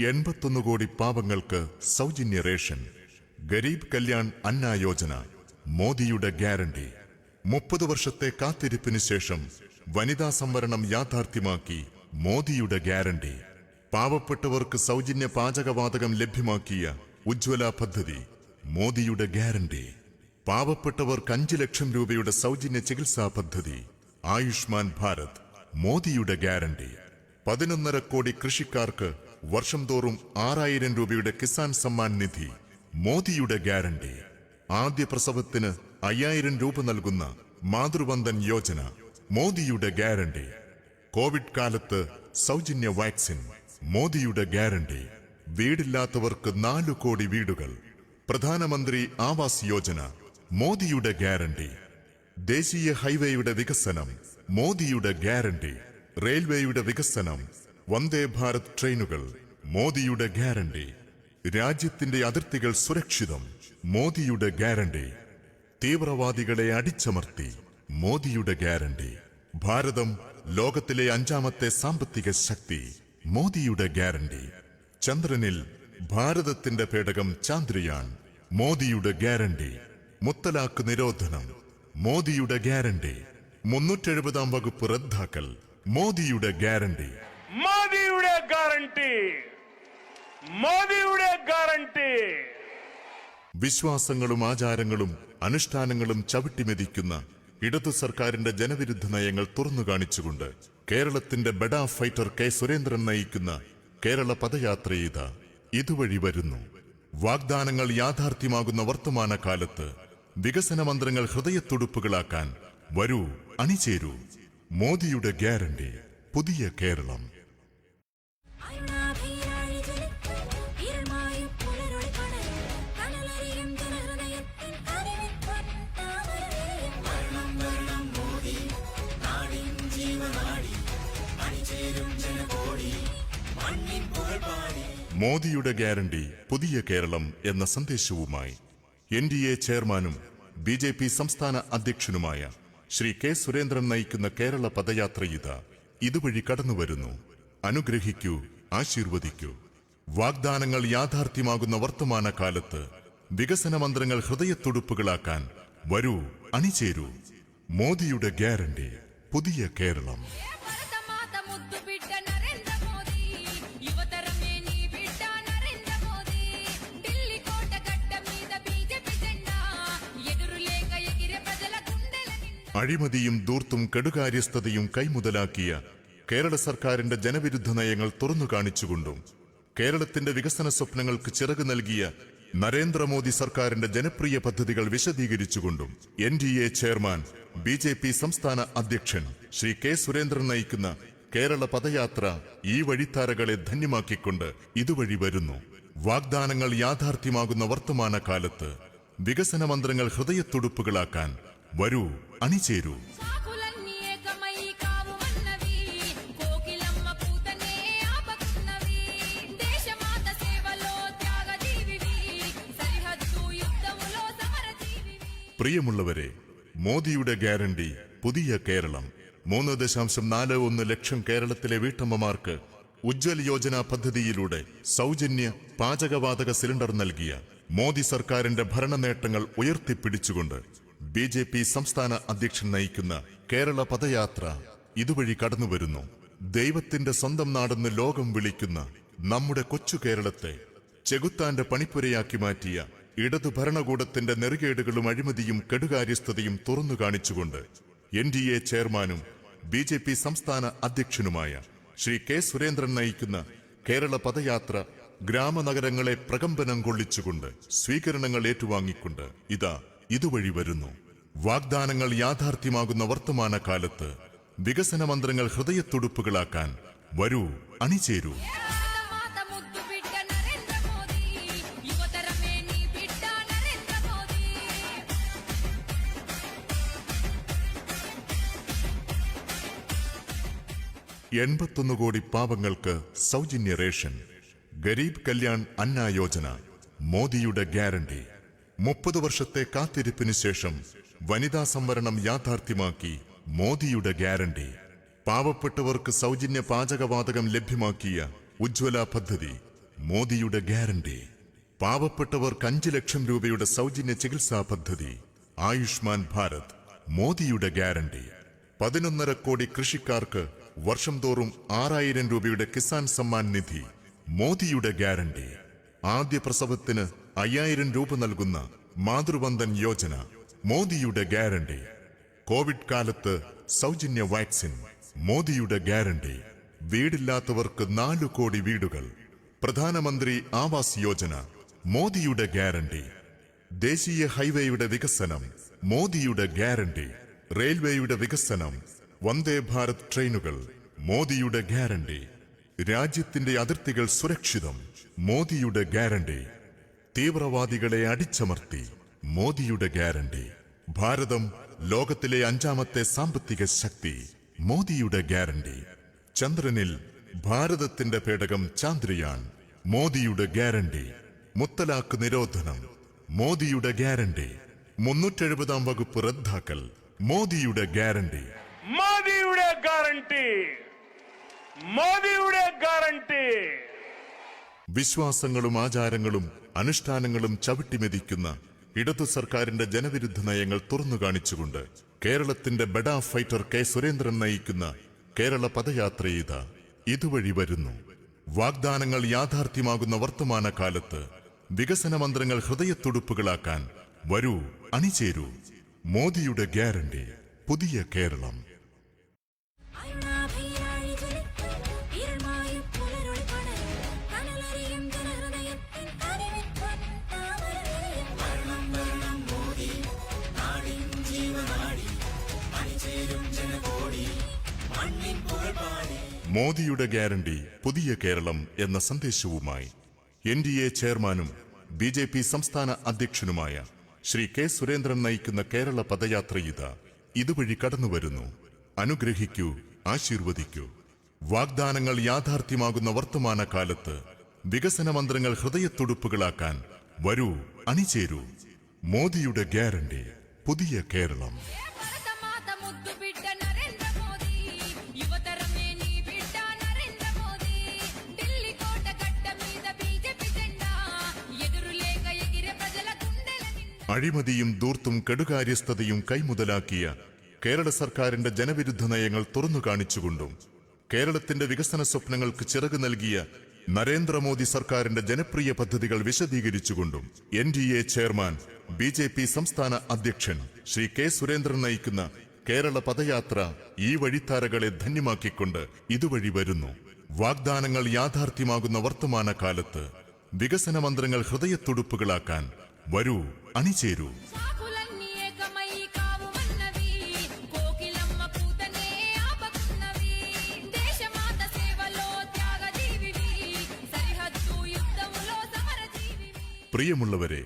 81 കോടി പാവങ്ങൾക്ക് സൗജന്യ റേഷൻ. ഗരീബ് കല്യാൺ അന്ന യോജന മോദിയുടെ ഗ്യാരണ്ടി. 30 വർഷത്തെ കാത്തിരിപ്പിന് ശേഷം വനിതാ സംവരണം യാഥാർത്ഥ്യമാക്കി മോദിയുടെ ഗ്യാരണ്ടി. പാവപ്പെട്ടവർക്ക് സൗജന്യ പാചകവാതകം ലഭ്യമാക്കിയ ഉജ്ജ്വല പദ്ധതി മോദിയുടെ ഗ്യാരണ്ടി. പാവപ്പെട്ടവർക്ക് 5 ലക്ഷം രൂപയുടെ സൗജന്യ ചികിത്സാ പദ്ധതി ആയുഷ്മാൻ ഭാരത് മോദിയുടെ ഗ്യാരണ്ടി. 11.5 കോടി കൃഷിക്കാർക്ക് വർഷം തോറും 6000 രൂപയുടെ കിസാൻ സമ്മാൻ നിധി മോദിയുടെ ഗ്യാരണ്ടി. ആദ്യ പ്രസവത്തിന് 5000 രൂപ നൽകുന്ന മാതൃവന്ദൻ യോജന മോദിയുടെ ഗ്യാരണ്ടി. കോവിഡ് കാലത്ത് സൗജന്യ വാക്സിൻ മോദിയുടെ ഗ്യാരണ്ടി. വീടില്ലാത്തവർക്ക് 4 കോടി വീടുകൾ. പ്രധാനമന്ത്രി ആവാസ് യോജന മോദിയുടെ ഗ്യാരണ്ടി. ദേശീയ ഹൈവേയുടെ വികസനം മോദിയുടെ ഗ്യാരണ്ടി. റെയിൽവേയുടെ വികസനം, വന്ദേ ഭാരത് ട്രെയിനുകൾ മോദിയുടെ ഗ്യാരണ്ടി. രാജ്യത്തിന്റെ അതിർത്തികൾ സുരക്ഷിതം മോദിയുടെ ഗ്യാരണ്ടി. തീവ്രവാദികളെ അടിച്ചമർത്തി മോദിയുടെ ഗ്യാരണ്ടി. ഭാരതം ലോകത്തിലെ 5ാമത്തെ സാമ്പത്തിക ശക്തി മോദിയുടെ ഗ്യാരണ്ടി. ചന്ദ്രനിൽ ഭാരതത്തിന്റെ പേടകം ചാന്ദ്രയാൻ മോദിയുടെ ഗ്യാരണ്ടി. മുത്തലാഖ് നിരോധനം മോദിയുടെ ഗ്യാരണ്ടി. 370 വകുപ്പ് റദ്ദാക്കൽ മോദിയുടെ ഗ്യാരണ്ടി. മോദിയുടെ ഗ്യാരണ്ടി, മോദിയുടെ ഗ്യാരണ്ടി. വിശ്വാസങ്ങളും ആചാരങ്ങളും അനുഷ്ഠാനങ്ങളും ചവിട്ടിമെതിക്കുന്ന ഇടതു സർക്കാരിന്റെ ജനവിരുദ്ധ നയങ്ങൾ തുറന്നു കാണിച്ചുകൊണ്ട് കേരളത്തിന്റെ ബെഡാ ഫൈറ്റർ K. സുരേന്ദ്രൻ നയിക്കുന്ന കേരള പദയാത്ര ഇതുവഴി വരുന്നു. വാഗ്ദാനങ്ങൾ യാഥാർത്ഥ്യമാകുന്ന വർത്തമാനകാലത്ത് വികസന മന്ത്രങ്ങൾ ഹൃദയത്തുടുപ്പുകളാക്കാൻ വരൂ, അണിചേരൂ. മോദിയുടെ ഗ്യാരണ്ടി പുതിയ കേരളം. അരുണാഭിരാഴി ജ്വലിക്കും ഇരുൾമായും പുലരൊളി പടരും കനലരിയും ജനഹൃദയത്തിൻ കനിവിൻ പൊൻതാമരയും വർണ്ണം വർണ്ണം മോദി നാടിൻ ജീവനാടി അണിചേരും ജനകോടി മണ്ണിൻ പുകഴ്പാടി. മോദിയുടെ ഗ്യാരണ്ടി പുതിയ കേരളം എന്ന സന്ദേശവുമായി NDA ചെയർമാനും BJP സംസ്ഥാന അധ്യക്ഷനുമായ ശ്രീ K. സുരേന്ദ്രൻ നയിക്കുന്ന കേരള പദയാത്ര ഇതുവഴി കടന്നുവരുന്നു. അനുഗ്രഹിക്കൂ, ആശീർവദിക്കൂ. വാഗ്ദാനങ്ങൾ യാഥാർത്ഥ്യമാകുന്ന വർത്തമാനകാലത്ത് വികസന മന്ത്രങ്ങൾ ഹൃദയത്തുടുപ്പുകളാക്കാൻ വരൂ, അണിചേരൂ. മോദിയുടെ ഗ്യാരണ്ടി പുതിയ കേരളം. భరతమాత ముద్దు బిడ్డ నరేంద్ర మోదీ యువతరమే నీ బిడ్డ నరేంద్ర మోదీ ఢిల్లీ కోట గడ్డ మీద BJP జెండా ఎదురులేక ఎగిరే ప్రజల గుండెల నిండా. അഴിമതിയും ധൂർത്തും കെടുകാര്യസ്ഥതയും കൈമുതലാക്കിയ കേരള സർക്കാരിന്റെ ജനവിരുദ്ധ നയങ്ങൾ തുറന്നു കാണിച്ചുകൊണ്ടും കേരളത്തിന്റെ വികസന സ്വപ്നങ്ങൾക്ക് ചിറക് നൽകിയ നരേന്ദ്രമോദി സർക്കാരിന്റെ ജനപ്രിയ പദ്ധതികൾ വിശദീകരിച്ചുകൊണ്ടും NDA ചെയർമാൻ BJP സംസ്ഥാന അധ്യക്ഷൻ ശ്രീ K. സുരേന്ദ്രൻ നയിക്കുന്ന കേരള പദയാത്ര ഈ വഴിത്താരകളെ ധന്യമാക്കിക്കൊണ്ട് ഇതുവഴി വരുന്നു. വാഗ്ദാനങ്ങൾ യാഥാർത്ഥ്യമാകുന്ന വർത്തമാനകാലത്ത് വികസന മന്ത്രങ്ങൾ ഹൃദയത്തുടുപ്പുകളാക്കാൻ വരൂ, അണിചേരൂ. సాకులన్నీ ఏకమై కావుమన్నవి కోకిలమ్మ కూతనే ఆపకున్నవి దేశ പ്രിയമുള്ളവരെ, മോദിയുടെ ഗ്യാരണ്ടി പുതിയ കേരളം. 3.41 ലക്ഷം കേരളത്തിലെ വീട്ടമ്മമാർക്ക് ഉജ്ജ്വൽ യോജന പദ്ധതിയിലൂടെ സൗജന്യ പാചകവാതക സിലിണ്ടർ നൽകിയ മോദി സർക്കാരിന്റെ ഭരണനേട്ടങ്ങൾ ഉയർത്തിപ്പിടിച്ചുകൊണ്ട് BJP സംസ്ഥാന അധ്യക്ഷൻ നയിക്കുന്ന കേരള പദയാത്ര ഇതുവഴി കടന്നുവരുന്നു. ദൈവത്തിന്റെ സ്വന്തം നാടെന്ന് ലോകം വിളിക്കുന്ന നമ്മുടെ കൊച്ചു കേരളത്തെ ചെകുത്താന്റെ പണിപ്പുരയാക്കി മാറ്റിയ ഇടതു ഭരണകൂടത്തിന്റെ നെറുകേടുകളും അഴിമതിയും കെടുകാര്യസ്ഥതയും തുറന്നു കാണിച്ചുകൊണ്ട് NDA ചെയർമാനും BJP സംസ്ഥാന അധ്യക്ഷനുമായ ശ്രീ K. സുരേന്ദ്രൻ നയിക്കുന്ന കേരള പദയാത്ര ഗ്രാമനഗരങ്ങളെ പ്രകമ്പനം കൊള്ളിച്ചുകൊണ്ട് സ്വീകരണങ്ങൾ ഏറ്റുവാങ്ങിക്കൊണ്ട് ഇതുവഴി വരുന്നു. വാഗ്ദാനങ്ങൾ യാഥാർത്ഥ്യമാകുന്ന വർത്തമാനകാലത്ത് വികസന മന്ത്രങ്ങൾ ഹൃദയത്തുടുപ്പുകളാക്കാൻ വരൂ, അണിചേരൂ. మాత ముద్దు బిడ్డ నరేంద్ర మోదీ యువతరమే నీ బిడ్డ నరేంద్ర మోదీ 81 കോടി പാവങ്ങൾക്ക് സൗജന്യ റേഷൻ. ഗരീബ് കല്യാൺ അന്ന യോജന മോദിയുടെ ഗ്യാരണ്ടി. 30 വർഷത്തെ കാത്തിരിപ്പിന് ശേഷം വനിതാ സംവരണം യാഥാർത്ഥ്യമാക്കി മോദിയുടെ ഗ്യാരണ്ടി. പാവപ്പെട്ടവർക്ക് സൗജന്യ പാചകവാതകം ലഭ്യമാക്കിയ ഉജ്ജ്വല പദ്ധതി മോദിയുടെ ഗ്യാരണ്ടി. പാവപ്പെട്ടവർക്ക് 5 ലക്ഷം രൂപയുടെ സൗജന്യ ചികിത്സാ പദ്ധതി ആയുഷ്മാൻ ഭാരത് മോദിയുടെ ഗ്യാരണ്ടി. 11.5 കോടി കൃഷിക്കാർക്ക് വർഷം തോറും 6000 രൂപയുടെ കിസാൻ സമ്മാൻ നിധി മോദിയുടെ ഗ്യാരണ്ടി. ആദ്യ പ്രസവത്തിന് 5000 രൂപ നൽകുന്ന മാതൃവന്ദൻ യോജന മോദിയുടെ ഗ്യാരണ്ടി. കോവിഡ് കാലത്ത് സൗജന്യ വാക്സിൻ മോദിയുടെ ഗ്യാരണ്ടി. വീടില്ലാത്തവർക്ക് 4 കോടി വീടുകൾ പ്രധാനമന്ത്രി ആവാസ് യോജന മോദിയുടെ ഗ്യാരണ്ടി. ദേശീയ ഹൈവേയുടെ വികസനം മോദിയുടെ ഗ്യാരണ്ടി. റെയിൽവേയുടെ വികസനം, വന്ദേ ഭാരത് ട്രെയിനുകൾ മോദിയുടെ ഗ്യാരണ്ടി. രാജ്യത്തിന്റെ അതിർത്തികൾ സുരക്ഷിതം മോദിയുടെ ഗ്യാരണ്ടി. തീവ്രവാദികളെ അടിച്ചമർത്തി മോദിയുടെ ഗ്യാരണ്ടി. ഭാരതം ലോകത്തിലെ 5ാമത്തെ സാമ്പത്തിക ശക്തി മോദിയുടെ ഗ്യാരണ്ടി. ചന്ദ്രനിൽ ഭാരതത്തിന്റെ പേടകം ചാന്ദ്രയാൻ മോദിയുടെ ഗ്യാരണ്ടി. മുത്തലാഖ് നിരോധനം മോദിയുടെ ഗ്യാരണ്ടി. 370-ാം വകുപ്പ് റദ്ദാക്കൽ മോദിയുടെ ഗ്യാരണ്ടി. മോദിയുടെ ഗ്യാരണ്ടി, മോദിയുടെ ഗ്യാരണ്ടി. വിശ്വാസങ്ങളും ആചാരങ്ങളും അനുഷ്ഠാനങ്ങളും ചവിട്ടിമെതിക്കുന്ന ഇടതു സർക്കാരിന്റെ ജനവിരുദ്ധ നയങ്ങൾ തുറന്നു കാണിച്ചുകൊണ്ട് കേരളത്തിന്റെ ബെഡാ ഫൈറ്റർ K. സുരേന്ദ്രൻ നയിക്കുന്ന കേരള പദയാത്ര ഇതുവഴി വരുന്നു. വാഗ്ദാനങ്ങൾ യാഥാർത്ഥ്യമാകുന്ന വർത്തമാനകാലത്ത് വികസന മന്ത്രങ്ങൾ ഹൃദയത്തുടുപ്പുകളാക്കാൻ വരൂ, അണിചേരൂ. മോദിയുടെ ഗ്യാരണ്ടി പുതിയ കേരളം. അരുണാഭിരാഴി ജ്വലിക്കും ഇരുൾമായും പുലരൊളി പടരും കനലറിയും ജനഹൃദയത്തിൻ കനിവിൻ താമരയും വരണം വരണം മോദി നാടിൻ ജീവനാടി അണിചേരും ജനകോടി മണ്ണിൻ പുകഴ്പാടി. മോദിയുടെ ഗ്യാരണ്ടി പുതിയ കേരളം എന്ന സന്ദേശവുമായി NDA ചെയർമാനും BJP സംസ്ഥാന അധ്യക്ഷനുമായ ശ്രീ K. സുരേന്ദ്രൻ നയിക്കുന്ന കേരള പദയാത്ര ഇതുവഴി കടന്നുവരുന്നു. അനുഗ്രഹിക്കൂ, ആശീർവദിക്കൂ. വാഗ്ദാനങ്ങൾ യാഥാർത്ഥ്യമാകുന്ന വർത്തമാനകാലത്ത് വികസന മന്ത്രങ്ങൾ ഹൃദയത്തുടുപ്പുകളാക്കാൻ വരൂ, അണിചേരൂ. മോദിയുടെ ഗ്യാരണ്ടി പുതിയ കേരളം. భారతమాత ముద్దు బిడ్డ నరేంద్ర మోదీ యువతరమే నీ బిడ్డ నరేంద్ర మోదీ ఢిల్లీ కోట గడ్డ మీద బీజేపీ జెండా ఎదురులేక ఎగిరే ప్రజల గుండెల నిండా അഴിമതിയും ധൂർത്തും കെടുകാര്യസ്ഥതയും കൈമുതലാക്കിയ കേരള സർക്കാരിന്റെ ജനവിരുദ്ധ നയങ്ങൾ തുറന്നു കാണിച്ചുകൊണ്ടും കേരളത്തിന്റെ വികസന സ്വപ്നങ്ങൾക്ക് ചിറക് നൽകിയ നരേന്ദ്രമോദി സർക്കാരിന്റെ ജനപ്രിയ പദ്ധതികൾ വിശദീകരിച്ചുകൊണ്ടും NDA ചെയർമാൻ BJP സംസ്ഥാന അധ്യക്ഷൻ ശ്രീ K. സുരേന്ദ്രൻ നയിക്കുന്ന കേരള പദയാത്ര ഈ വഴിത്താരകളെ ധന്യമാക്കിക്കൊണ്ട് ഇതുവഴി വരുന്നു. വാഗ്ദാനങ്ങൾ യാഥാർത്ഥ്യമാകുന്ന വർത്തമാനകാലത്ത് വികസന മന്ത്രങ്ങൾ ഹൃദയത്തുടുപ്പുകളാക്കാൻ വരൂ, അണിചേരൂ. సాకులన్నీ ఏకమై కావుమన్నవి కోకిలమ్మ కూతనే ఆపకున్నవి దేశమాత సేవలో త్యాగజీవివి సరిహద్దు యుద్ధములో సమరజీవివి. പ്രിയമുള്ളവരെ,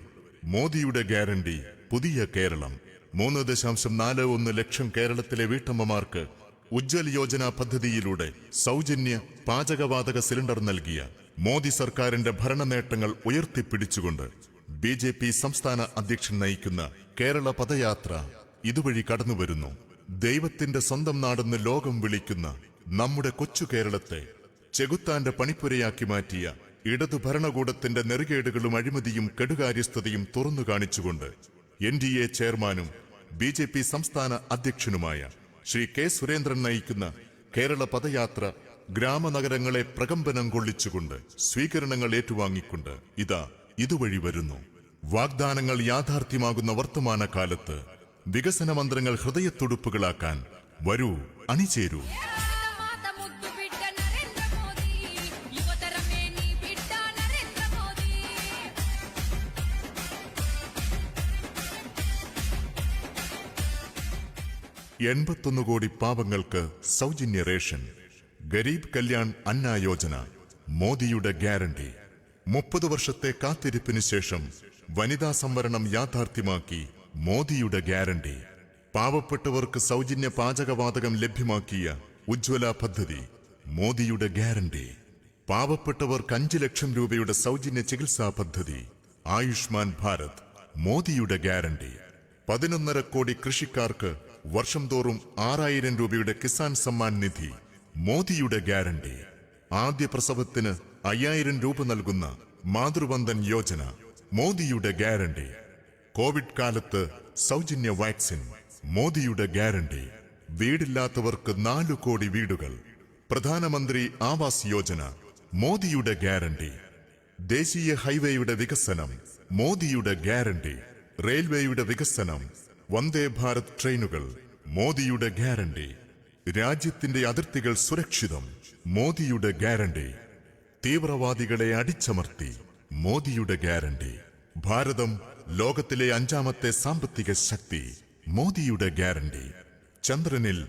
മോദിയുടെ ഗ്യാരണ്ടി പുതിയ കേരളം. 3.41 ലക്ഷം കേരളത്തിലെ വീട്ടമ്മമാർക്ക് ഉജ്ജ്വൽ യോജന പദ്ധതിയിലൂടെ സൗജന്യ പാചകവാതക സിലിണ്ടർ നൽകിയ മോദി സർക്കാരിന്റെ ഭരണനേട്ടങ്ങൾ ഉയർത്തിപ്പിടിച്ചുകൊണ്ട് BJP സംസ്ഥാന അധ്യക്ഷൻ നയിക്കുന്ന കേരള പദയാത്ര ഇതുവഴി കടന്നുവരുന്നു. ദൈവത്തിന്റെ സ്വന്തം നാടെന്ന് ലോകം വിളിക്കുന്ന നമ്മുടെ കൊച്ചു കേരളത്തെ ചെകുത്താന്റെ പണിപ്പുരയാക്കി മാറ്റിയ ഇടതു ഭരണകൂടത്തിന്റെ നെറുകേടുകളും അഴിമതിയും കെടുകാര്യസ്ഥതയും തുറന്നു കാണിച്ചുകൊണ്ട് NDA ചെയർമാനും BJP സംസ്ഥാന അധ്യക്ഷനുമായ ശ്രീ K. സുരേന്ദ്രൻ നയിക്കുന്ന കേരള പദയാത്ര ഗ്രാമനഗരങ്ങളെ പ്രകമ്പനം കൊള്ളിച്ചുകൊണ്ട് സ്വീകരണങ്ങൾ ഏറ്റുവാങ്ങിക്കൊണ്ട് ഇതുവഴി വരുന്നു. വാഗ്ദാനങ്ങൾ യാഥാർത്ഥ്യമാകുന്ന വർത്തമാന കാലത്ത് വികസന മന്ത്രങ്ങൾ ഹൃദയത്തുടുപ്പുകളാക്കാൻ വരൂ, അണിചേരൂ. మాత ముద్దు బిడ్డ నరేంద్ర మోదీ యువతరమే నీ బిడ్డ నరేంద్ర మోదీ 81 കോടി പാവങ്ങൾക്ക് സൗജന്യ റേഷൻ. ഗരീബ് കല്യാൺ അന്ന യോജന മോദിയുടെ ഗ്യാരണ്ടി. 30 വർഷത്തെ കാത്തിരിപ്പിന് ശേഷം വനിതാ സംവരണം യാഥാർത്ഥ്യമാക്കി മോദിയുടെ ഗ്യാരണ്ടി. പാവപ്പെട്ടവർക്ക് സൗജന്യ പാചകവാതകം ലഭ്യമാക്കിയ ഉജ്ജ്വല പദ്ധതി മോദിയുടെ ഗ്യാരണ്ടി. പാവപ്പെട്ടവർക്ക് 5 ലക്ഷം രൂപയുടെ സൗജന്യ ചികിത്സാ പദ്ധതി ആയുഷ്മാൻ ഭാരത് മോദിയുടെ ഗ്യാരണ്ടി. 11.5 കോടി കൃഷിക്കാർക്ക് വർഷം തോറും 6000 രൂപയുടെ കിസാൻ സമ്മാൻ നിധി മോദിയുടെ ഗ്യാരണ്ടി. ആദ്യ പ്രസവത്തിന് 5000 രൂപ നൽകുന്ന മാതൃവന്ദൻ യോജന മോദിയുടെ ഗ്യാരണ്ടി. കോവിഡ് കാലത്ത് സൗജന്യ വാക്സിൻ മോദിയുടെ ഗ്യാരണ്ടി. വീടില്ലാത്തവർക്ക് 4 കോടി വീടുകൾ പ്രധാനമന്ത്രി ആവാസ് യോജന മോദിയുടെ ഗ്യാരണ്ടി. ദേശീയ ഹൈവേയുടെ വികസനം മോദിയുടെ ഗ്യാരണ്ടി. റെയിൽവേയുടെ വികസനം, വന്ദേ ഭാരത് ട്രെയിനുകൾ മോദിയുടെ ഗ്യാരണ്ടി. രാജ്യത്തിന്റെ അതിർത്തികൾ സുരക്ഷിതം മോദിയുടെ ഗ്യാരണ്ടി. തീവ്രവാദികളെ അടിച്ചമർത്തി മോദിയുടെ ഗ്യാരണ്ടി. ഭാരതം ലോകത്തിലെ 5ാമത്തെ സാമ്പത്തിക ശക്തി മോദിയുടെ ഗ്യാരണ്ടി. ചന്ദ്രനിൽ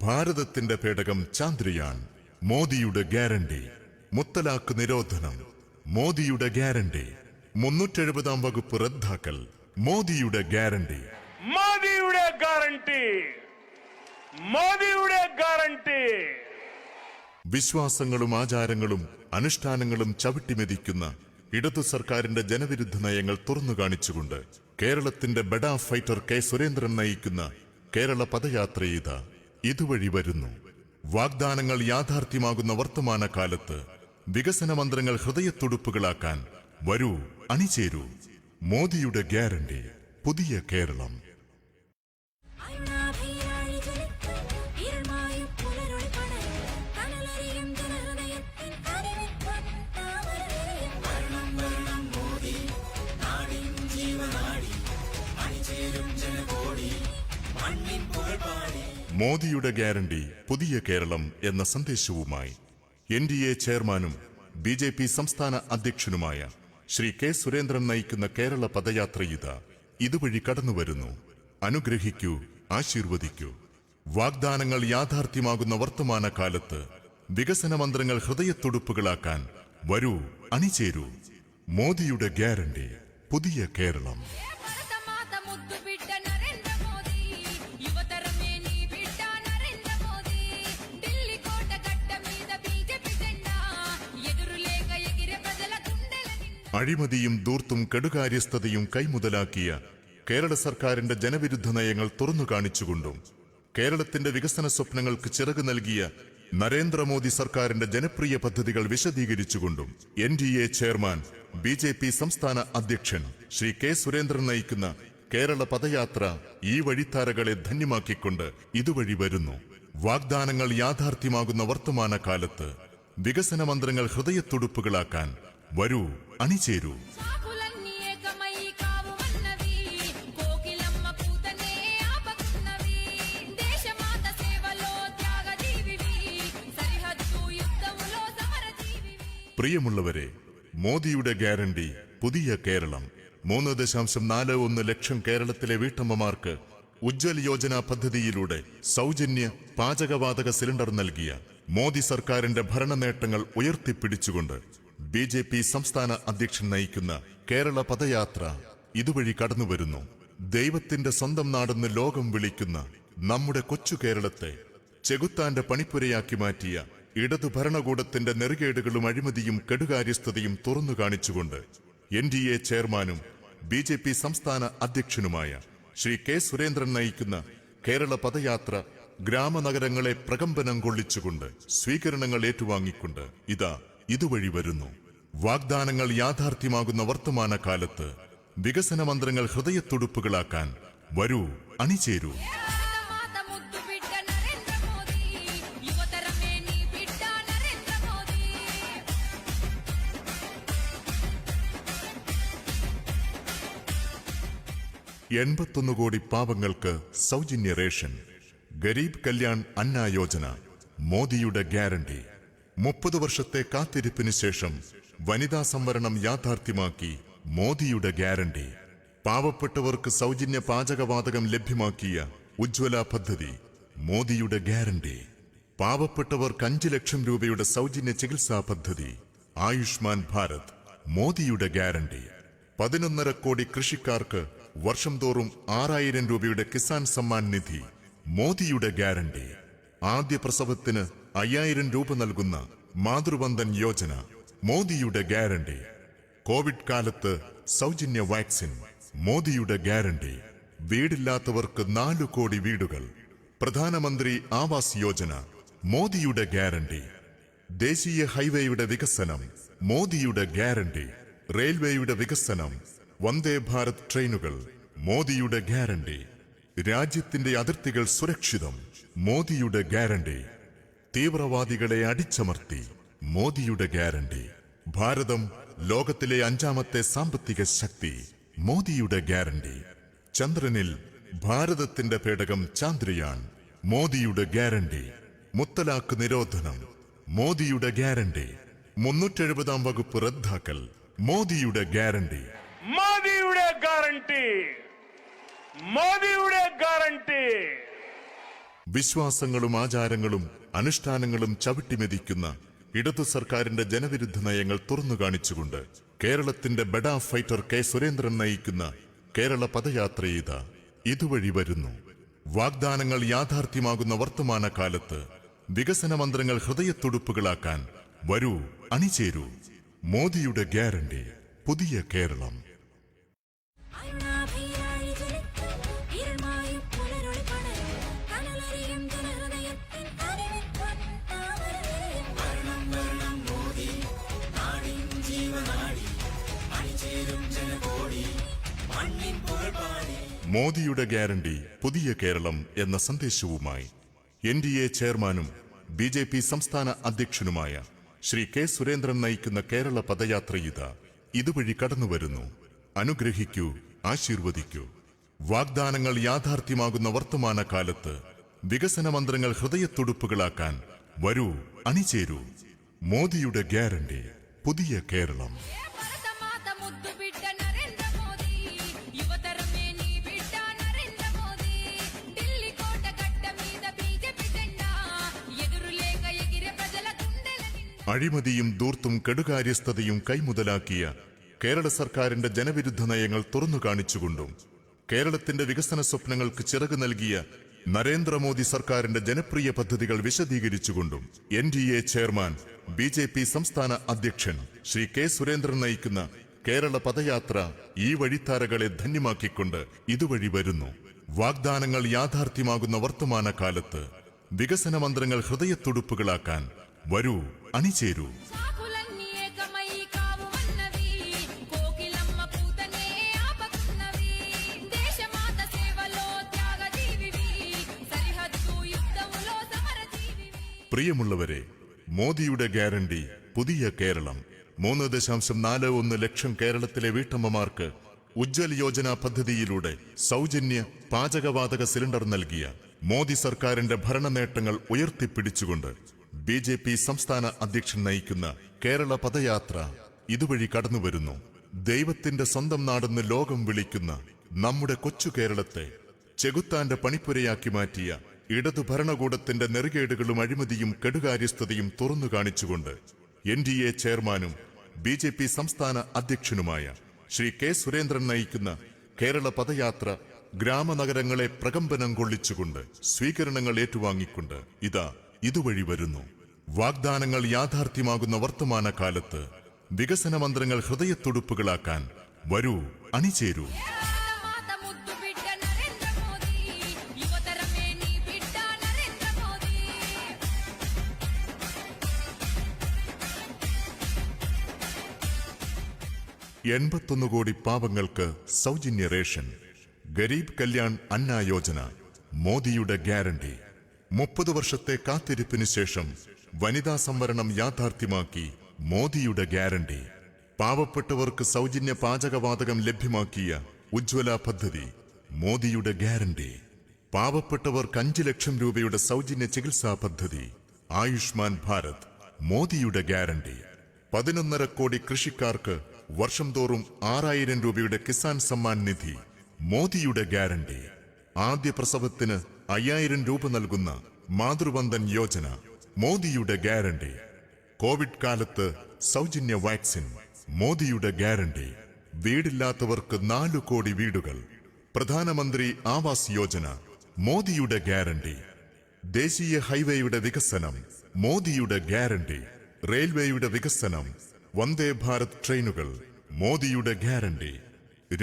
ഭാരതത്തിന്റെ പേടകം ചാന്ദ്രയാൻ മോദിയുടെ ഗ്യാരണ്ടി. മുത്തലാഖ് നിരോധനം മോദിയുടെ ഗ്യാരണ്ടി. 370 വകുപ്പ് റദ്ദാക്കൽ മോദിയുടെ ഗ്യാരണ്ടി. മോദിയുടെ ഗ്യാരണ്ടി, മോദിയുടെ ഗ്യാരണ്ടി. വിശ്വാസങ്ങളും ആചാരങ്ങളും അനുഷ്ഠാനങ്ങളും ചവിട്ടിമെതിക്കുന്ന ഇടതു സർക്കാരിന്റെ ജനവിരുദ്ധ നയങ്ങൾ തുറന്നു കാണിച്ചുകൊണ്ട് കേരളത്തിന്റെ ബെഡാ ഫൈറ്റർ K. സുരേന്ദ്രൻ നയിക്കുന്ന കേരള പദയാത്ര ഇതുവഴി വരുന്നു. വാഗ്ദാനങ്ങൾ യാഥാർത്ഥ്യമാകുന്ന വർത്തമാന കാലത്ത് വികസന മന്ത്രങ്ങൾ ഹൃദയത്തുടുപ്പുകളാക്കാൻ വരൂ, അണിചേരൂ. മോദിയുടെ ഗ്യാരണ്ടി പുതിയ കേരളം. അരുണാഭിരാഴി ജ്വലിക്കും ഇരുൾമായും പുലരൊളി പടരും കനലറിയും ജനഹൃദയത്തിൻ കനിവിൻ താമരയും വർണ്ണം വർണ്ണം മോദി നാടിൻ ജീവനാടി അണിചേരും ജനകോടി മണ്ണിൻ പുകഴ്പാടി. മോദിയുടെ ഗ്യാരണ്ടി പുതിയ കേരളം എന്ന സന്ദേശവുമായി NDA ചെയർമാനും BJP സംസ്ഥാന അധ്യക്ഷനുമായ ശ്രീ K. സുരേന്ദ്രൻ നയിക്കുന്ന കേരള പദയാത്ര ഇതുവഴി കടന്നുവരുന്നു. അനുഗ്രഹിക്കൂ, ആശീർവദിക്കൂ. വാഗ്ദാനങ്ങൾ യാഥാർത്ഥ്യമാകുന്ന വർത്തമാന കാലത്ത് വികസന മന്ത്രങ്ങൾ ഹൃദയത്തുടുപ്പുകളാക്കാൻ വരൂ, അണിചേരൂ. മോദിയുടെ ഗ്യാരണ്ടി പുതിയ കേരളം. భారత మాత ముద్దు బిడ్డ నరేంద్ర మోదీ యువతరమే నీ బిడ్డ నరేంద్ర మోదీ ఢిల్లీ కోట గడ్డ మీద బీజేపీ జెండా ఎదురులేక ఎగిరే ప్రజల గుండెల నిండా അഴിമതിയും ധൂർത്തും കെടുകാര്യസ്ഥതയും കൈമുതലാക്കിയ കേരള സർക്കാരിന്റെ ജനവിരുദ്ധ നയങ്ങൾ തുറന്നു കാണിച്ചുകൊണ്ടും കേരളത്തിന്റെ വികസന സ്വപ്നങ്ങൾക്ക് ചിറക് നൽകിയ നരേന്ദ്രമോദി സർക്കാരിന്റെ ജനപ്രിയ പദ്ധതികൾ വിശദീകരിച്ചുകൊണ്ടും NDA ചെയർമാൻ BJP സംസ്ഥാന അധ്യക്ഷൻ ശ്രീ K. സുരേന്ദ്രൻ നയിക്കുന്ന കേരള പദയാത്ര ഈ വഴിത്താരകളെ ധന്യമാക്കിക്കൊണ്ട് ഇതുവഴി വരുന്നു. വാഗ്ദാനങ്ങൾ യാഥാർത്ഥ്യമാകുന്ന വർത്തമാന കാലത്ത് വികസന മന്ത്രങ്ങൾ ഹൃദയത്തുടുപ്പുകളാക്കാൻ വരൂ, അണിചേരൂ. సాకులన్నీ ఏకమై కావుమన్నవి కోకిలమ్మ పూతనే ఆపకున్నవి దేశమాత సేవలో త్యాగజీవివి సరిహద్దు యుద్ధములో సమరజీవివి. പ്രിയമുള്ളവരെ, മോദിയുടെ ഗ്യാരണ്ടി പുതിയ കേരളം. 3.41 ലക്ഷം കേരളത്തിലെ വീട്ടമ്മമാർക്ക് ഉജ്ജ്വൽ യോജന പദ്ധതിയിലൂടെ സൗജന്യ പാചകവാതക സിലിണ്ടർ നൽകിയ മോദി സർക്കാരിന്റെ ഭരണ നേട്ടങ്ങൾ ഉയർത്തിപ്പിടിച്ചുകൊണ്ട് BJP സംസ്ഥാന അധ്യക്ഷൻ നയിക്കുന്ന കേരള പദയാത്ര ഇതുവഴി കടന്നുവരുന്നു. ദൈവത്തിന്റെ സ്വന്തം നാടെന്ന് ലോകം വിളിക്കുന്ന നമ്മുടെ കൊച്ചു കേരളത്തെ ചെകുത്താന്റെ പണിപ്പുരയാക്കി മാറ്റിയ ഇടതു ഭരണകൂടത്തിന്റെ നെറുകേടുകളും അഴിമതിയും കെടുകാര്യസ്ഥതയും തുറന്നു കാണിച്ചുകൊണ്ട് NDA ചെയർമാനും BJP സംസ്ഥാന അധ്യക്ഷനുമായ ശ്രീ കെ സുരേന്ദ്രൻ നയിക്കുന്ന കേരള പദയാത്ര ഗ്രാമനഗരങ്ങളെ പ്രകമ്പനം കൊള്ളിച്ചുകൊണ്ട് സ്വീകരണങ്ങൾ ഏറ്റുവാങ്ങിക്കൊണ്ട് ഇതുവഴി വരുന്നു. വാഗ്ദാനങ്ങൾ യാഥാർത്ഥ്യമാകുന്ന വർത്തമാനകാലത്ത് വികസന മന്ത്രങ്ങൾ ഹൃദയത്തുടുപ്പുകളാക്കാൻ വരൂ, അണിചേരൂ. భారత ముద్దు బిడ్డ నరేంద్ర మోదీ యువతరమే నీ బిడ్డ నరేంద్ర మోదీ 81 കോടി പാവങ്ങൾക്ക് സൗജന്യ റേഷൻ. ഗരീബ് കല്യാൺ അന്ന യോജന മോദിയുടെ ഗ്യാരണ്ടി. 30 വർഷത്തെ കാത്തിരിപ്പിന് ശേഷം വനിതാ സംവരണം യാഥാർത്ഥ്യമാക്കി മോദിയുടെ ഗ്യാരണ്ടി. പാവപ്പെട്ടവർക്ക് സൗജന്യ പാചകവാതകം ലഭ്യമാക്കിയ ഉജ്ജ്വല പദ്ധതി മോദിയുടെ ഗ്യാരണ്ടി. പാവപ്പെട്ടവർക്ക് 5 ലക്ഷം രൂപയുടെ സൗജന്യ ചികിത്സാ പദ്ധതി ആയുഷ്മാൻ ഭാരത് മോദിയുടെ ഗ്യാരണ്ടി. 11.5 കോടി കൃഷിക്കാർക്ക് വർഷം തോറും 6000 രൂപയുടെ കിസാൻ സമ്മാൻ നിധി മോദിയുടെ ഗ്യാരണ്ടി. ആദ്യ പ്രസവത്തിന് 5000 രൂപ നൽകുന്ന മാതൃവന്ദൻ യോജന മോദിയുടെ ഗ്യാരണ്ടി. കോവിഡ് കാലത്ത് സൗജന്യ വാക്സിൻ മോദിയുടെ ഗ്യാരണ്ടി. വീടില്ലാത്തവർക്ക് 4 കോടി വീടുകൾ പ്രധാനമന്ത്രി ആവാസ് യോജന മോദിയുടെ ഗ്യാരണ്ടി. ദേശീയ ഹൈവേയുടെ വികസനം മോദിയുടെ ഗ്യാരണ്ടി. റെയിൽവേയുടെ വികസനം, വന്ദേ ഭാരത് ട്രെയിനുകൾ മോദിയുടെ ഗ്യാരണ്ടി. രാജ്യത്തിന്റെ അതിർത്തികൾ സുരക്ഷിതം മോദിയുടെ ഗ്യാരണ്ടി. തീവ്രവാദികളെ അടിച്ചമർത്തി മോദിയുടെ ഗ്യാരണ്ടി. ഭാരതം ലോകത്തിലെ 5ാമത്തെ സാമ്പത്തിക ശക്തി മോദിയുടെ ഗ്യാരണ്ടി. ചന്ദ്രനിൽ ഭാരതത്തിന്റെ പേടകം ചാന്ദ്രയാൻ മോദിയുടെ ഗ്യാരണ്ടി. മുത്തലാഖ് നിരോധനം മോദിയുടെ ഗ്യാരണ്ടി. 370 വകുപ്പ് റദ്ദാക്കൽ മോദിയുടെ ഗ്യാരണ്ടി. മോദിയുടെ ഗ്യാരണ്ടി, മോദിയുടെ ഗ്യാരണ്ടി. വിശ്വാസങ്ങളും ആചാരങ്ങളും അനുഷ്ഠാനങ്ങളും ചവിട്ടിമെതിക്കുന്ന ഇടതു സർക്കാരിന്റെ ജനവിരുദ്ധ നയങ്ങൾ തുറന്നു കാണിച്ചുകൊണ്ട് കേരളത്തിന്റെ ബെഡാ ഫൈറ്റർ കെ സുരേന്ദ്രൻ നയിക്കുന്ന കേരള പദയാത്ര ഇതുവഴി വരുന്നു. വാഗ്ദാനങ്ങൾ യാഥാർത്ഥ്യമാകുന്ന വർത്തമാനകാലത്ത് വികസന മന്ത്രങ്ങൾ ഹൃദയത്തുടുപ്പുകളാക്കാൻ വരൂ, അണിചേരൂ. മോദിയുടെ ഗ്യാരണ്ടി, പുതിയ കേരളം. അരുണാഭിരാഴി ജ്വലിക്കും ഇരുൾമായും പുലരൊളി പടരും കനലറിയും ജനഹൃദയത്തിൻ അറിവിൻ പൊൻതാമരയും. വരണം വരണം മോദി നാടിൻ ജീവനാടി അണിചേരും ജനകോടി മണ്ണിൻ പുകഴ്പാടി. മോദിയുടെ ഗ്യാരണ്ടി, പുതിയ കേരളം എന്ന സന്ദേശവുമായി NDA ചെയർമാനും BJP സംസ്ഥാന അധ്യക്ഷനുമായ ശ്രീ കെ സുരേന്ദ്രൻ നയിക്കുന്ന കേരള പദയാത്ര ഇതുവഴി കടന്നുവരുന്നു. അനുഗ്രഹിക്കൂ, ആശീർവദിക്കൂ. വാഗ്ദാനങ്ങൾ യാഥാർത്ഥ്യമാകുന്ന വർത്തമാനകാലത്ത് വികസന മന്ത്രങ്ങൾ ഹൃദയത്തുടുപ്പുകളാക്കാൻ വരൂ, അണിചേരൂ. മോദിയുടെ ഗ്യാരണ്ടി, പുതിയ കേരളം. భారత మాత ముద్దు బిడ్డ నరేంద్ర మోదీ యువతరమే నీ బిడ్డ నరేంద్ర మోదీ ఢిల్లీ కోట గడ్డ మీద బీజేపీ జెండా ఎదురులేక ఎగిరే ప్రజల గుండెల నిండా. അഴിമതിയും ധൂർത്തും കെടുകാര്യസ്ഥതയും കൈമുതലാക്കിയ കേരള സർക്കാരിന്റെ ജനവിരുദ്ധ നയങ്ങൾ തുറന്നു കാണിച്ചുകൊണ്ടും കേരളത്തിന്റെ വികസന സ്വപ്നങ്ങൾക്ക് ചിറക് നൽകിയ നരേന്ദ്രമോദി സർക്കാരിന്റെ ജനപ്രിയ പദ്ധതികൾ വിശദീകരിച്ചുകൊണ്ടും NDA ചെയർമാൻ BJP സംസ്ഥാന അധ്യക്ഷൻ ശ്രീ കെ സുരേന്ദ്രൻ നയിക്കുന്ന കേരള പദയാത്ര ഈ വഴിത്താരകളെ ധന്യമാക്കിക്കൊണ്ട് ഇതുവഴി വരുന്നു. വാഗ്ദാനങ്ങൾ യാഥാർത്ഥ്യമാകുന്ന വർത്തമാനകാലത്ത് വികസന മന്ത്രങ്ങൾ ഹൃദയത്തുടുപ്പുകളാക്കാൻ വരൂ, അണിചേരൂ. చాకులన్నీ ఏకమై కావు అన్నవి కోకిలమ్మ పూతనే ఆపకున్నవి దేశమాత సేవలో త్యాగజీవివి సరిహద్దు యుద్ధములో సమరజీవివి. പ്രിയമുള്ളവരെ, മോദിയുടെ ഗ്യാരണ്ടി, പുതിയ കേരളം. 3.41 ലക്ഷം കേരളത്തിലെ വീട്ടമ്മമാർക്ക് ഉജ്ജ്വൽ യോജന പദ്ധതിയിലൂടെ സൗജന്യ പാചകവാതക സിലിണ്ടർ നൽകിയ മോദി സർക്കാരിന്റെ ഭരണ നേട്ടങ്ങൾ ഉയർത്തിപ്പിടിച്ചുകൊണ്ട് BJP സംസ്ഥാന അധ്യക്ഷൻ നയിക്കുന്ന കേരള പദയാത്ര ഇതുവഴി കടന്നുവരുന്നു. ദൈവത്തിന്റെ സ്വന്തം നാടെന്ന് ലോകം വിളിക്കുന്ന നമ്മുടെ കൊച്ചു കേരളത്തെ ചെകുത്താന്റെ പണിപ്പുരയാക്കി മാറ്റിയ ഇടതു ഭരണകൂടത്തിന്റെ നെറുകേടുകളും അഴിമതിയും കെടുകാര്യസ്ഥതയും തുറന്നു കാണിച്ചുകൊണ്ട് NDA ചെയർമാനും BJP സംസ്ഥാന അധ്യക്ഷനുമായ ശ്രീ കെ സുരേന്ദ്രൻ നയിക്കുന്ന കേരള പദയാത്ര ഗ്രാമനഗരങ്ങളെ പ്രകമ്പനം കൊള്ളിച്ചുകൊണ്ട് സ്വീകരണങ്ങൾ ഏറ്റുവാങ്ങിക്കൊണ്ട് ഇതുവഴി വരുന്നു. വാഗ്ദാനങ്ങൾ യാഥാർത്ഥ്യമാകുന്ന വർത്തമാനകാലത്ത് വികസന മന്ത്രങ്ങൾ ഹൃദയത്തുടുപ്പുകളാക്കാൻ വരൂ അണിചേരൂ. మాత ముద్దు బిడ్డ నరేంద్ర మోదీ యువతరమే నీ బిడ్డ నరేంద్ర మోదీ 81 കോടി പാവങ്ങൾക്ക് സൗജന്യ റേഷൻ. ഗരീബ് കല്യാൺ അന്ന യോജന മോദിയുടെ ഗ്യാരണ്ടി. 30 വർഷത്തെ കാത്തിരിപ്പിന് ശേഷം വനിതാ സംവരണം യാഥാർത്ഥ്യമാക്കി മോദിയുടെ ഗ്യാരണ്ടി. പാവപ്പെട്ടവർക്ക് സൗജന്യ പാചകവാതകം ലഭ്യമാക്കിയ ഉജ്ജ്വല പദ്ധതി മോദിയുടെ ഗ്യാരണ്ടി. പാവപ്പെട്ടവർക്ക് 5 ലക്ഷം രൂപയുടെ സൗജന്യ ചികിത്സാ പദ്ധതി ആയുഷ്മാൻ ഭാരത് മോദിയുടെ ഗ്യാരണ്ടി. 11.5 കോടി കൃഷിക്കാർക്ക് വർഷം തോറും 6000 രൂപയുടെ കിസാൻ സമ്മാൻ നിധി മോദിയുടെ ഗ്യാരണ്ടി. ആദ്യ പ്രസവത്തിന് 5000 രൂപ നൽകുന്ന മാതൃവന്ദൻ യോജന മോദിയുടെ ഗ്യാരണ്ടി. കോവിഡ് കാലത്ത് സൗജന്യ വാക്സിൻ മോദിയുടെ ഗ്യാരണ്ടി. വീടില്ലാത്തവർക്ക് 4 കോടി വീടുകൾ പ്രധാനമന്ത്രി ആവാസ് യോജന മോദിയുടെ ഗ്യാരണ്ടി. ദേശീയ ഹൈവേയുടെ വികസനം മോദിയുടെ ഗ്യാരണ്ടി. റെയിൽവേയുടെ വികസനം, വന്ദേ ഭാരത് ട്രെയിനുകൾ മോദിയുടെ ഗ്യാരണ്ടി.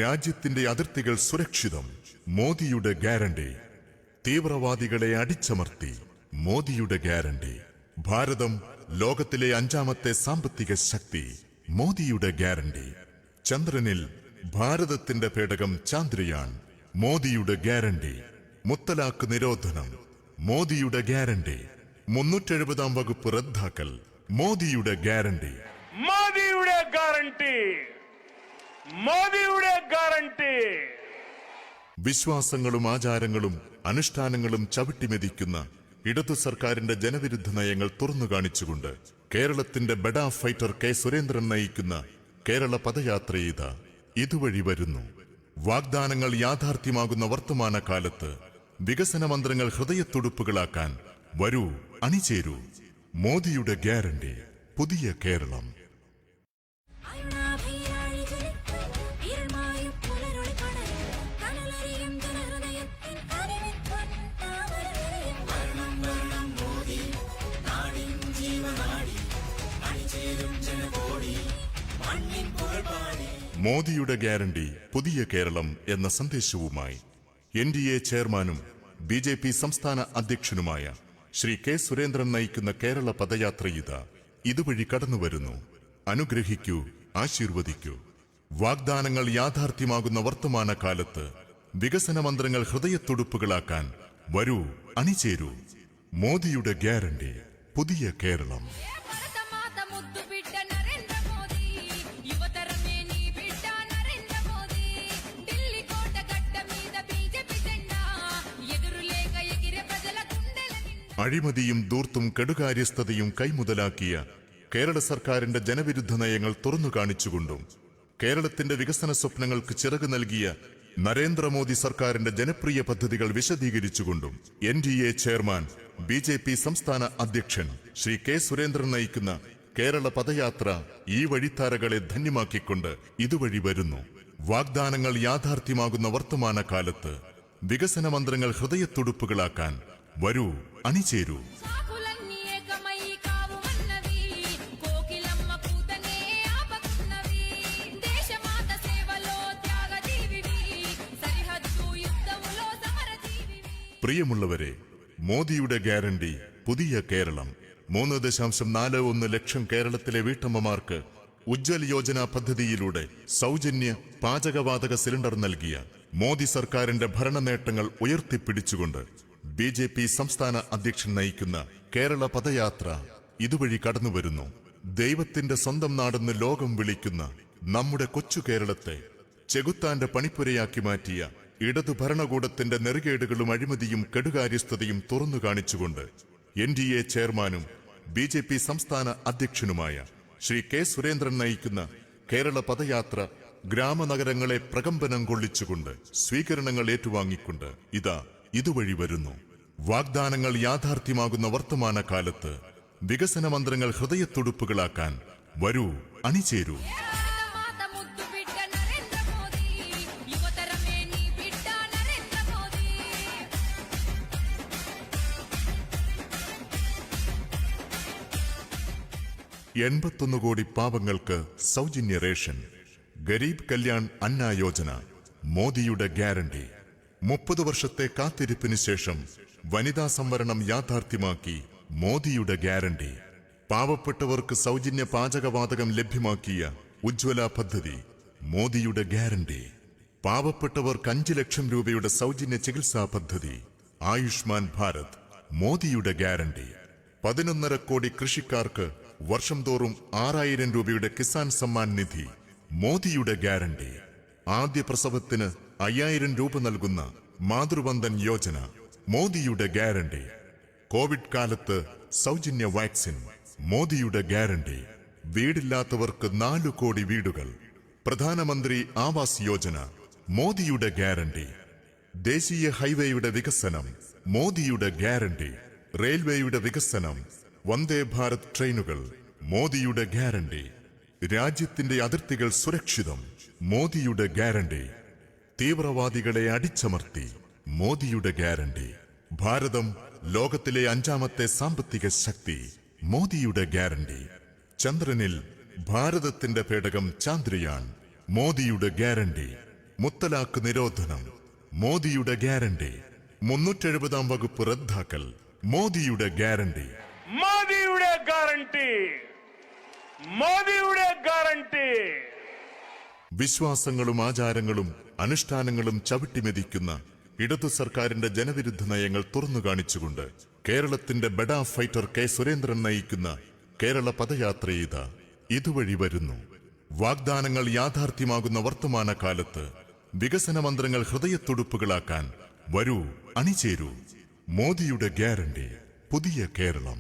രാജ്യത്തിന്റെ അതിർത്തികൾ സുരക്ഷിതം മോദിയുടെ ഗ്യാരണ്ടി. തീവ്രവാദികളെ അടിച്ചമർത്തി മോദിയുടെ ഗ്യാരണ്ടി. ഭാരതം ലോകത്തിലെ 5ാമത്തെ സാമ്പത്തിക ശക്തി മോദിയുടെ ഗ്യാരണ്ടി. ചന്ദ്രനിൽ ഭാരതത്തിന്റെ പേടകം ചാന്ദ്രയാൻ മോദിയുടെ ഗ്യാരണ്ടി. മുത്തലാഖ് നിരോധനം മോദിയുടെ ഗ്യാരണ്ടി. 370-ാം വകുപ്പ് റദ്ദാക്കൽ മോദിയുടെ ഗ്യാരണ്ടി. മോദിയുടെ ഗ്യാരണ്ടി. മോദിയുടെ ഗ്യാരണ്ടി. വിശ്വാസങ്ങളും ആചാരങ്ങളും അനുഷ്ഠാനങ്ങളും ചവിട്ടിമെതിക്കുന്ന ഇടതു സർക്കാരിന്റെ ജനവിരുദ്ധ നയങ്ങൾ തുറന്നു കാണിച്ചുകൊണ്ട് കേരളത്തിന്റെ ബെഡാ ഫൈറ്റർ കെ സുരേന്ദ്രൻ നയിക്കുന്ന കേരള പദയാത്രയിത ഇതുവഴി വരുന്നു. വാഗ്ദാനങ്ങൾ യാഥാർത്ഥ്യമാകുന്ന വർത്തമാനകാലത്ത് വികസന മന്ത്രങ്ങൾ ഹൃദയത്തുടുപ്പുകളാക്കാൻ വരൂ അണിചേരൂ. മോദിയുടെ ഗ്യാരണ്ടി പുതിയ കേരളം. അരുണാഭിരാഴി ജ്വലിക്കും ഇരുൾമായും പുലരൊളി പടരും കനലറിയും ജനഹൃദയത്തിൻ കനിവിൻ പൊൻതാമര വിരിയും. വരണം വരണം മോദി നാടിൻ ജീവനാടി അണിചേരും ജനകോടി മണ്ണിൻ പുകഴ്പാടി. മോദിയുടെ ഗ്യാരണ്ടി പുതിയ കേരളം എന്ന സന്ദേശവുമായി NDA ചെയർമാനും BJP സംസ്ഥാന അധ്യക്ഷനുമായ ശ്രീ കെ സുരേന്ദ്രൻ നയിക്കുന്ന കേരള പദയാത്രയിത ഇതുവഴി കടന്നുവരുന്നു. അനുഗ്രഹിക്കൂ, ആശീർവദിക്കൂ. വാഗ്ദാനങ്ങൾ യാഥാർത്ഥ്യമാകുന്ന വർത്തമാനകാലത്ത് വികസന മന്ത്രങ്ങൾ ഹൃദയത്തുടുപ്പുകളാക്കാൻ വരൂ അണിചേരൂ. മോദിയുടെ ഗ്യാരണ്ടി പുതിയ കേരളം. భరత మాత ముద్దు బిడ్డ నరేంద్ర మోదీ యువతరమే నీ బిడ్డ నరేంద్ర మోదీ ఢిల్లీ కోట గడ్డ మీద బీజేపీ జెండా ఎదురులేక ఎగిరే ప్రజల గుండెల నిండా അഴിമതിയും ധൂർത്തും കെടുകാര്യസ്ഥതയും കൈമുതലാക്കിയ കേരള സർക്കാരിന്റെ ജനവിരുദ്ധ നയങ്ങൾ തുറന്നു കാണിച്ചുകൊണ്ടും കേരളത്തിന്റെ വികസന സ്വപ്നങ്ങൾക്ക് ചിറക് നൽകിയ നരേന്ദ്രമോദി സർക്കാരിന്റെ ജനപ്രിയ പദ്ധതികൾ വിശദീകരിച്ചുകൊണ്ടും NDA ചെയർമാൻ BJP സംസ്ഥാന അധ്യക്ഷൻ ശ്രീ കെ സുരേന്ദ്രൻ നയിക്കുന്ന കേരള പദയാത്ര ഈ വഴിത്താരകളെ ധന്യമാക്കിക്കൊണ്ട് ഇതുവഴി വരുന്നു. വാഗ്ദാനങ്ങൾ യാഥാർത്ഥ്യമാകുന്ന വർത്തമാനകാലത്ത് വികസന മന്ത്രങ്ങൾ ഹൃദയത്തുടുപ്പുകളാക്കാൻ വരൂ അണിചേരൂ. సాకులన్నీ ఏకమై కావుమన్నవి కోకిలమ్మ కూతనే ఆపకున్నవి దేశమాత సేవలో త్యాగజీవివి సరిహద్దు యుద్ధములో సమరజీవివి. പ്രിയമുള്ളവരെ, മോദിയുടെ ഗ്യാരണ്ടി പുതിയ കേരളം. 3.41 ലക്ഷം കേരളത്തിലെ വീട്ടമ്മമാർക്ക് ഉജ്ജ്വൽ യോജന പദ്ധതിയിലൂടെ സൗജന്യ പാചകവാതക സിലിണ്ടർ നൽകിയ മോദി സർക്കാരിന്റെ ഭരണ നേട്ടങ്ങൾ ഉയർത്തിപ്പിടിച്ചുകൊണ്ട് BJP സംസ്ഥാന അധ്യക്ഷൻ നയിക്കുന്ന കേരള പദയാത്ര ഇതുവഴി കടന്നുവരുന്നു. ദൈവത്തിന്റെ സ്വന്തം നാടെന്ന് ലോകം വിളിക്കുന്ന നമ്മുടെ കൊച്ചു കേരളത്തെ ചെകുത്താന്റെ പണിപ്പുരയാക്കി മാറ്റിയ ഇടതു ഭരണകൂടത്തിന്റെ നെറുകേടുകളും അഴിമതിയും കെടുകാര്യസ്ഥതയും തുറന്നു കാണിച്ചുകൊണ്ട് NDA ചെയർമാനും BJP സംസ്ഥാന അധ്യക്ഷനുമായ ശ്രീ കെ സുരേന്ദ്രൻ നയിക്കുന്ന കേരള പദയാത്ര ഗ്രാമനഗരങ്ങളെ പ്രകമ്പനം കൊള്ളിച്ചുകൊണ്ട് സ്വീകരണങ്ങൾ ഏറ്റുവാങ്ങിക്കൊണ്ട് ഇതുവഴി വരുന്നു. വാഗ്ദാനങ്ങൾ യാഥാർത്ഥ്യമാകുന്ന വർത്തമാനകാലത്ത് വികസന മന്ത്രങ്ങൾ ഹൃദയത്തുടുപ്പുകളാക്കാൻ വരൂ അണിചേരൂ. మాత ముద్దు బిడ్డ నరేంద్ర మోదీ యువతరమే నీ బిడ్డ నరేంద్ర మోదీ 81 കോടി പാവങ്ങൾക്ക് സൗജന്യ റേഷൻ. ഗരീബ് കല്യാൺ അന്ന യോജന മോദിയുടെ ഗ്യാരണ്ടി. 30 വർഷത്തെ കാത്തിരിപ്പിന് ശേഷം വനിതാ സംവരണം യാഥാർത്ഥ്യമാക്കി മോദിയുടെ ഗ്യാരണ്ടി. പാവപ്പെട്ടവർക്ക് സൗജന്യ പാചകവാതകം ലഭ്യമാക്കിയ ഉജ്ജ്വല പദ്ധതി മോദിയുടെ ഗ്യാരണ്ടി. പാവപ്പെട്ടവർക്ക് 5 ലക്ഷം രൂപയുടെ സൗജന്യ ചികിത്സാ പദ്ധതി ആയുഷ്മാൻ ഭാരത് മോദിയുടെ ഗ്യാരണ്ടി. 11.5 കോടി കൃഷിക്കാർക്ക് വർഷം തോറും 6000 രൂപയുടെ കിസാൻ സമ്മാൻ നിധി മോദിയുടെ ഗ്യാരണ്ടി. ആദ്യ പ്രസവത്തിന് 5000 രൂപ നൽകുന്ന മാതൃവന്ദൻ യോജന മോദിയുടെ ഗ്യാരണ്ടി. കോവിഡ് കാലത്ത് സൗജന്യ വാക്സിൻ മോദിയുടെ ഗ്യാരണ്ടി. വീടില്ലാത്തവർക്ക് 4 കോടി വീടുകൾ പ്രധാനമന്ത്രി ആവാസ് യോജന മോദിയുടെ ഗ്യാരണ്ടി. ദേശീയ ഹൈവേയുടെ വികസനം മോദിയുടെ ഗ്യാരണ്ടി. റെയിൽവേയുടെ വികസനം, വന്ദേ ഭാരത് ട്രെയിനുകൾ മോദിയുടെ ഗ്യാരണ്ടി. രാജ്യത്തിന്റെ അതിർത്തികൾ സുരക്ഷിതം മോദിയുടെ ഗ്യാരണ്ടി. തീവ്രവാദികളെ അടിച്ചമർത്തി മോദിയുടെ ഗ്യാരണ്ടി. ഭാരതം ലോകത്തിലെ 5ാമത്തെ സാമ്പത്തിക ശക്തി മോദിയുടെ ഗ്യാരണ്ടി. ചന്ദ്രനിൽ ഭാരതത്തിന്റെ പേടകം ചാന്ദ്രയാൻ മോദിയുടെ ഗ്യാരണ്ടി. മുത്തലാഖ് നിരോധനം മോദിയുടെ ഗ്യാരണ്ടി. 370 വകുപ്പ് റദ്ദാക്കൽ മോദിയുടെ ഗ്യാരണ്ടി. മോദിയുടെ ഗ്യാരണ്ടി. മോദിയുടെ ഗ്യാരണ്ടി. വിശ്വാസങ്ങളും ആചാരങ്ങളും അനുഷ്ഠാനങ്ങളും ചവിട്ടിമെതിക്കുന്ന ഇടതു സർക്കാരിന്റെ ജനവിരുദ്ധ നയങ്ങൾ തുറന്നു കാണിച്ചുകൊണ്ട് കേരളത്തിന്റെ ബെഡാ ഫൈറ്റർ കെ സുരേന്ദ്രൻ നയിക്കുന്ന കേരള പദയാത്ര ഇതുവഴി വരുന്നു. വാഗ്ദാനങ്ങൾ യാഥാർത്ഥ്യമാകുന്ന വർത്തമാനകാലത്ത് വികസന മന്ത്രങ്ങൾ ഹൃദയത്തുടുപ്പുകളാക്കാൻ വരൂ, അണിചേരൂ. മോദിയുടെ ഗ്യാരണ്ടി പുതിയ കേരളം.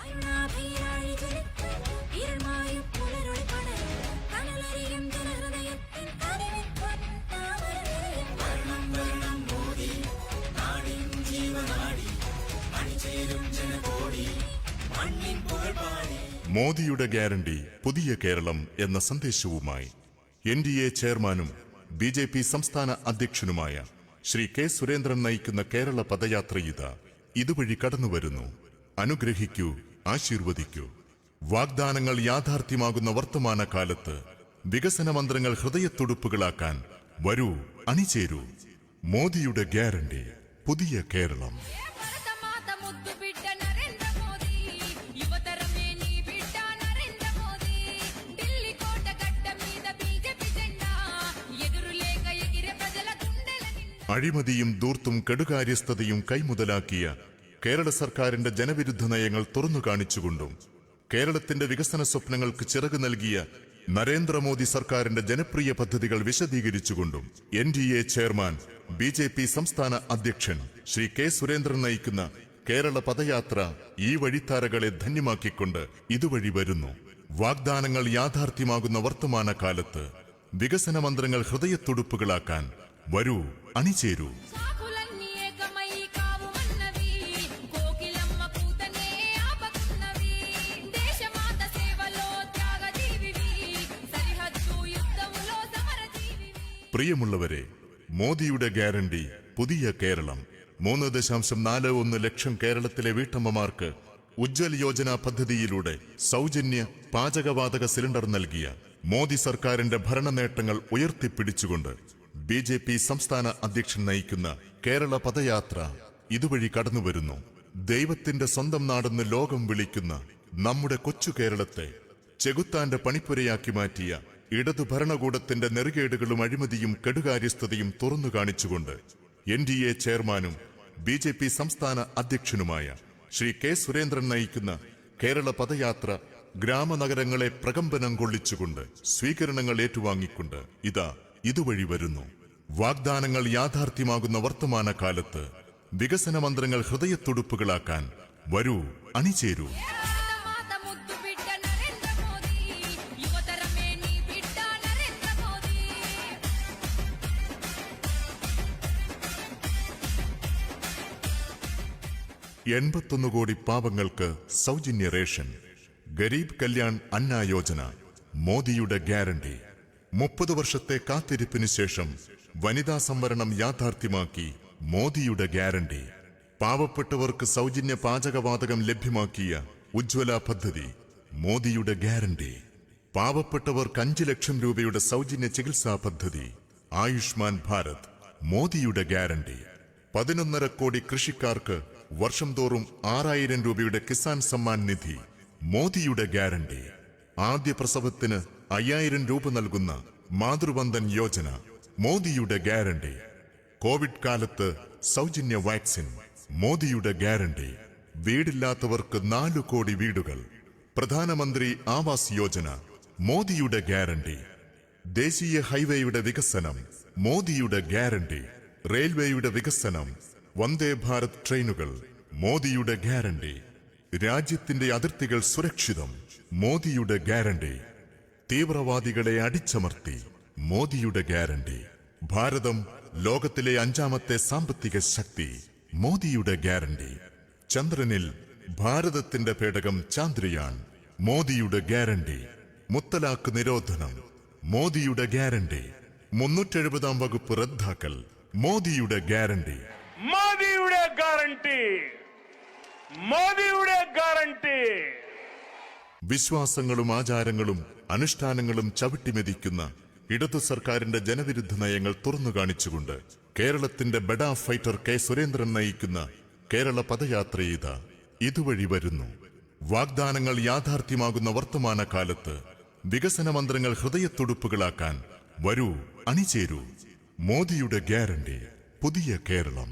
അരുണാഭയിലാഴി ജ്വലിക്കും ഇരുൾമായും പുലരൊളി പടരും കനലരിയും ജനഹൃദയത്തിൻ കനിവിൻ പൊൻതാമരനിരയും. വരണം വരണം മോദി നാടിൻ ജീവനാടി അണിചേരും ജനകോടി മണ്ണിൻ പുകഴ്പാടി. മോദിയുടെ ഗ്യാരണ്ടി പുതിയ കേരളം എന്ന സന്ദേശവുമായി NDA ചെയർമാനും BJP സംസ്ഥാന അധ്യക്ഷനുമായ ശ്രീ കെ സുരേന്ദ്രൻ നയിക്കുന്ന കേരള പദയാത്ര ഇതുവഴി കടന്നുവരുന്നു. അനുഗ്രഹിക്കൂ, ആശീർവദിക്കൂ. വാഗ്ദാനങ്ങൾ യാഥാർത്ഥ്യമാകുന്ന വർത്തമാനകാലത്ത് വികസന മന്ത്രങ്ങൾ ഹൃദയത്തുടുപ്പുകളാക്കാൻ വരൂ, അണിചേരൂ. മോദിയുടെ ഗ്യാരണ്ടി പുതിയ കേരളം. భరతమాత ముద్దు బిడ్డ నరేంద్ర మోదీ యువతరమే నీ బిడ్డ నరేంద్ర మోదీ ఢిల్లీ కోట గడ్డ మీద బీజేపీ జెండా ఎదురులేక ఎగిరే ప్రజల గుండెల నిండా അഴിമതിയും ധൂർത്തും കെടുകാര്യസ്ഥതയും കൈമുതലാക്കിയ കേരള സർക്കാരിന്റെ ജനവിരുദ്ധ നയങ്ങൾ തുറന്നു കാണിച്ചുകൊണ്ടും കേരളത്തിന്റെ വികസന സ്വപ്നങ്ങൾക്ക് ചിറക് നൽകിയ നരേന്ദ്രമോദി സർക്കാരിന്റെ ജനപ്രിയ പദ്ധതികൾ വിശദീകരിച്ചുകൊണ്ടും NDA ചെയർമാൻ BJP സംസ്ഥാന അധ്യക്ഷൻ ശ്രീ കെ സുരേന്ദ്രൻ നയിക്കുന്ന കേരള പദയാത്ര ഈ വഴിത്താരകളെ ധന്യമാക്കിക്കൊണ്ട് ഇതുവഴി വരുന്നു. വാഗ്ദാനങ്ങൾ യാഥാർത്ഥ്യമാകുന്ന വർത്തമാനകാലത്ത് വികസന മന്ത്രങ്ങൾ ഹൃദയത്തുടുപ്പുകളാക്കാൻ വരൂ, അണിചേരൂ. సాకులన్నీ ఏకమై కావుమన్నవి కోకిలమ్మ కూతనే ఆపకున్నవి దేశమాత సేవలో త్యాగజీవివి సరిహద్దు యుద్ధములో సమరజీవివి. പ്രിയമുള്ളവരെ, മോദിയുടെ ഗ്യാരണ്ടി പുതിയ കേരളം. 3.41 ലക്ഷം കേരളത്തിലെ വീട്ടമ്മമാർക്ക് ഉജ്ജ്വൽ യോജന പദ്ധതിയിലൂടെ സൗജന്യ പാചകവാതക സിലിണ്ടർ നൽകിയ മോദി സർക്കാരിന്റെ ഭരണ നേട്ടങ്ങൾ ഉയർത്തിപ്പിടിച്ചുകൊണ്ട് BJP സംസ്ഥാന അധ്യക്ഷൻ നയിക്കുന്ന കേരള പദയാത്ര ഇതുവഴി കടന്നുവരുന്നു. ദൈവത്തിന്റെ സ്വന്തം നാടെന്ന് ലോകം വിളിക്കുന്ന നമ്മുടെ കൊച്ചു കേരളത്തെ ചെകുത്താന്റെ പണിപ്പുരയാക്കി മാറ്റിയ ഇടതു ഭരണകൂടത്തിന്റെ നെറുകേടുകളും അഴിമതിയും കെടുകാര്യസ്ഥതയും തുറന്നു കാണിച്ചുകൊണ്ട് NDA ചെയർമാനും BJP സംസ്ഥാന അധ്യക്ഷനുമായ ശ്രീ കെ സുരേന്ദ്രൻ നയിക്കുന്ന കേരള പദയാത്ര ഗ്രാമനഗരങ്ങളെ പ്രകമ്പനം കൊള്ളിച്ചുകൊണ്ട് സ്വീകരണങ്ങൾ ഏറ്റുവാങ്ങിക്കൊണ്ട് ഇതുവഴി വരുന്നു. വാഗ്ദാനങ്ങൾ യാഥാർത്ഥ്യമാകുന്ന വർത്തമാനകാലത്ത് വികസന മന്ത്രങ്ങൾ ഹൃദയത്തുടുപ്പുകളാക്കാൻ വരൂ, അണിചേരൂ. భారతమాత ముద్దు బిడ్డ నరేంద్ర మోదీ యువతరమే నీ బిడ్డ నరేంద్ర మోదీ 81 കോടി പാവങ്ങൾക്ക് സൗജന്യ റേഷൻ. ഗരീബ് കല്യാൺ അന്ന യോജന മോദിയുടെ ഗ്യാരണ്ടി. 30 വർഷത്തെ കാത്തിരിപ്പിന് ശേഷം വനിതാ സംവരണം യാഥാർത്ഥ്യമാക്കി മോദിയുടെ ഗ്യാരണ്ടി. പാവപ്പെട്ടവർക്ക് സൗജന്യ പാചകവാതകം ലഭ്യമാക്കിയ ഉജ്ജ്വല പദ്ധതി മോദിയുടെ ഗ്യാരണ്ടി. പാവപ്പെട്ടവർക്ക് 5 ലക്ഷം രൂപയുടെ സൗജന്യ ചികിത്സാ പദ്ധതി ആയുഷ്മാൻ ഭാരത്, മോദിയുടെ ഗ്യാരണ്ടി. 11.5 കോടി കൃഷിക്കാർക്ക് വർഷം തോറും 6000 രൂപയുടെ കിസാൻ സമ്മാൻ നിധി, മോദിയുടെ ഗ്യാരണ്ടി. ആദ്യ പ്രസവത്തിന് 5000 രൂപ നൽകുന്ന മാതൃവന്ദൻ യോജന, മോദിയുടെ ഗ്യാരണ്ടി. കോവിഡ് കാലത്ത് സൗജന്യ വാക്സിൻ, മോദിയുടെ ഗ്യാരണ്ടി. വീടില്ലാത്തവർക്ക് 4 കോടി വീടുകൾ, പ്രധാനമന്ത്രി ആവാസ് യോജന, മോദിയുടെ ഗ്യാരണ്ടി. ദേശീയ ഹൈവേയുടെ വികസനം, മോദിയുടെ ഗ്യാരണ്ടി. റെയിൽവേയുടെ വികസനം, വന്ദേ ഭാരത് ട്രെയിനുകൾ, മോദിയുടെ ഗ്യാരണ്ടി. രാജ്യത്തിന്റെ അതിർത്തികൾ സുരക്ഷിതം, മോദിയുടെ ഗ്യാരണ്ടി. തീവ്രവാദികളെ അടിച്ചമർത്തി, മോദിയുടെ ഗ്യാരണ്ടി. ഭാരതം ലോകത്തിലെ 5ാമത്തെ സാമ്പത്തിക ശക്തി, മോദിയുടെ ഗ്യാരണ്ടി. ചന്ദ്രനിൽ ഭാരതത്തിന്റെ പേടകം ചാന്ദ്രയാൻ, മോദിയുടെ ഗ്യാരണ്ടി. മുത്തലാഖ് നിരോധനം, മോദിയുടെ ഗ്യാരണ്ടി. 370-ാം വകുപ്പ് റദ്ദാക്കൽ, മോദിയുടെ ഗ്യാരണ്ടി. മോദിയുടെ ഗ്യാരണ്ടി, മോദിയുടെ ഗ്യാരണ്ടി. വിശ്വാസങ്ങളും ആചാരങ്ങളും അനുഷ്ഠാനങ്ങളും ചവിട്ടിമെതിക്കുന്ന ഇടതു സർക്കാരിന്റെ ജനവിരുദ്ധ നയങ്ങൾ തുറന്നു കാണിച്ചുകൊണ്ട് കേരളത്തിന്റെ ബെഡാ ഫൈറ്റർ കെ സുരേന്ദ്രൻ നയിക്കുന്ന കേരള പദയാത്രയിത ഇതുവഴി വരുന്നു. വാഗ്ദാനങ്ങൾ യാഥാർത്ഥ്യമാകുന്ന വർത്തമാനകാലത്ത് വികസന മന്ത്രങ്ങൾ ഹൃദയത്തുടുപ്പുകളാക്കാൻ വരൂ, അണിചേരൂ. മോദിയുടെ ഗ്യാരണ്ടി, പുതിയ കേരളം.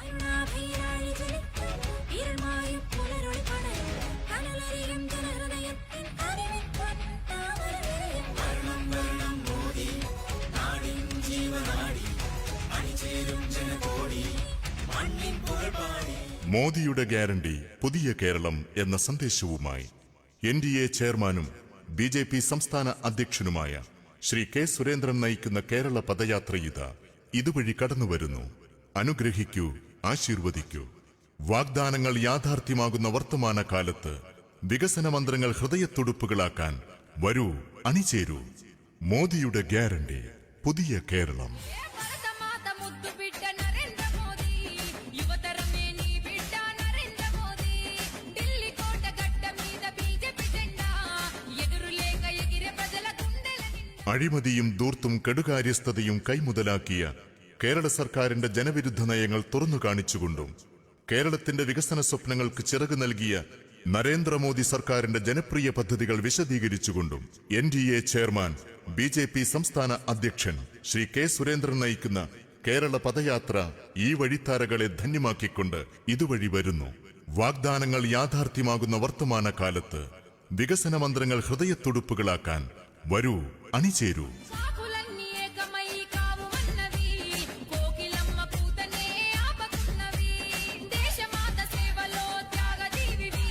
അരുണാഭീരാഴി ജ്വലിക്കും ഇരുൾമായും പുലരൊളി പടരും കനലറിയും ജനഹൃദയത്തിൻ അറിവിൻ പൊൻതാമരവിരിയും. വർണ്ണം വർണ്ണം മോദി നാടിൻ ജീവനാടി അണിചേരും ജനകോടി മണ്ണിൻ പുകഴ്പാടി. മോദിയുടെ ഗ്യാരണ്ടി, പുതിയ കേരളം എന്ന സന്ദേശവുമായി NDA ചെയർമാനും BJP സംസ്ഥാന അധ്യക്ഷനുമായ ശ്രീ കെ സുരേന്ദ്രൻ നയിക്കുന്ന കേരള പദയാത്രയിത ഇതുവഴി കടന്നുവരുന്നു. അനുഗ്രഹിക്കൂ, ആശീർവദിക്കൂ. വാഗ്ദാനങ്ങൾ യാഥാർത്ഥ്യമാകുന്ന വർത്തമാനകാലത്ത് വികസന മന്ത്രങ്ങൾ ഹൃദയത്തുടുപ്പുകളാക്കാൻ വരൂ, അണിചേരൂ. മോദിയുടെ ഗ്യാരണ്ടി, പുതിയ കേരളം. భరతమాత ముద్దు బిడ్డ నరేంద్ర మోదీ యువతరమే నీ బిడ్డ నరేంద్ర మోదీ ఢిల్లీ కోట గడ్డ మీద బీజేపీ జెండా ఎదురులేక ఎగిరే ప్రజల గుండెల నిండా. അഴിമതിയും ധൂർത്തും കെടുകാര്യസ്ഥതയും കൈമുതലാക്കിയ കേരള സർക്കാരിന്റെ ജനവിരുദ്ധ നയങ്ങൾ തുറന്നു കാണിച്ചുകൊണ്ടും കേരളത്തിന്റെ വികസന സ്വപ്നങ്ങൾക്ക് ചിറക് നൽകിയ നരേന്ദ്രമോദി സർക്കാരിന്റെ ജനപ്രിയ പദ്ധതികൾ വിശദീകരിച്ചുകൊണ്ടും NDA ചെയർമാൻ BJP സംസ്ഥാന അധ്യക്ഷൻ ശ്രീ കെ സുരേന്ദ്രൻ നയിക്കുന്ന കേരള പദയാത്ര ഈ വഴിത്താരകളെ ധന്യമാക്കിക്കൊണ്ട് ഇതുവഴി വരുന്നു. വാഗ്ദാനങ്ങൾ യാഥാർത്ഥ്യമാകുന്ന വർത്തമാനകാലത്ത് വികസന മന്ത്രങ്ങൾ ഹൃദയത്തുടുപ്പുകളാക്കാൻ വരൂ, അണിചേരൂ. సాకులన్నీ ఏకమై కావుమన్నవి కోకిలమ్మ కూతనే ఆపకున్నవి దేశమాత సేవలో త్యాగజీవివి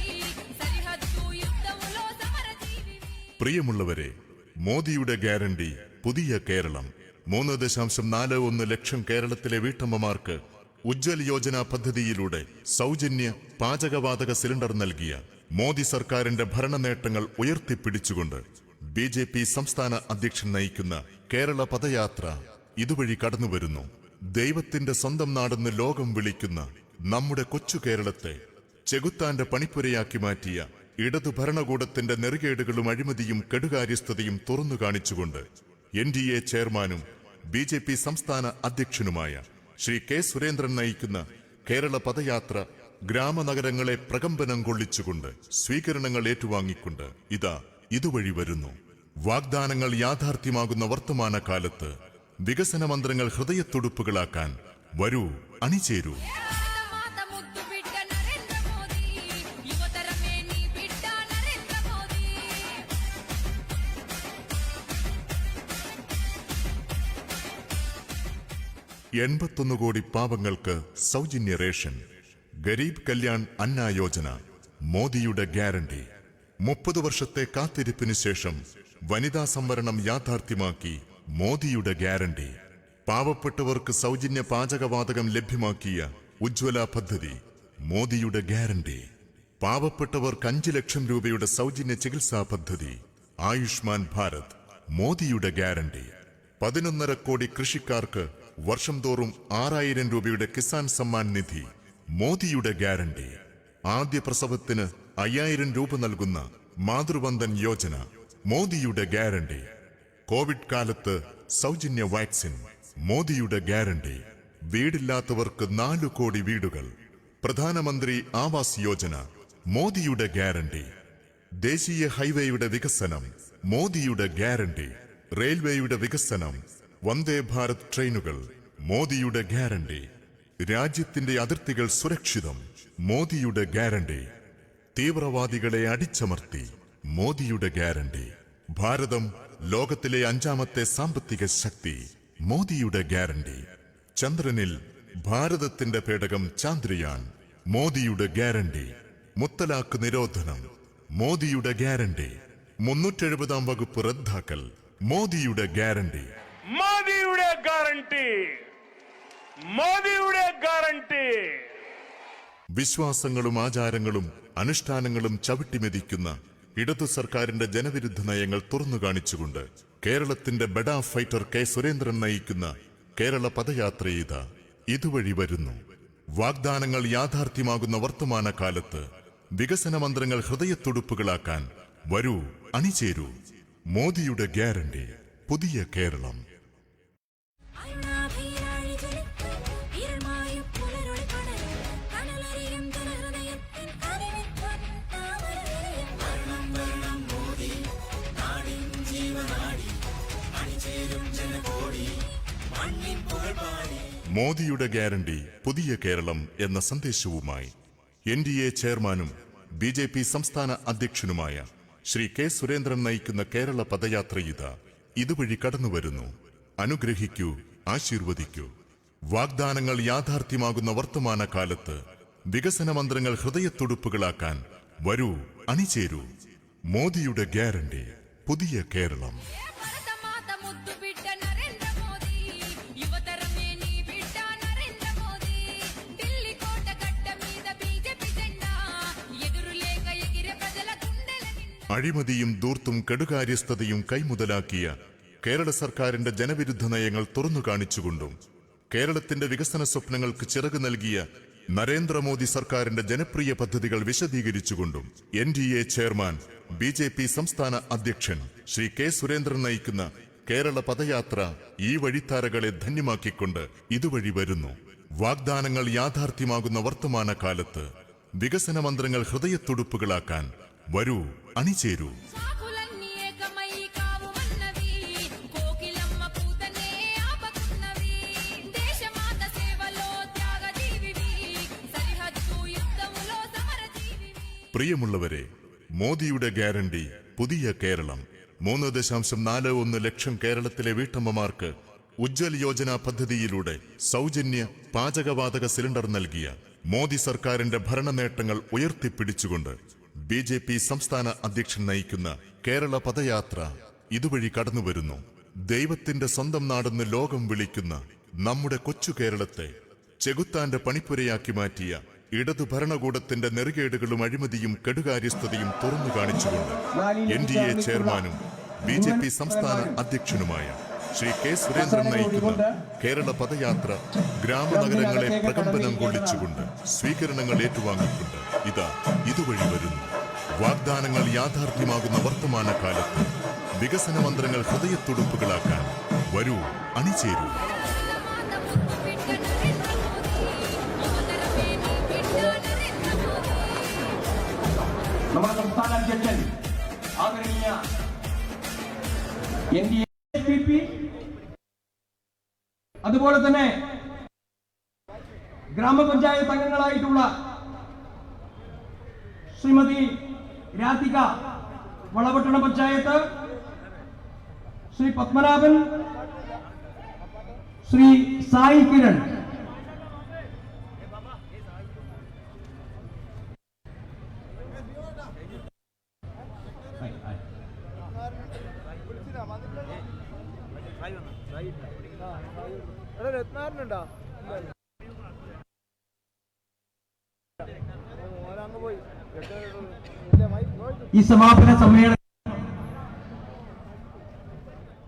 సరిహద్దు యుద్ధములో సమరజీవివి. പ്രിയമുള്ളവരെ, മോദിയുടെ ഗ്യാരണ്ടി, പുതിയ കേരളം. 3.41 ലക്ഷം കേരളത്തിലെ വീട്ടമ്മമാർക്ക് ഉജ്ജ്വൽ യോജന പദ്ധതിയിലൂടെ സൗജന്യ പാചകവാതക സിലിണ്ടർ നൽകിയ മോദി സർക്കാരിന്റെ ഭരണ നേട്ടങ്ങൾ ഉയർത്തിപ്പിടിച്ചുകൊണ്ട് BJP സംസ്ഥാന അധ്യക്ഷൻ നയിക്കുന്ന കേരള പദയാത്ര ഇതുവഴി കടന്നുവരുന്നു. ദൈവത്തിന്റെ സ്വന്തം നാടെന്ന് ലോകം വിളിക്കുന്ന നമ്മുടെ കൊച്ചു കേരളത്തെ ചെകുത്താന്റെ പണിപ്പുരയാക്കി മാറ്റിയ ഇടതു ഭരണകൂടത്തിന്റെ നെറുകേടുകളും അഴിമതിയും കെടുകാര്യസ്ഥതയും തുറന്നു കാണിച്ചുകൊണ്ട് NDA ചെയർമാനും BJP സംസ്ഥാന അധ്യക്ഷനുമായ ശ്രീ കെ സുരേന്ദ്രൻ നയിക്കുന്ന കേരള പദയാത്ര ഗ്രാമനഗരങ്ങളെ പ്രകമ്പനം കൊള്ളിച്ചുകൊണ്ട് സ്വീകരണങ്ങൾ ഏറ്റുവാങ്ങിക്കൊണ്ട് ഇതുവഴി വരുന്നു. വാഗ്ദാനങ്ങൾ യാഥാർത്ഥ്യമാകുന്ന വർത്തമാനകാലത്ത് വികസന മന്ത്രങ്ങൾ ഹൃദയത്തുടുപ്പുകളാക്കാൻ വരൂ, അണിചേരൂ. భారతమాత ముద్దు బిడ్డ నరేంద్ర మోదీ యువతరమే నీ బిడ్డ నరేంద్ర మోదీ. 81 കോടി പാവങ്ങൾക്ക് സൗജന്യ റേഷൻ, ഗരീബ് കല്യാൺ അന്ന യോജന, മോദിയുടെ ഗ്യാരണ്ടി. 30 വർഷത്തെ കാത്തിരിപ്പിന് ശേഷം വനിതാ സംവരണം യാഥാർത്ഥ്യമാക്കി മോദിയുടെ ഗ്യാരണ്ടി. പാവപ്പെട്ടവർക്ക് സൗജന്യ പാചകവാതകം ലഭ്യമാക്കിയ ഉജ്ജ്വല പദ്ധതി, മോദിയുടെ ഗ്യാരണ്ടി. പാവപ്പെട്ടവർക്ക് 5 ലക്ഷം രൂപയുടെ സൗജന്യ ചികിത്സാ പദ്ധതി ആയുഷ്മാൻ ഭാരത്, മോദിയുടെ ഗ്യാരണ്ടി. 11.5 കോടി കൃഷിക്കാർക്ക് വർഷം തോറും 6000 രൂപയുടെ കിസാൻ സമ്മാൻ നിധി, മോദിയുടെ ഗ്യാരണ്ടി. ആദ്യ പ്രസവത്തിന് 5000 രൂപ നൽകുന്ന മാതൃവന്ദൻ യോജന, മോദിയുടെ ഗ്യാരണ്ടി. കോവിഡ് കാലത്ത് സൗജന്യ വാക്സിൻ. മോദിയുടെ ഗ്യാരണ്ടി. വീടില്ലാത്തവർക്ക് 4 കോടി വീടുകൾ. പ്രധാനമന്ത്രി ആവാസ് യോജന. മോദിയുടെ ഗ്യാരണ്ടി. ദേശീയ ഹൈവേയുടെ വികസനം. മോദിയുടെ ഗ്യാരണ്ടി. റെയിൽവേയുടെ വികസനം. വന്ദേ ഭാരത് ട്രെയിനുകൾ. മോദിയുടെ ഗ്യാരണ്ടി. രാജ്യത്തിന്റെ അതിർത്തികൾ സുരക്ഷിതം. മോദിയുടെ ഗ്യാരണ്ടി. തീവ്രവാദികളെ അടിച്ചമർത്തി. മോദിയുടെ ഗ്യാരണ്ടി. ഭാരതം ലോകത്തിലെ 5ാമത്തെ സാമ്പത്തിക ശക്തി. മോദിയുടെ ഗ്യാരണ്ടി. ചന്ദ്രനിൽ ഭാരതത്തിന്റെ പേടകം ചാന്ദ്രയാൻ. മോദിയുടെ ഗ്യാരണ്ടി. മുത്തലാഖ് നിരോധനം. മോദിയുടെ ഗ്യാരണ്ടി. 370-ാം വകുപ്പ് റദ്ദാക്കൽ. മോദിയുടെ ഗ്യാരണ്ടി. മോദിയുടെ ഗ്യാരണ്ടി. മോദിയുടെ ഗ്യാരണ്ടി. വിശ്വാസങ്ങളും ആചാരങ്ങളും അനുഷ്ഠാനങ്ങളും ചവിട്ടിമെതിക്കുന്ന ഇടതു സർക്കാരിന്റെ ജനവിരുദ്ധ നയങ്ങൾ തുറന്നു കാണിച്ചുകൊണ്ട് കേരളത്തിന്റെ ബെഡാ ഫൈറ്റർ കെ സുരേന്ദ്രൻ നയിക്കുന്ന കേരള പദയാത്രയിത ഇതുവഴി വരുന്നു. വാഗ്ദാനങ്ങൾ യാഥാർത്ഥ്യമാകുന്ന വർത്തമാനകാലത്ത് വികസന മന്ത്രങ്ങൾ ഹൃദയത്തുടുപ്പുകളാക്കാൻ വരൂ, അണിചേരൂ. മോദിയുടെ ഗ്യാരണ്ടി. പുതിയ കേരളം. അരുണാഭിരാഴി ജ്വലിക്കും ഇരുൾമായും പുലരൊളി പടരും കനലരിയും ജനഹൃദയത്തിൻ അറിവിൻ താമരവിരയും വർണ്ണം വർണ്ണം മോദി നാടിൻ ജീവനാടി അണിചേരും ജനകോടി മണ്ണിൻ പുകഴ്പാടി. മോദിയുടെ ഗ്യാരണ്ടി പുതിയ കേരളം എന്ന സന്ദേശവുമായി NDA ചെയർമാനും BJP സംസ്ഥാന അധ്യക്ഷനുമായ ശ്രീ കെ സുരേന്ദ്രൻ നയിക്കുന്ന കേരള പദയാത്രയിത ഇതുവഴി കടന്നുവരുന്നു. അനുഗ്രഹിക്കൂ, ആശീർവദിക്കൂ. വാഗ്ദാനങ്ങൾ യാഥാർത്ഥ്യമാകുന്ന വർത്തമാനകാലത്ത് വികസന മന്ത്രങ്ങൾ ഹൃദയത്തുടുപ്പുകളാക്കാൻ വരൂ, അണിചേരൂ. മോദിയുടെ ഗ്യാരണ്ടി. പുതിയ കേരളം. భరతమాత ముద్దు బిడ్డ నరేంద్ర మోదీ యువతరమే నీ బిడ్డ నరేంద్ర మోదీ ఢిల్లీ కోట గడ్డ మీద బీజేపీ జెండా ఎదురులేక ఎగిరే ప్రజల గుండెల నిండా അഴിമതിയും ധൂർത്തും കെടുകാര്യസ്ഥതയും കൈമുതലാക്കിയ കേരള സർക്കാരിന്റെ ജനവിരുദ്ധ നയങ്ങൾ തുറന്നു കാണിച്ചുകൊണ്ടും കേരളത്തിന്റെ വികസന സ്വപ്നങ്ങൾക്ക് ചിറക് നൽകിയ നരേന്ദ്രമോദി സർക്കാരിന്റെ ജനപ്രിയ പദ്ധതികൾ വിശദീകരിച്ചുകൊണ്ടും NDA ചെയർമാൻ BJP സംസ്ഥാന അധ്യക്ഷൻ ശ്രീ കെ സുരേന്ദ്രൻ നയിക്കുന്ന കേരള പദയാത്ര ഈ വഴിത്താരകളെ ധന്യമാക്കിക്കൊണ്ട് ഇതുവഴി വരുന്നു. വാഗ്ദാനങ്ങൾ യാഥാർത്ഥ്യമാകുന്ന വർത്തമാനകാലത്ത് വികസന മന്ത്രങ്ങൾ ഹൃദയത്തുടുപ്പുകളാക്കാൻ വരൂ, അണിചേരൂ. సాకులన్నీ ఏకమై కావుమన్నవి కోకిలమ్మ పూతనే ఆపకున్నవి దేశమాత సేవలో త్యాగజీవివి సరిహద్దు యుద్ధములో సమరజీవివి. പ്രിയമുള്ളവരെ, മോദിയുടെ ഗ്യാരണ്ടി പുതിയ കേരളം. 3.41 ലക്ഷം കേരളത്തിലെ വീട്ടമ്മമാർക്ക് ഉജ്ജ്വൽ യോജന പദ്ധതിയിലൂടെ സൗജന്യ പാചകവാതക സിലിണ്ടർ നൽകിയ മോദി സർക്കാരിന്റെ ഭരണ നേട്ടങ്ങൾ ഉയർത്തിപ്പിടിച്ചുകൊണ്ട് BJP സംസ്ഥാന അധ്യക്ഷൻ നയിക്കുന്ന കേരള പദയാത്ര ഇതുവഴി കടന്നുവരുന്നു. ദൈവത്തിന്റെ സ്വന്തം നാടെന്ന് ലോകം വിളിക്കുന്ന നമ്മുടെ കൊച്ചു കേരളത്തെ ചെകുത്താന്റെ പണിപ്പുരയാക്കി മാറ്റിയ ഇടതു ഭരണകൂടത്തിന്റെ നെറുകേടുകളും അഴിമതിയും കെടുകാര്യസ്ഥതയും തുറന്നു കാണിച്ചുകൊണ്ട് NDA ചെയർമാനും BJP സംസ്ഥാന അധ്യക്ഷനുമായ ശ്രീ കെ സുരേന്ദ്രൻ നയിക്കുന്ന കേരള പദയാത്ര ഗ്രാമനഗരങ്ങളെ പ്രകമ്പനം കൊള്ളിച്ചുകൊണ്ട് സ്വീകരണങ്ങൾ ഏറ്റുവാങ്ങിക്കൊണ്ട് ഇതുവഴി വരുന്നു. വാഗ്ദാനങ്ങൾ യാഥാർത്ഥ്യമാകുന്ന വർത്തമാനകാലത്ത് വികസന മന്ത്രങ്ങൾ ഹൃദയത്തുടുപ്പുകളാക്കാൻ വരൂ, അണിചേരൂ. భారతమాత ముద్దు బిడ్డ నరేంద్ర మోదీ యువతరమే నీ బిడ్డ నరేంద్ర మోదీ നമ്മുടെ സംസ്ഥാന അധ്യക്ഷൻ ആദരണീയ NDA അതുപോലെ തന്നെ ഗ്രാമപഞ്ചായത്ത് അംഗങ്ങളായിട്ടുള്ള ശ്രീമതി രാധിക വളപട്ടണ പഞ്ചായത്ത്, ശ്രീ പത്മനാഭൻ, ശ്രീ സായി കിരൺ, ഈ സമാപന സമ്മേളനം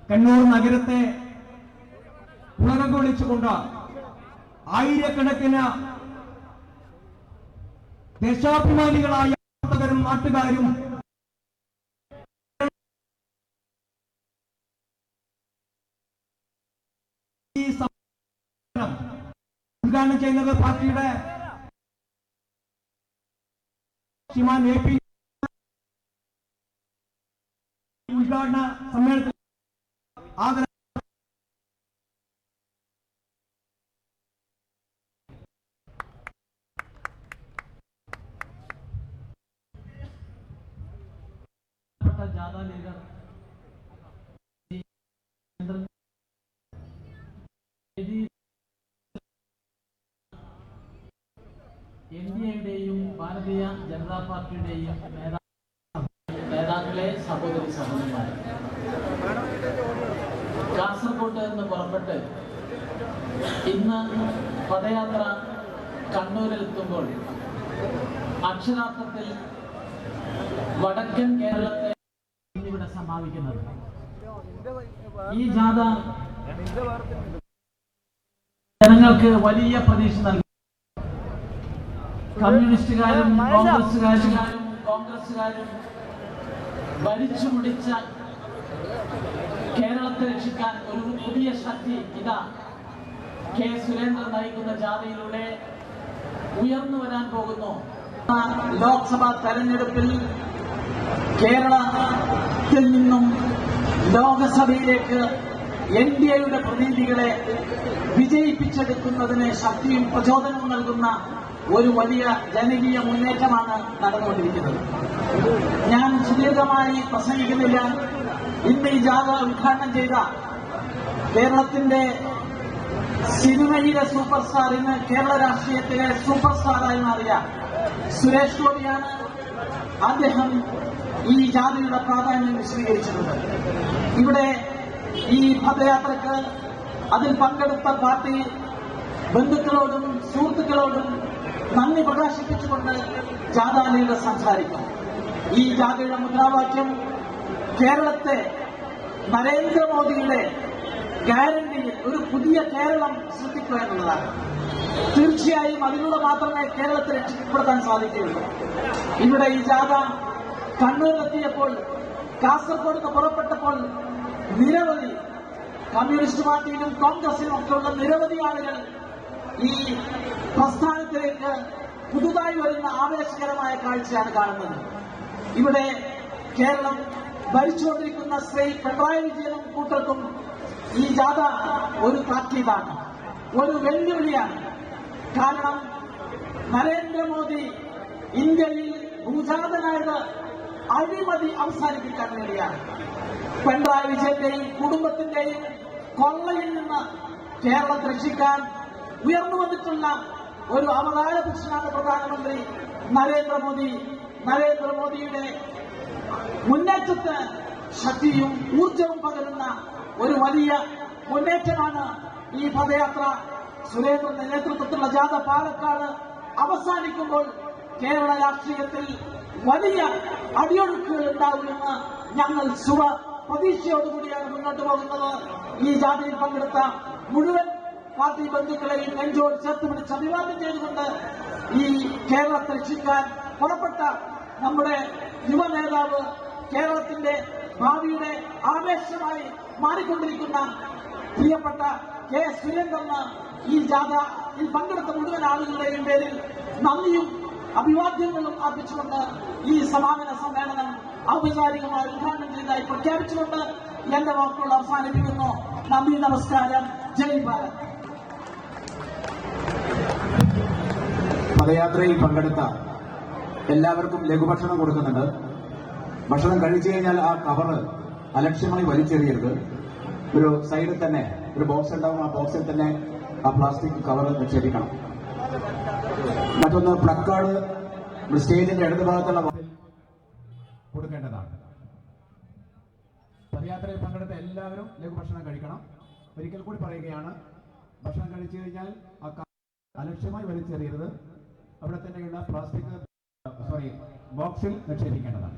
കണ്ണൂർ നഗരത്തെ പുളകം കൊള്ളിച്ചുകൊണ്ട് ആയിരക്കണക്കിന് ദേശാഭിമാനികളായ പ്രവർത്തകരും നാട്ടുകാരും ചെയ്യുന്നത് പാർട്ടിയുടെ ശ്രീമാൻ AP ഉദ്ഘാടന സമ്മേളനത്തിൽ ആദര ജാഥ ലീഡർ NDAയുടെയും ഭാരതീയ ജനതാ പാർട്ടിയുടെയും നേതാക്കളെ, സഹോദരി സഹോദരന്മാരെ, കാസർഗോഡ് നിന്ന് പുറപ്പെട്ട് ഇന്ന് പദയാത്ര കണ്ണൂരിലെത്തുമ്പോൾ അക്ഷരാർത്ഥത്തിൽ വടക്കൻ കേരളത്തെ ഇവിടെ സമാപിക്കുന്നത്. ഈ ജാഥ ജനങ്ങൾക്ക് വലിയ പ്രതീക്ഷ നൽകി. കമ്മ്യൂണിസ്റ്റുകാരും കോൺഗ്രസുകാരും ഭരിച്ചു മുടിച്ച കേരളത്തെ രക്ഷിക്കാൻ ഒരു പുതിയ ശക്തി ഇതാ കെ സുരേന്ദ്രൻ നയിക്കുന്ന ജാഥയിലൂടെ ഉയർന്നു വരാൻ പോകുന്നു. ലോക്സഭാ തെരഞ്ഞെടുപ്പിൽ കേരളത്തിൽ നിന്നും ലോകസഭയിലേക്ക് NDAയുടെ പ്രതിനിധികളെ വിജയിപ്പിച്ചെടുക്കുന്നതിന് ശക്തിയും പ്രചോദനവും നൽകുന്ന ഒരു വലിയ ജനകീയ മുന്നേറ്റമാണ് നടന്നുകൊണ്ടിരിക്കുന്നത്. ഞാൻ സുദീർഘമായി പ്രസംഗിക്കുന്നില്ല. ഇന്ന് ഈ ജാഥ ഉദ്ഘാടനം ചെയ്ത കേരളത്തിന്റെ സിനിമയിലെ സൂപ്പർ സ്റ്റാർ, ഇന്ന് കേരള രാഷ്ട്രീയത്തിലെ സൂപ്പർ സ്റ്റാറായി മാറിയ സുരേഷ് ഗോപിയാണ്. അദ്ദേഹം ഈ ജാഥയുടെ പ്രാധാന്യം വിശദീകരിച്ചിട്ടുണ്ട്. ഇവിടെ ഈ പദയാത്രക്ക് അതിൽ പങ്കെടുത്ത പാർട്ടി ബന്ധുക്കളോടും സുഹൃത്തുക്കളോടും നന്ദി പ്രകാശിപ്പിച്ചുകൊണ്ട് ജാഥാ ലീഡർ സംസാരിക്കും. ഈ ജാഥയുടെ മുദ്രാവാക്യം കേരളത്തെ നരേന്ദ്രമോദിയുടെ ഗ്യാരണ്ടിയിൽ ഒരു പുതിയ കേരളം സൃഷ്ടിക്കുക എന്നുള്ളതാണ്. തീർച്ചയായും അതിലൂടെ മാത്രമേ കേരളത്തെ രക്ഷപ്പെടുത്താൻ സാധിക്കുകയുള്ളൂ. ഇവിടെ ഈ ജാഥ കണ്ണൂരിലെത്തിയപ്പോൾ, കാസർഗോഡ് നിന്ന് പുറപ്പെട്ടപ്പോൾ നിരവധി കമ്മ്യൂണിസ്റ്റ് പാർട്ടിയിലും കോൺഗ്രസിലും ഒക്കെയുള്ള നിരവധി ആളുകൾ ഈ പ്രസ്ഥാനത്തിലേക്ക് പുതുതായി വരുന്ന ആവേശകരമായ കാഴ്ചയാണ് കാണുന്നത്. ഇവിടെ കേരളം ഭരിച്ചുകൊണ്ടിരിക്കുന്ന ശ്രീ പിണറായി വിജയനും കൂട്ടർക്കും ഈ ജാഥ ഒരു താക്കീതാണ്, ഒരു വെല്ലുവിളിയാണ്. കാരണം നരേന്ദ്രമോദി ഇന്ത്യയിൽ ഭൂജാതനായത് അഴിമതി അവസാനിപ്പിക്കാൻ വേണ്ടിയാണ്. പിണറായി വിജയന്റെയും കുടുംബത്തിന്റെയും കൊള്ളയിൽ നിന്ന് കേരളത്തെ രക്ഷിക്കാൻ ഉയർന്നു വന്നിട്ടുള്ള ഒരു അവതാര പുരുഷനാണ് പ്രധാനമന്ത്രി നരേന്ദ്രമോദി. നരേന്ദ്രമോദിയുടെ മുന്നേറ്റത്തിന് ശക്തിയും ഊർജവും പകരുന്ന ഒരു വലിയ മുന്നേറ്റമാണ് ഈ പദയാത്ര. സുരേന്ദ്രന്റെ നേതൃത്വത്തിലുള്ള ജാഥ പാലക്കാട് അവസാനിക്കുമ്പോൾ കേരള രാഷ്ട്രീയത്തിൽ വലിയ അടിയൊഴുക്കുകൾ ഉണ്ടാവുമെന്ന് ഞങ്ങൾ പ്രതീക്ഷയോടുകൂടിയാണ് മുന്നോട്ട് പോകുന്നത്. ഈ ജാഥയിൽ പങ്കെടുത്ത മുഴുവൻ പാർട്ടി ബന്ധുക്കളെയും നെഞ്ചോട് ചേർത്ത് പിടിച്ച് അഭിവാദ്യം ചെയ്തുകൊണ്ട് ഈ കേരളത്തെ രക്ഷിക്കാൻ പുറപ്പെട്ട നമ്മുടെ യുവ നേതാവ്, കേരളത്തിന്റെ ഭാവിയുടെ ആവേശമായി മാറിക്കൊണ്ടിരിക്കുന്ന പ്രിയപ്പെട്ട കെ സുരേന്ദ്രന് ഈ ജാഥയിൽ പങ്കെടുത്ത മുഴുവൻ ആളുകളുടെയും പേരിൽ നന്ദിയും അഭിവാദ്യങ്ങളും അർപ്പിച്ചുകൊണ്ട് ഈ സമാപന സമ്മേളനം ഔപചാരികമായി ഉദ്ഘാടനം ചെയ്തതായി പ്രഖ്യാപിച്ചുകൊണ്ട് എന്റെ വാക്കുകൾ അവസാനിപ്പിക്കുന്നു. നന്ദി, നമസ്കാരം, ജയ് ഭാരത്. പദയാത്രയിൽ പങ്കെടുത്ത എല്ലാവർക്കും ലഘുഭക്ഷണം കൊടുക്കുന്നുണ്ട്. ഭക്ഷണം കഴിച്ചു കഴിഞ്ഞാൽ ആ കവറ് അലക്ഷ്യമായി വലിച്ചെറിയരുത്. ഒരു സൈഡിൽ തന്നെ ഒരു ബോക്സ് ഉണ്ടാവും, ആ ബോക്സിൽ തന്നെ ആ പ്ലാസ്റ്റിക് കവർ നിക്ഷേപിക്കണം. മറ്റൊന്ന്, പ്ലക്കാർഡ് സ്റ്റേജിന്റെ ഇടത് ഭാഗത്തുള്ള കൊടുക്കേണ്ടതാണ്. പദയാത്രയിൽ പങ്കെടുത്ത എല്ലാവരും ലഘുഭക്ഷണം കഴിക്കണം. ഒരിക്കൽ കൂടി പറയുകയാണ്, ഭക്ഷണം കഴിച്ചു കഴിഞ്ഞാൽ ആ അലക്ഷ്യമായി വലിച്ചെറിയരുത്. അവിടെ തന്നെയുള്ള പ്ലാസ്റ്റിക് ബോക്സിൽ നിക്ഷേപിക്കേണ്ടതാണ്.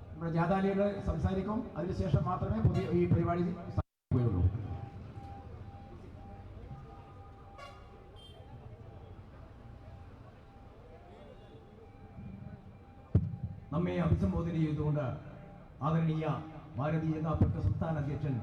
നമ്മുടെ ജാഥാ ലീഡർ സംസാരിക്കും. അതിനുശേഷം മാത്രമേ ഈ പരിപാടി പോയുള്ളൂ. നമ്മെ അഭിസംബോധന ചെയ്തുകൊണ്ട് ആദരണീയ ഭാരതീയ ജനതാ പാർട്ടി സംസ്ഥാന അധ്യക്ഷൻ